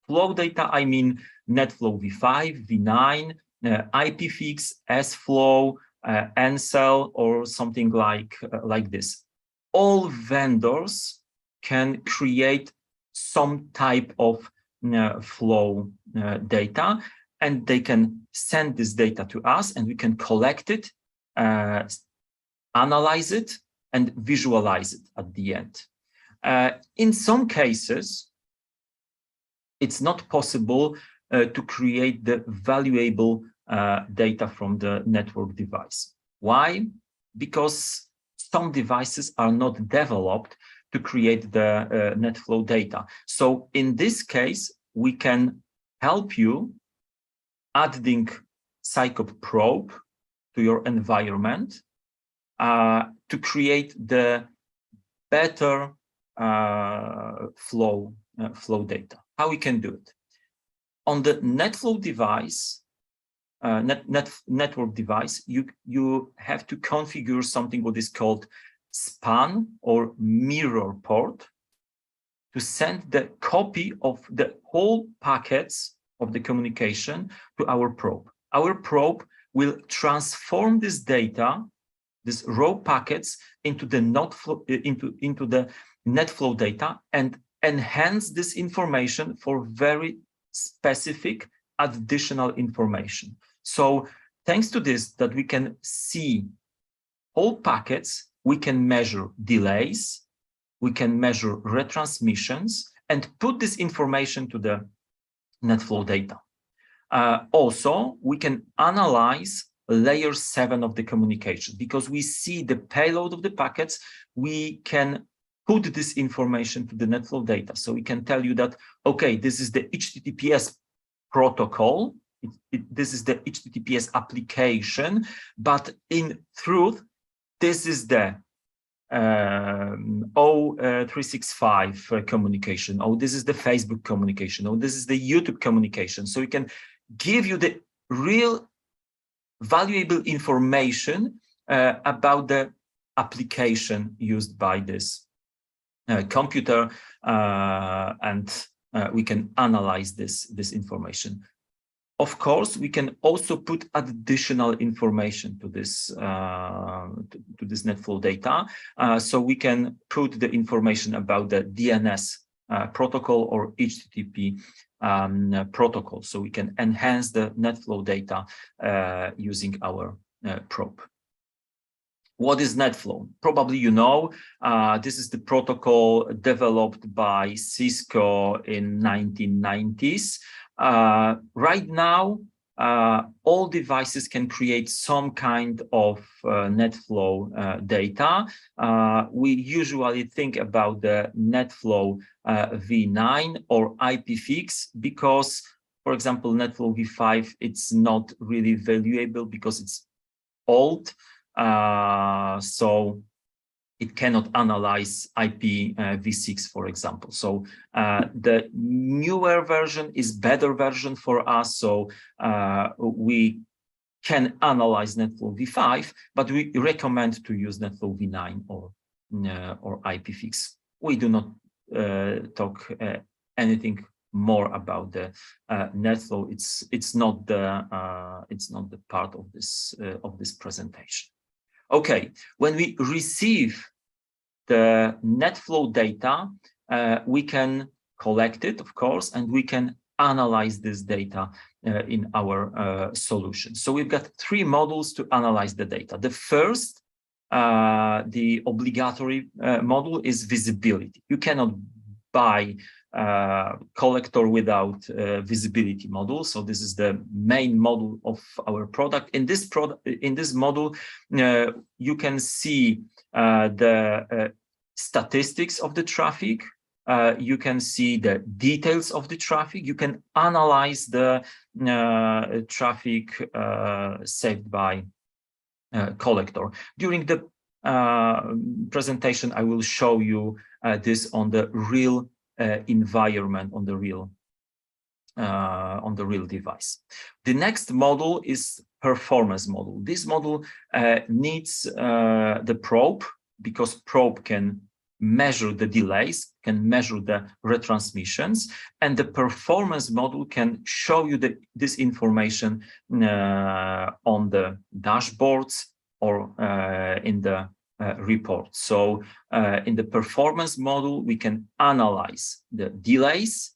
Flow data, I mean NetFlow v5, v9, IPFix, SFlow, NCell, or something like this. All vendors can create some type of flow data, and they can send this data to us, and we can collect it, analyze it, and visualize it at the end. In some cases, it's not possible to create the valuable data from the network device. Why? Because some devices are not developed to create the NetFlow data. So in this case, we can help you adding Sycope probe to your environment to create the better flow data. How we can do it? On the NetFlow device, network device, you have to configure something what is called span or mirror port to send the copy of the whole packets of the communication to our probe. Our probe will transform this data, these raw packets, into the NetFlow data and enhance this information for very specific additional information. So thanks to this, that we can see all packets, we can measure delays, we can measure retransmissions, and put this information to the NetFlow data. Also, we can analyze layer 7 of the communication, because we see the payload of the packets. We can put this information to the NetFlow data. So we can tell you that, okay, this is the HTTPS protocol this is the HTTPS application, but in truth, this is the O365 communication, or this is the Facebook communication, or this is the YouTube communication. So we can give you the real valuable information about the application used by this computer, and we can analyze this information. Of course, we can also put additional information to this NetFlow data. So we can put the information about the DNS protocol or HTTP protocol. So we can enhance the NetFlow data using our probe. What is NetFlow? Probably you know, this is the protocol developed by Cisco in 1990s. Right now, all devices can create some kind of NetFlow data. We usually think about the NetFlow v9 or IPFix because, for example, NetFlow v5, it's not really valuable because it's old. So it cannot analyze IPv6, for example. So the newer version is better version for us. So we can analyze NetFlow v5, but we recommend to use NetFlow v9 or IPFix. We do not talk anything more about the NetFlow. It's not the part of this presentation. Okay, when we receive the NetFlow data, we can collect it, of course, and we can analyze this data in our solution. So we've got three models to analyze the data. The first, the obligatory model is visibility. You cannot buy collector without visibility model. So this is the main model of our product. In this model, you can see the statistics of the traffic. You can see the details of the traffic. You can analyze the traffic saved by collector. During the presentation, I will show you this on the real environment, on the real device. The next model is performance model. This model needs the probe, because probe can measure the delays, can measure the retransmissions, and the performance model can show you this information on the dashboards or in the report. So in the performance model, we can analyze the delays,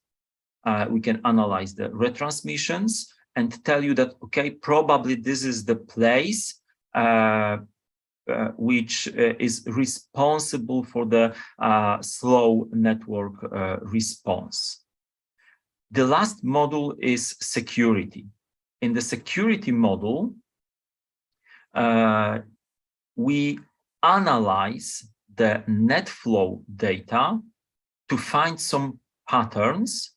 we can analyze the retransmissions, and tell you that, okay, probably this is the place which is responsible for the slow network response. The last model is security. In the security model, we analyze the NetFlow data to find some patterns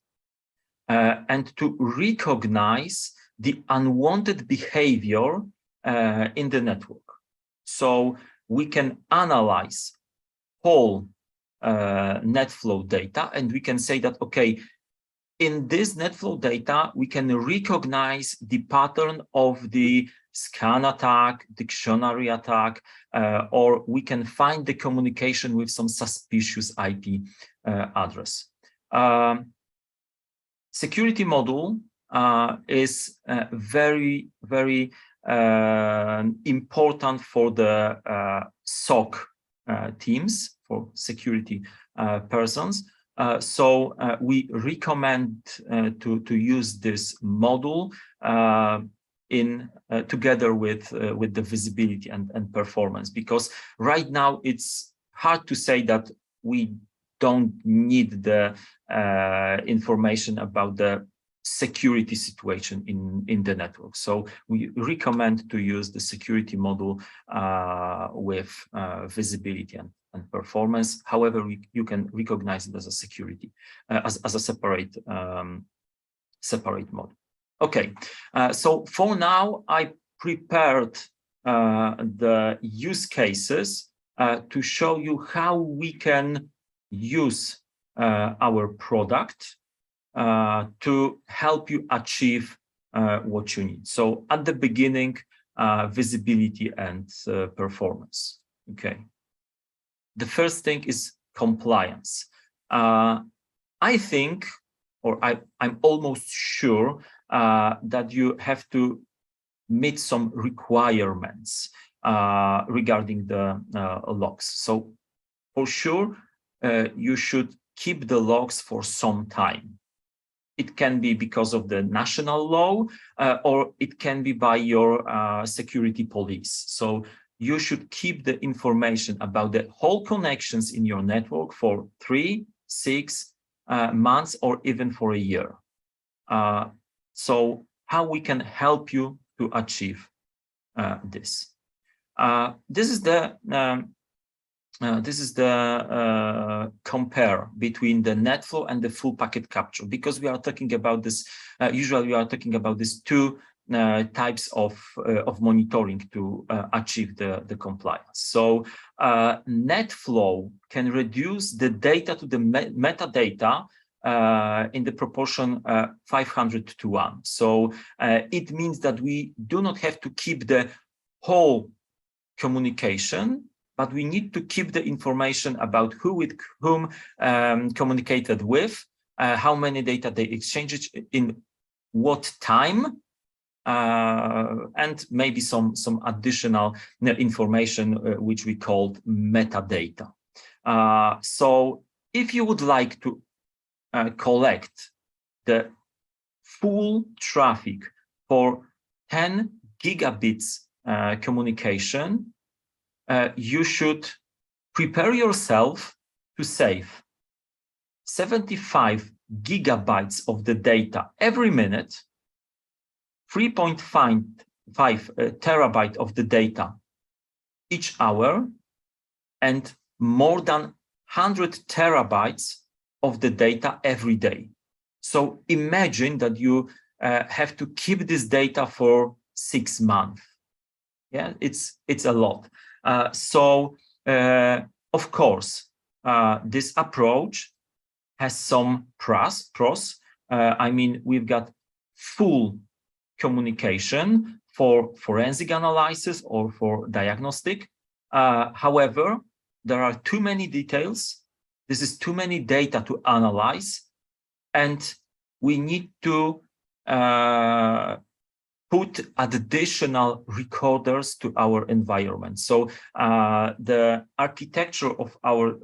and to recognize the unwanted behavior in the network. So we can analyze whole NetFlow data, and we can say that, okay, in this NetFlow data, we can recognize the pattern of the scan attack, dictionary attack, or we can find the communication with some suspicious IP address. Security model is very, very important for the SOC teams, for security persons. So we recommend to use this model together with the visibility and performance, because right now it's hard to say that we don't need the information about the security situation in the network. So we recommend to use the security model with visibility and performance. However, you can recognize it as a security, as a separate model. Okay, so for now, I prepared the use cases to show you how we can use our product to help you achieve what you need. So at the beginning, visibility and performance. Okay. The first thing is compliance. I think, or I'm almost sure that you have to meet some requirements regarding the logs. So for sure, you should keep the logs for some time. It can be because of the national law, or it can be by your security police. So you should keep the information about the whole connections in your network for 3, 6 months, or even for a year. So how we can help you to achieve this? This is the compare between the NetFlow and the full packet capture, because we are talking about this. Usually, we are talking about these two types of monitoring to achieve the compliance. So NetFlow can reduce the data to the metadata in the proportion 500 to 1. So it means that we do not have to keep the whole communication, but we need to keep the information about who with whom communicated with, how many data they exchanged, in what time, and maybe some additional information which we called metadata. So if you would like to collect the full traffic for 10 gigabits communication, you should prepare yourself to save 75 gigabytes of the data every minute, 3.5 terabyte of the data each hour, and more than 100 terabytes of the data every day. So imagine that you have to keep this data for 6 months. Yeah, it's a lot. Of course, this approach has some pros. I mean, we've got full communication for forensic analysis or for diagnostic. However, there are too many details. This is too many data to analyze, and we need to put additional recorders to our environment. So the architecture of our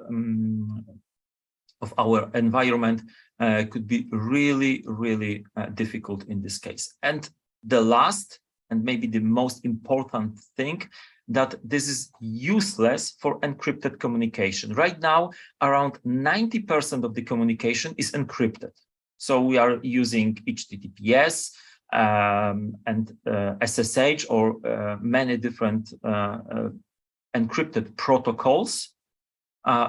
environment could be really, really difficult in this case. And the last, and maybe the most important thing, that this is useless for encrypted communication. Right now, around 90% of the communication is encrypted. So we are using HTTPS, and SSH, or many different encrypted protocols.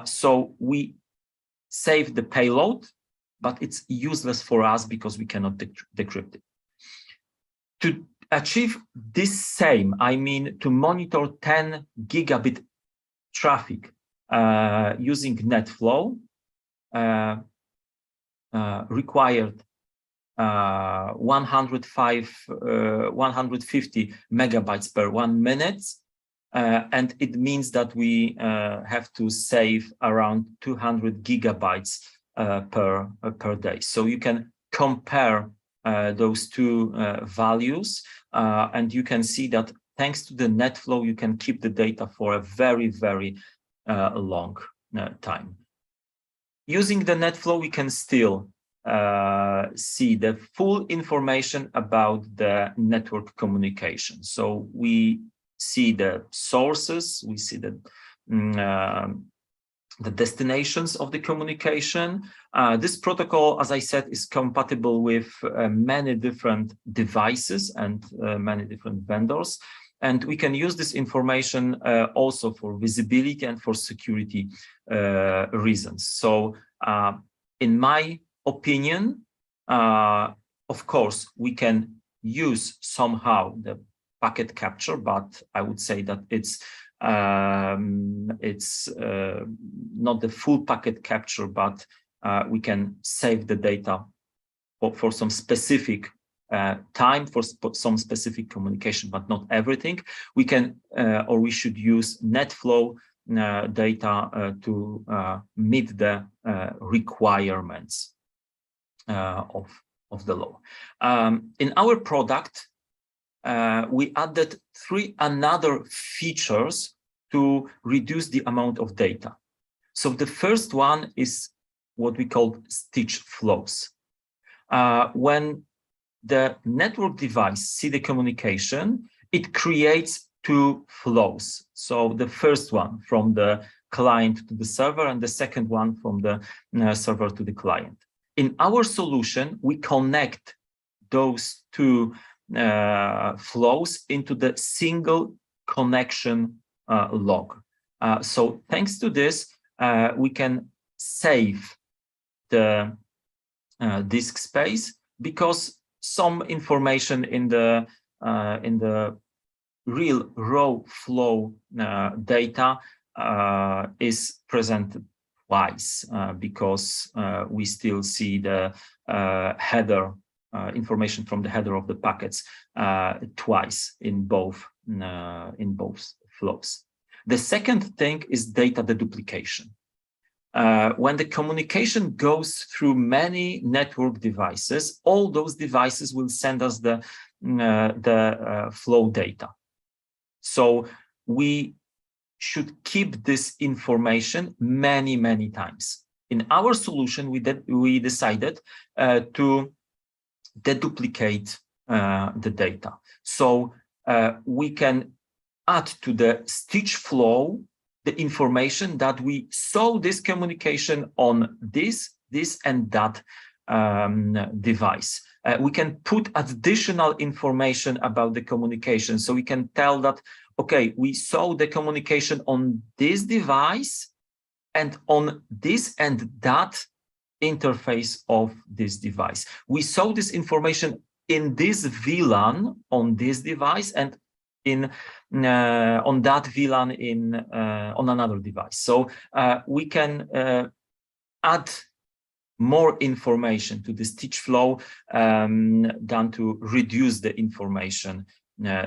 So we save the payload, but it's useless for us because we cannot decrypt it. To achieve this same, I mean, to monitor 10 gigabit traffic using NetFlow required 150 megabytes per 1 minute, and it means that we have to save around 200 gigabytes per day. So you can compare those two values, and you can see that thanks to the NetFlow, you can keep the data for a very, very long time. Using the NetFlow, we can still see the full information about the network communication. So we see the sources, we see the destinations of the communication. This protocol, as I said, is compatible with many different devices and many different vendors. And we can use this information also for visibility and for security reasons. So in my opinion, of course, we can use somehow the packet capture, but I would say that it's not the full packet capture, but we can save the data for some specific time, for some specific communication, but not everything. We can or we should use NetFlow data to meet the requirements of the law. In our product, we added 3 other features to reduce the amount of data. So the first one is what we call stitch flows. When the network device sees the communication, it creates 2 flows. So the first one from the client to the server, and the second one from the server to the client. In our solution, we connect those 2 flows into the single connection log. So thanks to this, we can save the disk space, because some information in the real raw flow data is presented twice, because we still see the header information from the header of the packets twice in both flows. The second thing is data deduplication. When the communication goes through many network devices, all those devices will send us the flow data. So we should keep this information many times. In our solution, we decided to deduplicate the data. So we can add to the stitch flow the information that we saw this communication on this and that device. We can put additional information about the communication. So we can tell that, okay, we saw the communication on this device and on this and that interface of this device. We saw this information in this VLAN on this device and on that VLAN on another device. So we can add more information to the stitch flow than to reduce the information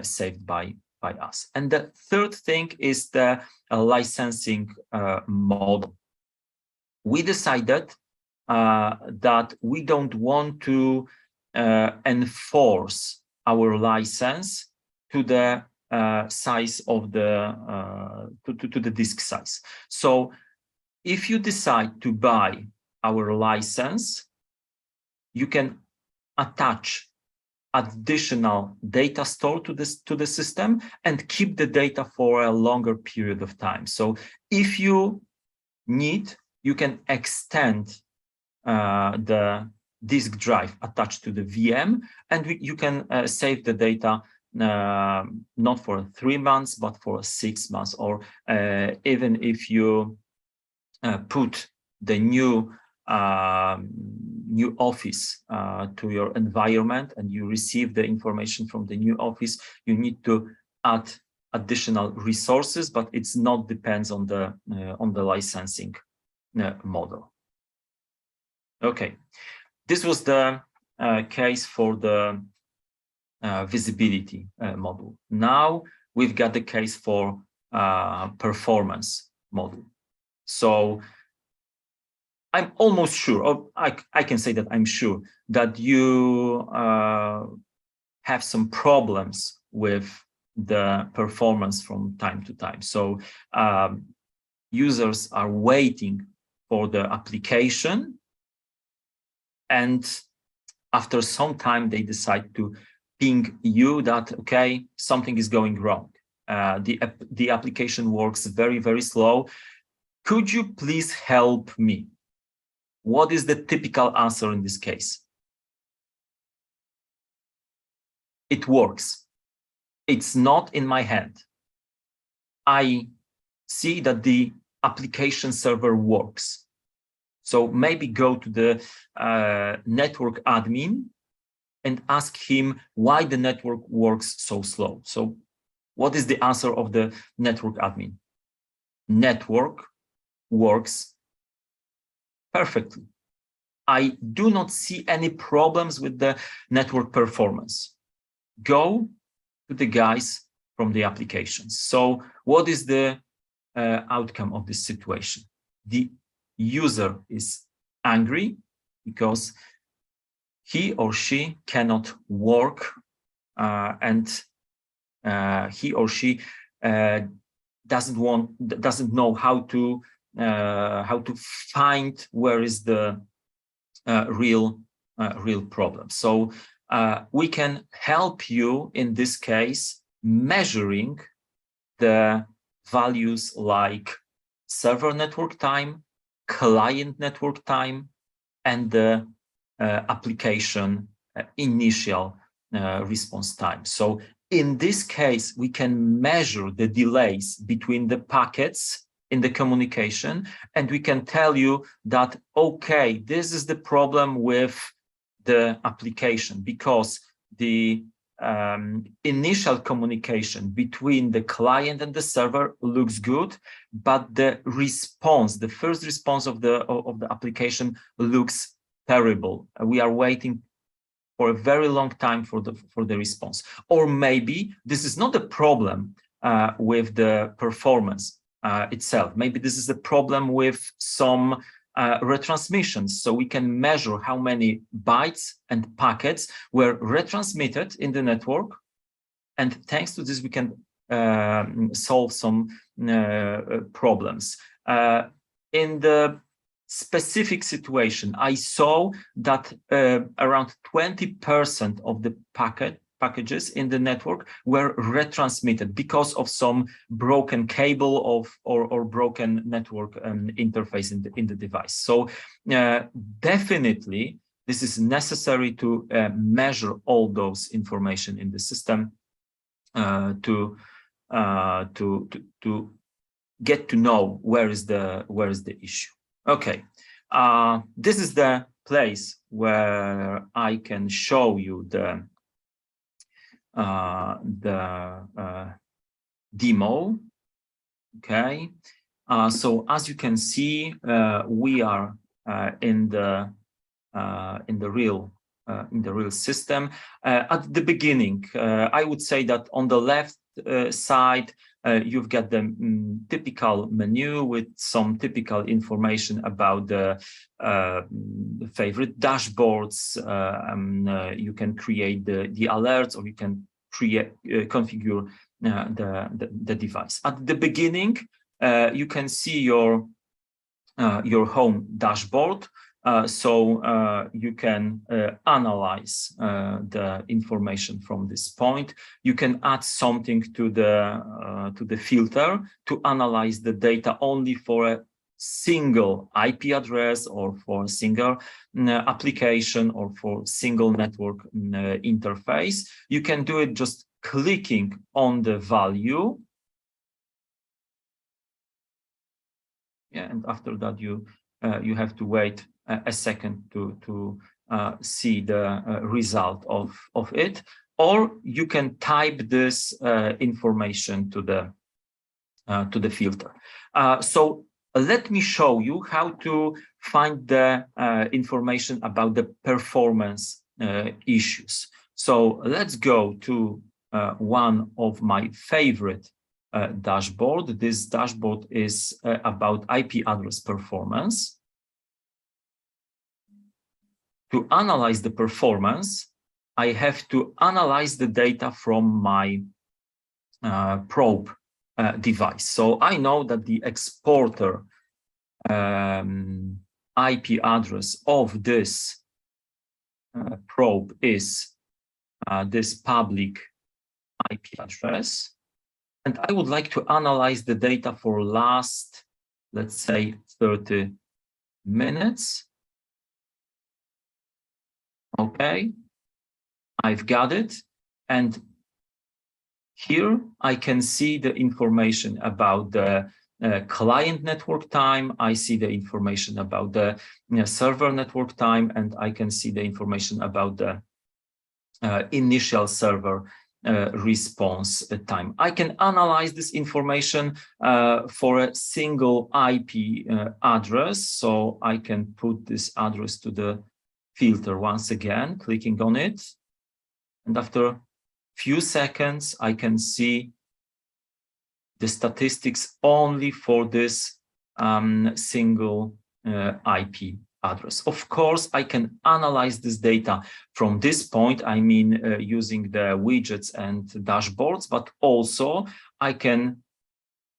saved by us. And the third thing is the licensing model. We decided that we don't want to enforce our license to the size of the to the disk size. So if you decide to buy our license, you can attach additional data store to the system and keep the data for a longer period of time. So if you need, you can extend the disk drive attached to the VM, and you can save the data not for 3 months, but for 6 months, or even if you put the new office to your environment and you receive the information from the new office, you need to add additional resources, but it's not depends on the licensing model. Okay, this was the case for the visibility model. Now we've got the case for performance model. So I'm almost sure, or I can say that I'm sure that you have some problems with the performance from time to time. So users are waiting for the application, and after some time they decide to ping you that, okay, something is going wrong. The application works very slow. Could you please help me? What is the typical answer in this case? It works. It's not in my hand. I see that the application server works. So maybe go to the network admin and ask him why the network works so slow. So what is the answer of the network admin? Network works perfectly. I do not see any problems with the network performance. Go to the guys from the applications. So what is the outcome of this situation? The user is angry because he or she cannot work and he or she doesn't know how to find where is the real problem. So we can help you in this case measuring the values like server network time, client network time, and the application initial response time. So in this case, we can measure the delays between the packets in the communication, and we can tell you that, okay, this is the problem with the application because the initial communication between the client and the server looks good, but the response, the first response of the application looks terrible. We are waiting for a very long time for the response. Or maybe this is not a problem with the performance itself. Maybe this is a problem with some retransmissions. So we can measure how many bytes and packets were retransmitted in the network. And thanks to this, we can solve some problems. In the specific situation, I saw that around 20% of the packages in the network were retransmitted because of some broken cable or broken network interface in the device. So definitely this is necessary to measure all those information in the system to get to know where is the issue. Okay, this is the place where I can show you the demo. Okay, so as you can see, we are in the real system. At the beginning, I would say that on the left side, you've got the typical menu with some typical information about the favorite dashboards. You can create the alerts, or you can configure the device. At the beginning, you can see your home dashboard. So you can analyze the information from this point. You can add something to the filter to analyze the data only for a single IP address, or for a single application, or for single network interface. You can do it just clicking on the value. Yeah, and after that you have to wait a second to see the result of it, or you can type this information to the filter. So let me show you how to find the information about the performance issues. So let's go to one of my favorite dashboard. This dashboard is about IP address performance. To analyze the performance, I have to analyze the data from my probe device. So I know that the exporter IP address of this probe is this public IP address. And I would like to analyze the data for last, let's say, 30 minutes. Okay, I've got it. And here I can see the information about the client network time. I see the information about the server network time, and I can see the information about the initial server response time. I can analyze this information for a single IP address. So I can put this address to the filter once again, clicking on it. And after few seconds, I can see the statistics only for this single IP address. Of course, I can analyze this data from this point, I mean, using the widgets and dashboards, but also I can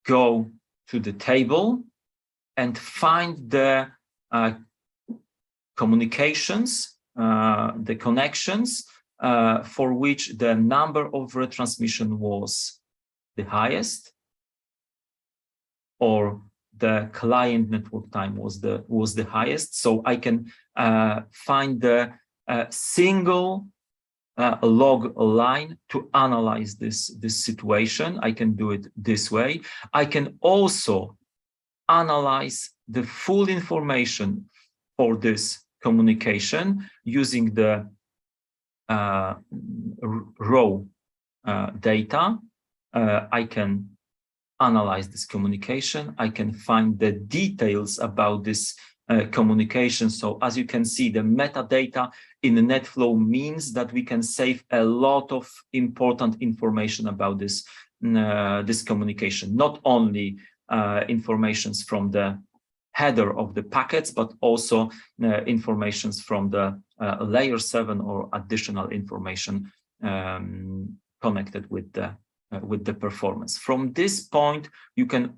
go to the table and find the communications, the connections for which the number of retransmission was the highest, or the client network time was the highest. So I can find the single log line to analyze this situation. I can do it this way. I can also analyze the full information for this communication using the raw data. I can analyze this communication. I can find the details about this communication. So as you can see, the metadata in the NetFlow means that we can save a lot of important information about this, this communication, not only informations from the header of the packets, but also informations from the layer 7 or additional information connected with the performance. From this point, you can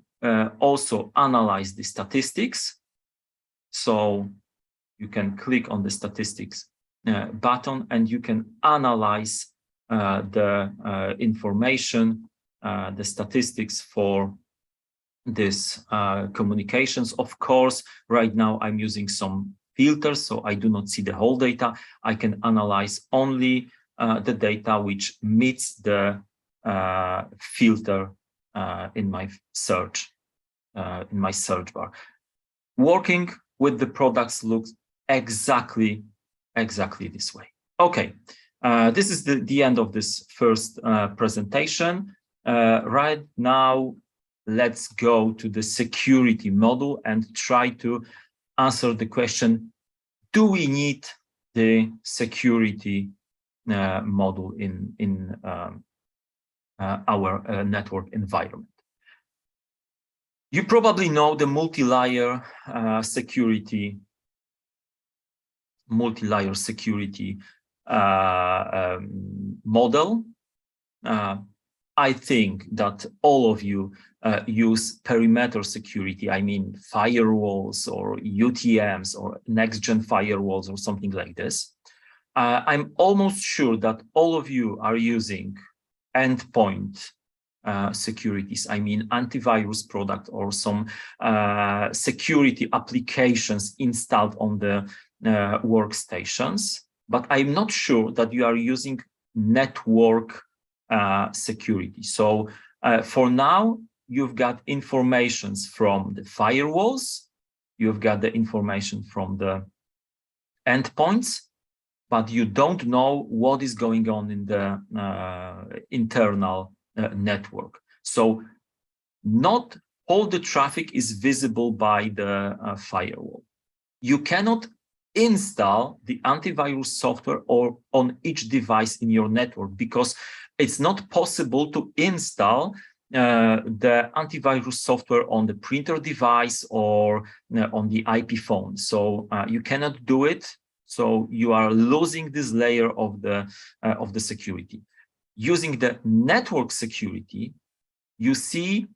also analyze the statistics. So you can click on the statistics button and you can analyze the information, the statistics for this communications. Of course, right now I'm using some filters, so I do not see the whole data. I can analyze only the data which meets the filter in my search bar. Working with the products looks exactly this way. Okay, this is the end of this first presentation. Right now, let's go to the security module and try to answer the question: do we need the security module in our network environment? You probably know the multi-layer security model. I think that all of you use perimeter security. I mean, firewalls or UTMs or next-gen firewalls or something like this. I'm almost sure that all of you are using endpoint securities. I mean, antivirus product or some security applications installed on the workstations. But I'm not sure that you are using network security. So for now, you've got informations from the firewalls, you've got the information from the endpoints, but you don't know what is going on in the internal network. So not all the traffic is visible by the firewall. You cannot install the antivirus software or on each device in your network, because it's not possible to install the antivirus software on the printer device or on the IP phone. So you cannot do it. So you are losing this layer of the security. Using the network security, you see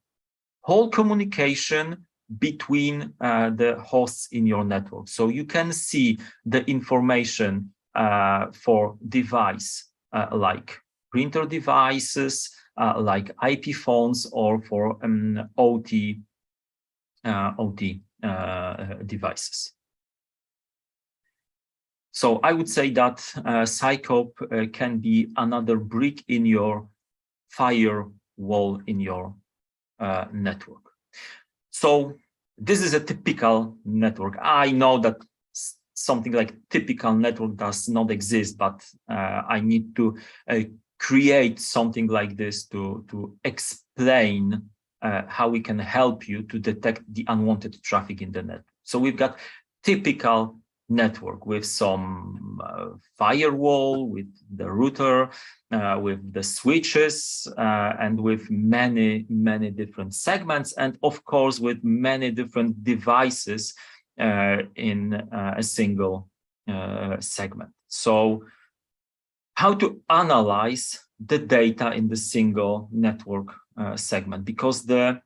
whole communication between the hosts in your network. So you can see the information for device like printer devices, like IP phones, or for OT devices. So I would say that Sycope can be another brick in your firewall in your network. So this is a typical network. I know that something like typical network does not exist, but I need to create something like this to explain how we can help you to detect the unwanted traffic in the network. So we've got typical network with some firewall, with the router, with the switches, and with many different segments, and of course with many different devices in a single segment. So how to analyze the data in the single network segment, because the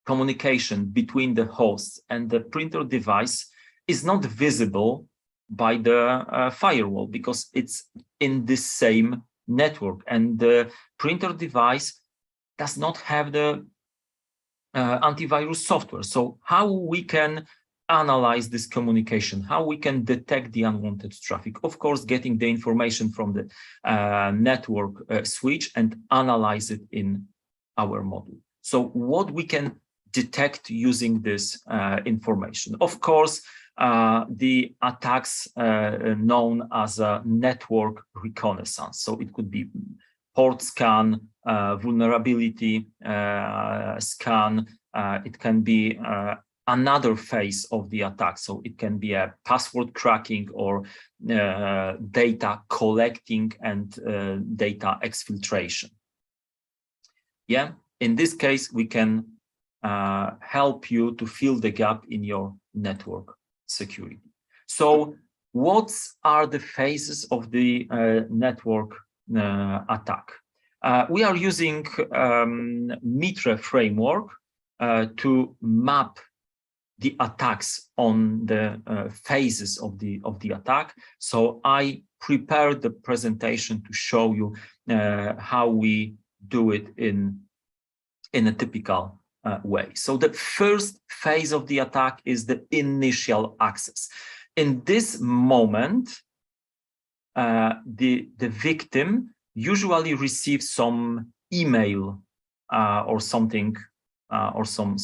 communication between the hosts and the printer device is not visible by the firewall, because it's in the same network, and the printer device does not have the antivirus software. So how we can analyze this communication, how we can detect the unwanted traffic? Of course, getting the information from the network switch and analyze it in our model. So what we can detect using this information? Of course, the attacks known as a network reconnaissance. So it could be port scan, vulnerability scan. It can be another phase of the attack. So it can be a password cracking or data collecting and data exfiltration. Yeah, in this case, we can help you to fill the gap in your network security. So what are the phases of the network attack? We are using Mitre framework to map the attacks on the phases of the attack. So I prepared the presentation to show you how we do it in a typical way. So the first phase of the attack is the initial access. In this moment, the victim usually receives some email or something, or some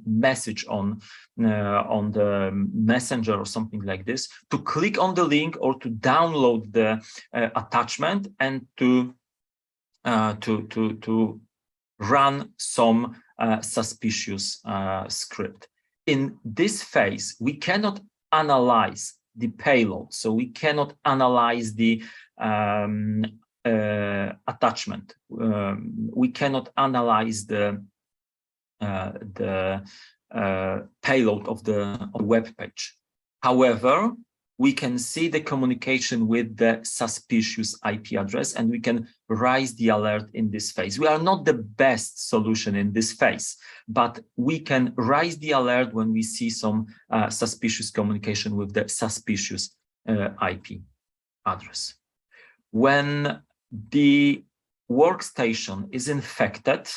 message on the messenger or something like this, to click on the link or to download the attachment and to run some suspicious script. In this phase, we cannot analyze the payload, so we cannot analyze the attachment. We cannot analyze the payload of the web page. However, we can see the communication with the suspicious IP address, and we can raise the alert in this phase. We are not the best solution in this phase, but we can raise the alert when we see some suspicious communication with the suspicious IP address. When the workstation is infected,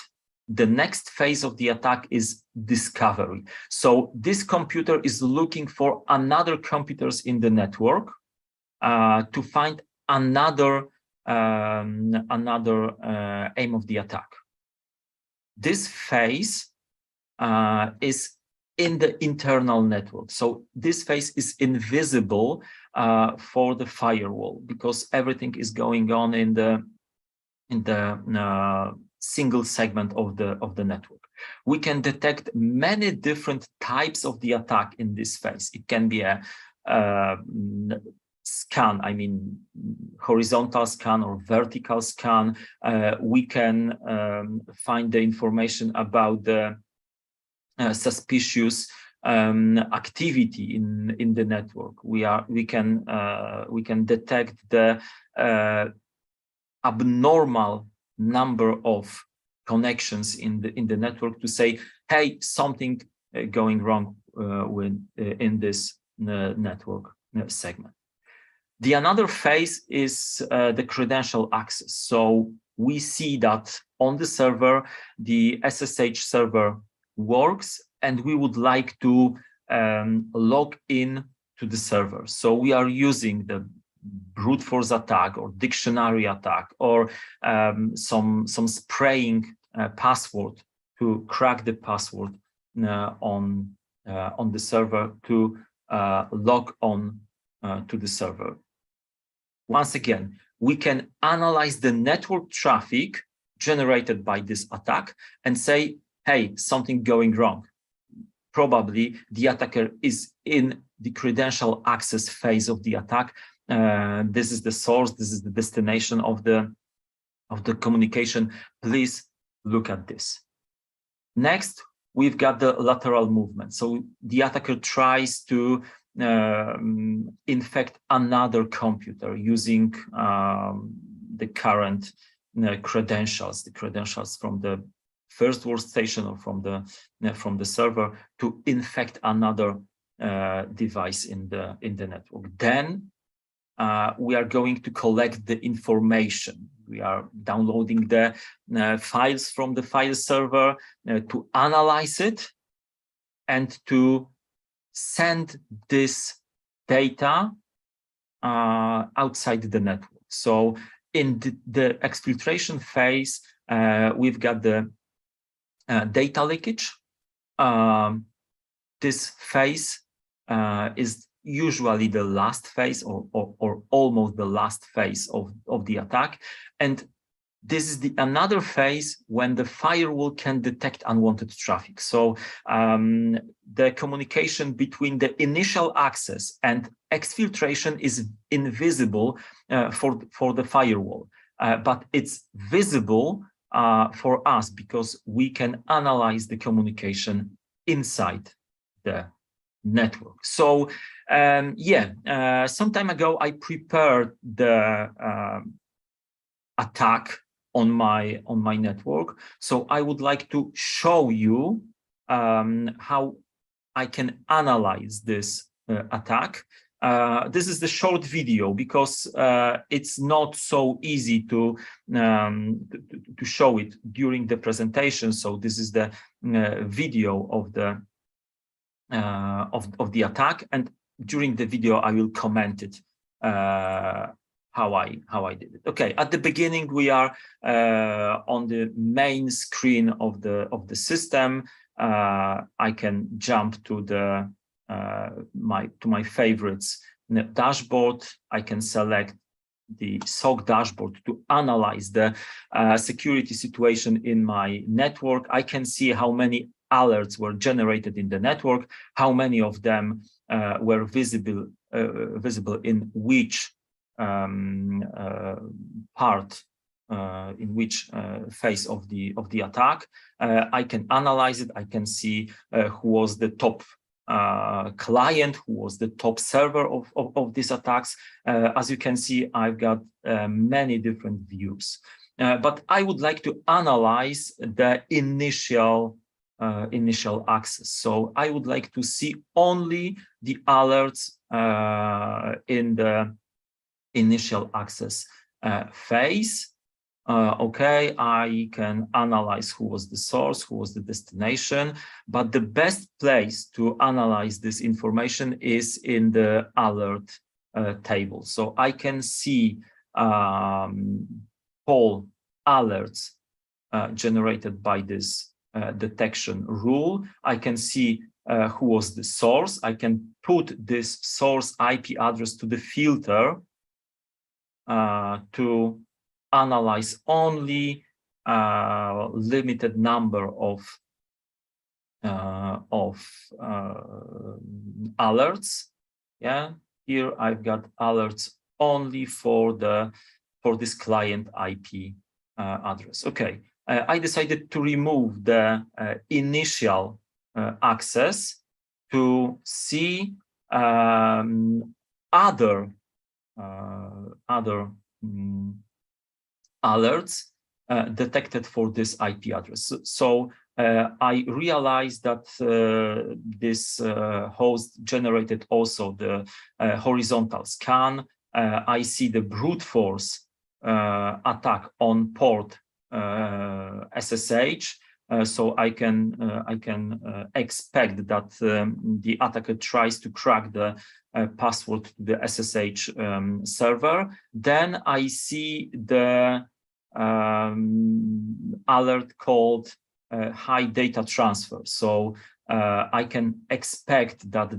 the next phase of the attack is discovery. So this computer is looking for another computers in the network to find another aim of the attack. This phase is in the internal network. So this phase is invisible for the firewall, because everything is going on in the single segment of the network. We can detect many different types of the attack in this phase. It can be a scan, I mean horizontal scan or vertical scan. We can find the information about the suspicious activity in the network. We can detect the abnormal number of connections in the network to say, hey, something going wrong in this network segment. The another phase is the credential access. So we see that on the server, the SSH server works, and we would like to log in to the server. So we are using the brute force attack or dictionary attack or some spraying password to crack the password on the server to log on to the server. Once again, we can analyze the network traffic generated by this attack and say, hey, something going wrong. Probably the attacker is in the credential access phase of the attack. This is the source, this is the destination of the communication. Please look at this. Next, we've got the lateral movement. So the attacker tries to infect another computer using the current credentials, the credentials from the first workstation or from the server to infect another device in the network. Then we are going to collect the information. We are downloading the files from the file server to analyze it and to send this data outside the network. So in the exfiltration phase, we've got the data leakage. This phase is usually the last phase or almost the last phase of the attack. And this is another phase when the firewall can detect unwanted traffic. So the communication between the initial access and exfiltration is invisible for the firewall, but it's visible for us because we can analyze the communication inside the network. So some time ago I prepared the attack on my network. So I would like to show you how I can analyze this attack. This is the short video because it's not so easy to show it during the presentation. So this is the video of the attack, and during the video I will comment it how I did it. Okay, at the beginning we are on the main screen of the system. I can jump to the my favorites dashboard. I can select the SOC dashboard to analyze the security situation in my network. I can see how many alerts were generated in the network, how many of them were visible in which part, in which phase of the attack. I can analyze it. I can see who was the top client, who was the top server of these attacks. As you can see, I've got many different views, but I would like to analyze the initial access. So I would like to see only the alerts in the initial access phase. Okay, I can analyze who was the source, who was the destination, but the best place to analyze this information is in the alert table. So I can see all alerts generated by this detection rule. I can see who was the source. I can put this source IP address to the filter to analyze only limited number of alerts. Yeah, here I've got alerts only for this client IP address. Okay, I decided to remove the initial access to see other alerts detected for this IP address. So I realized that this host generated also the horizontal scan. I see the brute force attack on port SSH. So I can expect that the attacker tries to crack the password to the SSH server. Then I see the alert called high data transfer. So I can expect that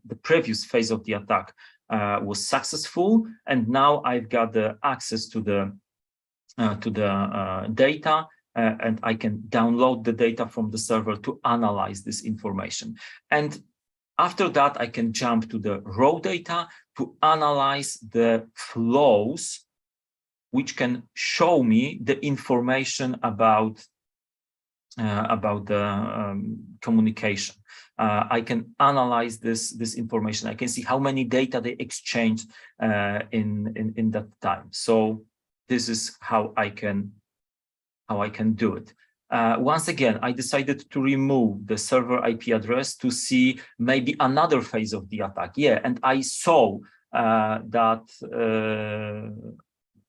the previous phase of the attack was successful, and now I've got the access to the data, and I can download the data from the server to analyze this information. And after that, I can jump to the raw data to analyze the flows, which can show me the information about the communication. I can analyze this information. I can see how many data they exchanged in that time. So this is how I can do it. Once again, I decided to remove the server IP address to see maybe another phase of the attack. Yeah, and I saw that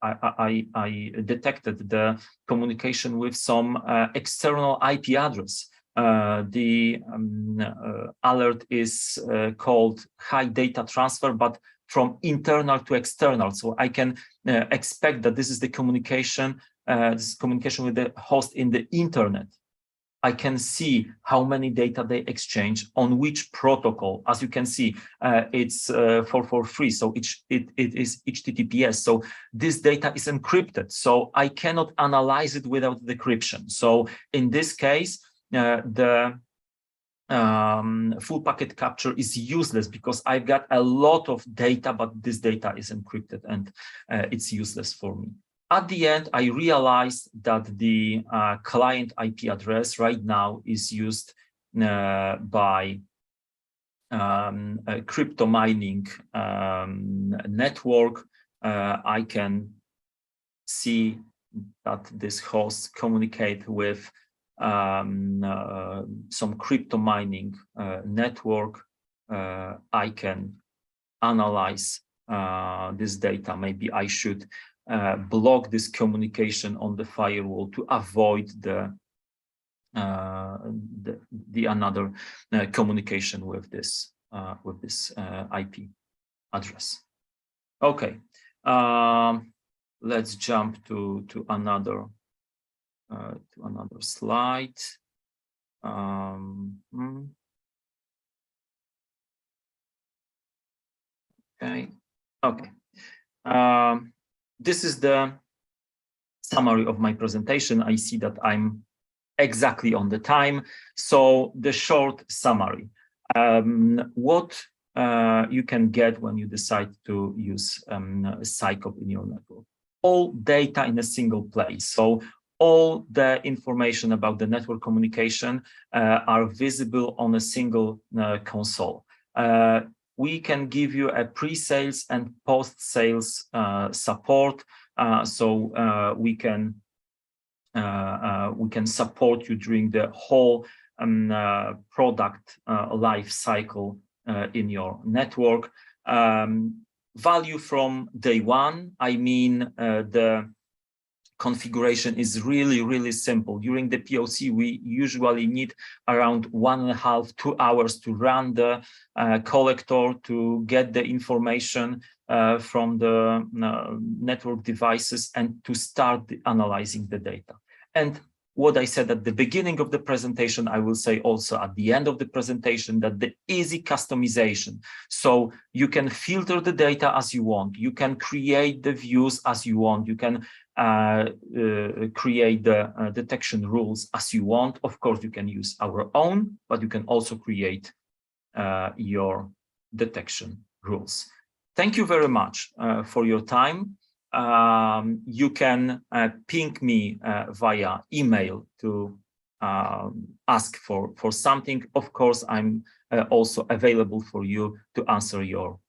I detected the communication with some external IP address. The alert is called high data transfer, but from internal to external. So I can expect that this is the communication. This is communication with the host in the internet. I can see how many data they exchange on which protocol. As you can see, it's 443, so it is HTTPS. So this data is encrypted, so I cannot analyze it without decryption. So in this case, the full packet capture is useless because I've got a lot of data, but this data is encrypted and it's useless for me. At the end, I realized that the client IP address right now is used by a crypto mining network. I can see that this host communicate with some crypto mining network. I can analyze this data. Maybe I should block this communication on the firewall to avoid the another communication with this IP address. Okay, let's jump to another slide. Okay. This is the summary of my presentation. I see that I'm exactly on the time. So the short summary, what you can get when you decide to use Sycope in your network. All data in a single place. So all the information about the network communication are visible on a single console. We can give you a pre-sales and post-sales support, so we can support you during the whole product life cycle in your network. Value from day one, I mean the configuration is really simple. During the POC, we usually need around 1.5 to 2 hours to run the collector to get the information from the network devices and to start analyzing the data. And what I said at the beginning of the presentation, I will say also at the end of the presentation, that the easy customization. So you can filter the data as you want. You can create the views as you want. You can create the detection rules as you want. Of course, you can use our own, but you can also create your detection rules. Thank you very much for your time. You can ping me via email to ask for something. Of course, I'm also available for you to answer your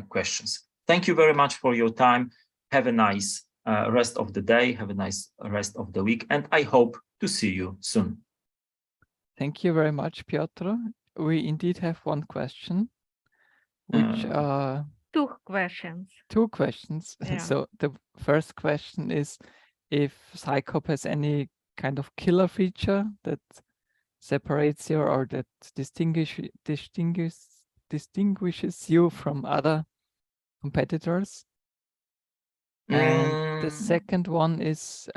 questions. Thank you very much for your time. Have a nice rest of the day. Have a nice rest of the week, and I hope to see you soon. Thank you very much, Piotr. We indeed have one question, which Two questions. Two questions. Yeah. So the first question is if Sycope has any kind of killer feature that separates you or that distinguishes you from other competitors. And the second one is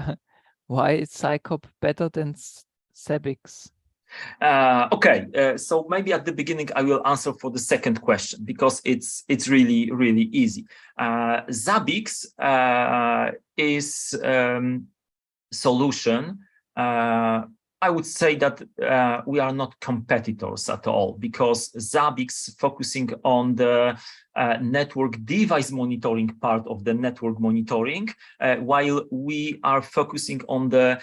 why is Sycope better than Zabbix? Okay, so maybe at the beginning I will answer for the second question because it's really easy. Zabbix is solution. I would say that we are not competitors at all because Zabbix focusing on the network device monitoring part of the network monitoring, while we are focusing on the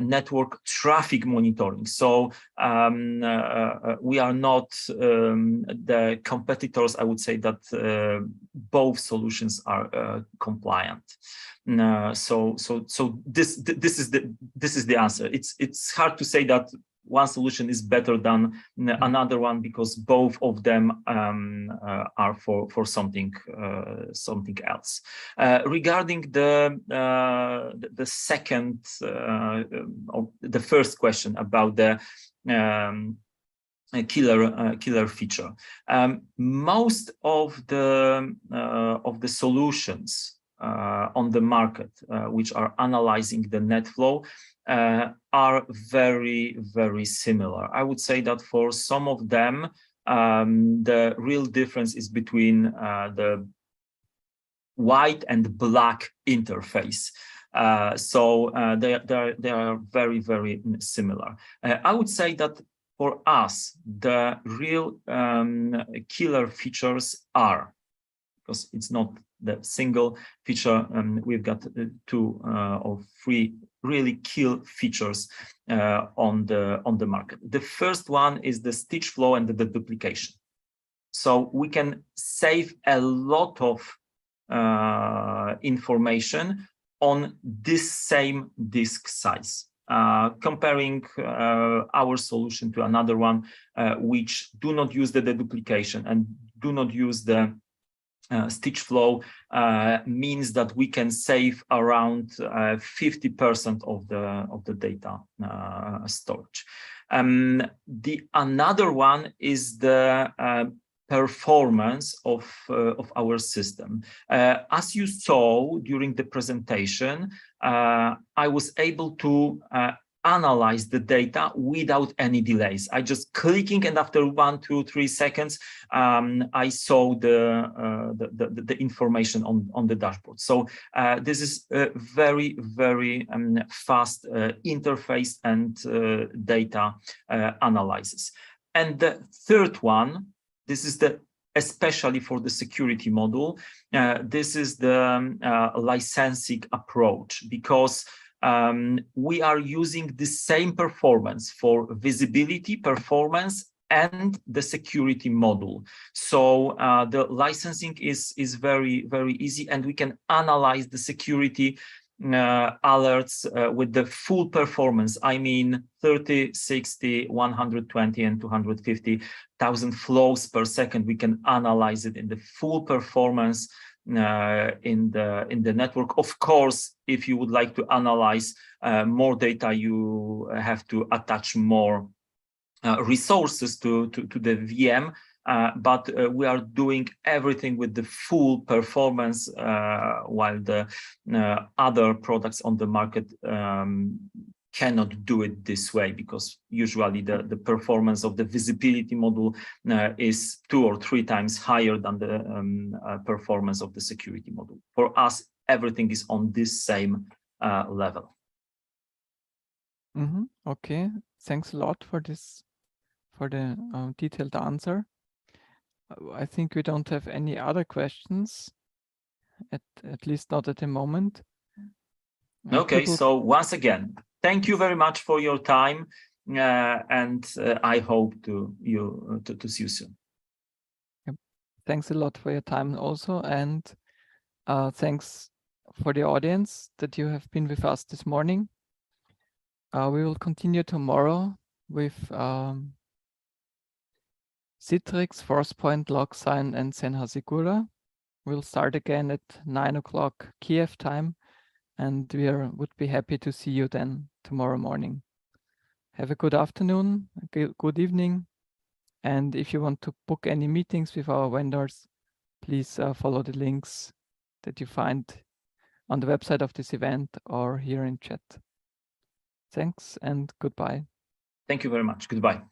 network traffic monitoring. So we are not the competitors. I would say that both solutions are compliant. So this is the answer. It's hard to say that one solution is better than another one because both of them are for something else. Regarding the second or the first question about the killer feature, most of the solutions on the market which are analyzing the net flow are very similar. I would say that for some of them the real difference is between the white and black interface. So they are very similar. I would say that for us the real killer features are, because it's not the single feature, we've got 2 or 3 really key features on the market. The first one is the stitch flow and the deduplication. So we can save a lot of information on this same disk size. Comparing our solution to another one which do not use the deduplication and do not use the stitch flow, means that we can save around 50% of the data storage. The another one is the performance of our system. As you saw during the presentation, I was able to analyze the data without any delays. I just clicking, and after 1, 2, 3 seconds, I saw the information on the dashboard. So this is a very fast interface and data analysis. And the third one, this is especially for the security module, this is the licensing approach, because we are using the same performance for visibility, performance, and the security module. So the licensing is very easy, and we can analyze the security alerts with the full performance. I mean 30, 60, 120, and 250,000 flows per second. We can analyze it in the full performance in the network. Of course, if you would like to analyze more data, you have to attach more resources to the VM, but we are doing everything with the full performance, while the other products on the market cannot do it this way, because usually the performance of the visibility module is 2 or 3 times higher than the performance of the security module. For us, everything is on this same level. Okay, thanks a lot for this, for the detailed answer. I think we don't have any other questions, at least not at the moment. Okay, so once again, thank you very much for your time, and I hope to see you soon. Yep. Thanks a lot for your time also, and thanks for the audience that you have been with us this morning. We will continue tomorrow with Citrix, Forcepoint, Logsign, and Senhasegura. We'll start again at 9 o'clock Kiev time, and we would be happy to see you then tomorrow morning. Have a good afternoon, a good evening, and if you want to book any meetings with our vendors, please follow the links that you find on the website of this event or here in chat. Thanks and goodbye. Thank you very much. Goodbye.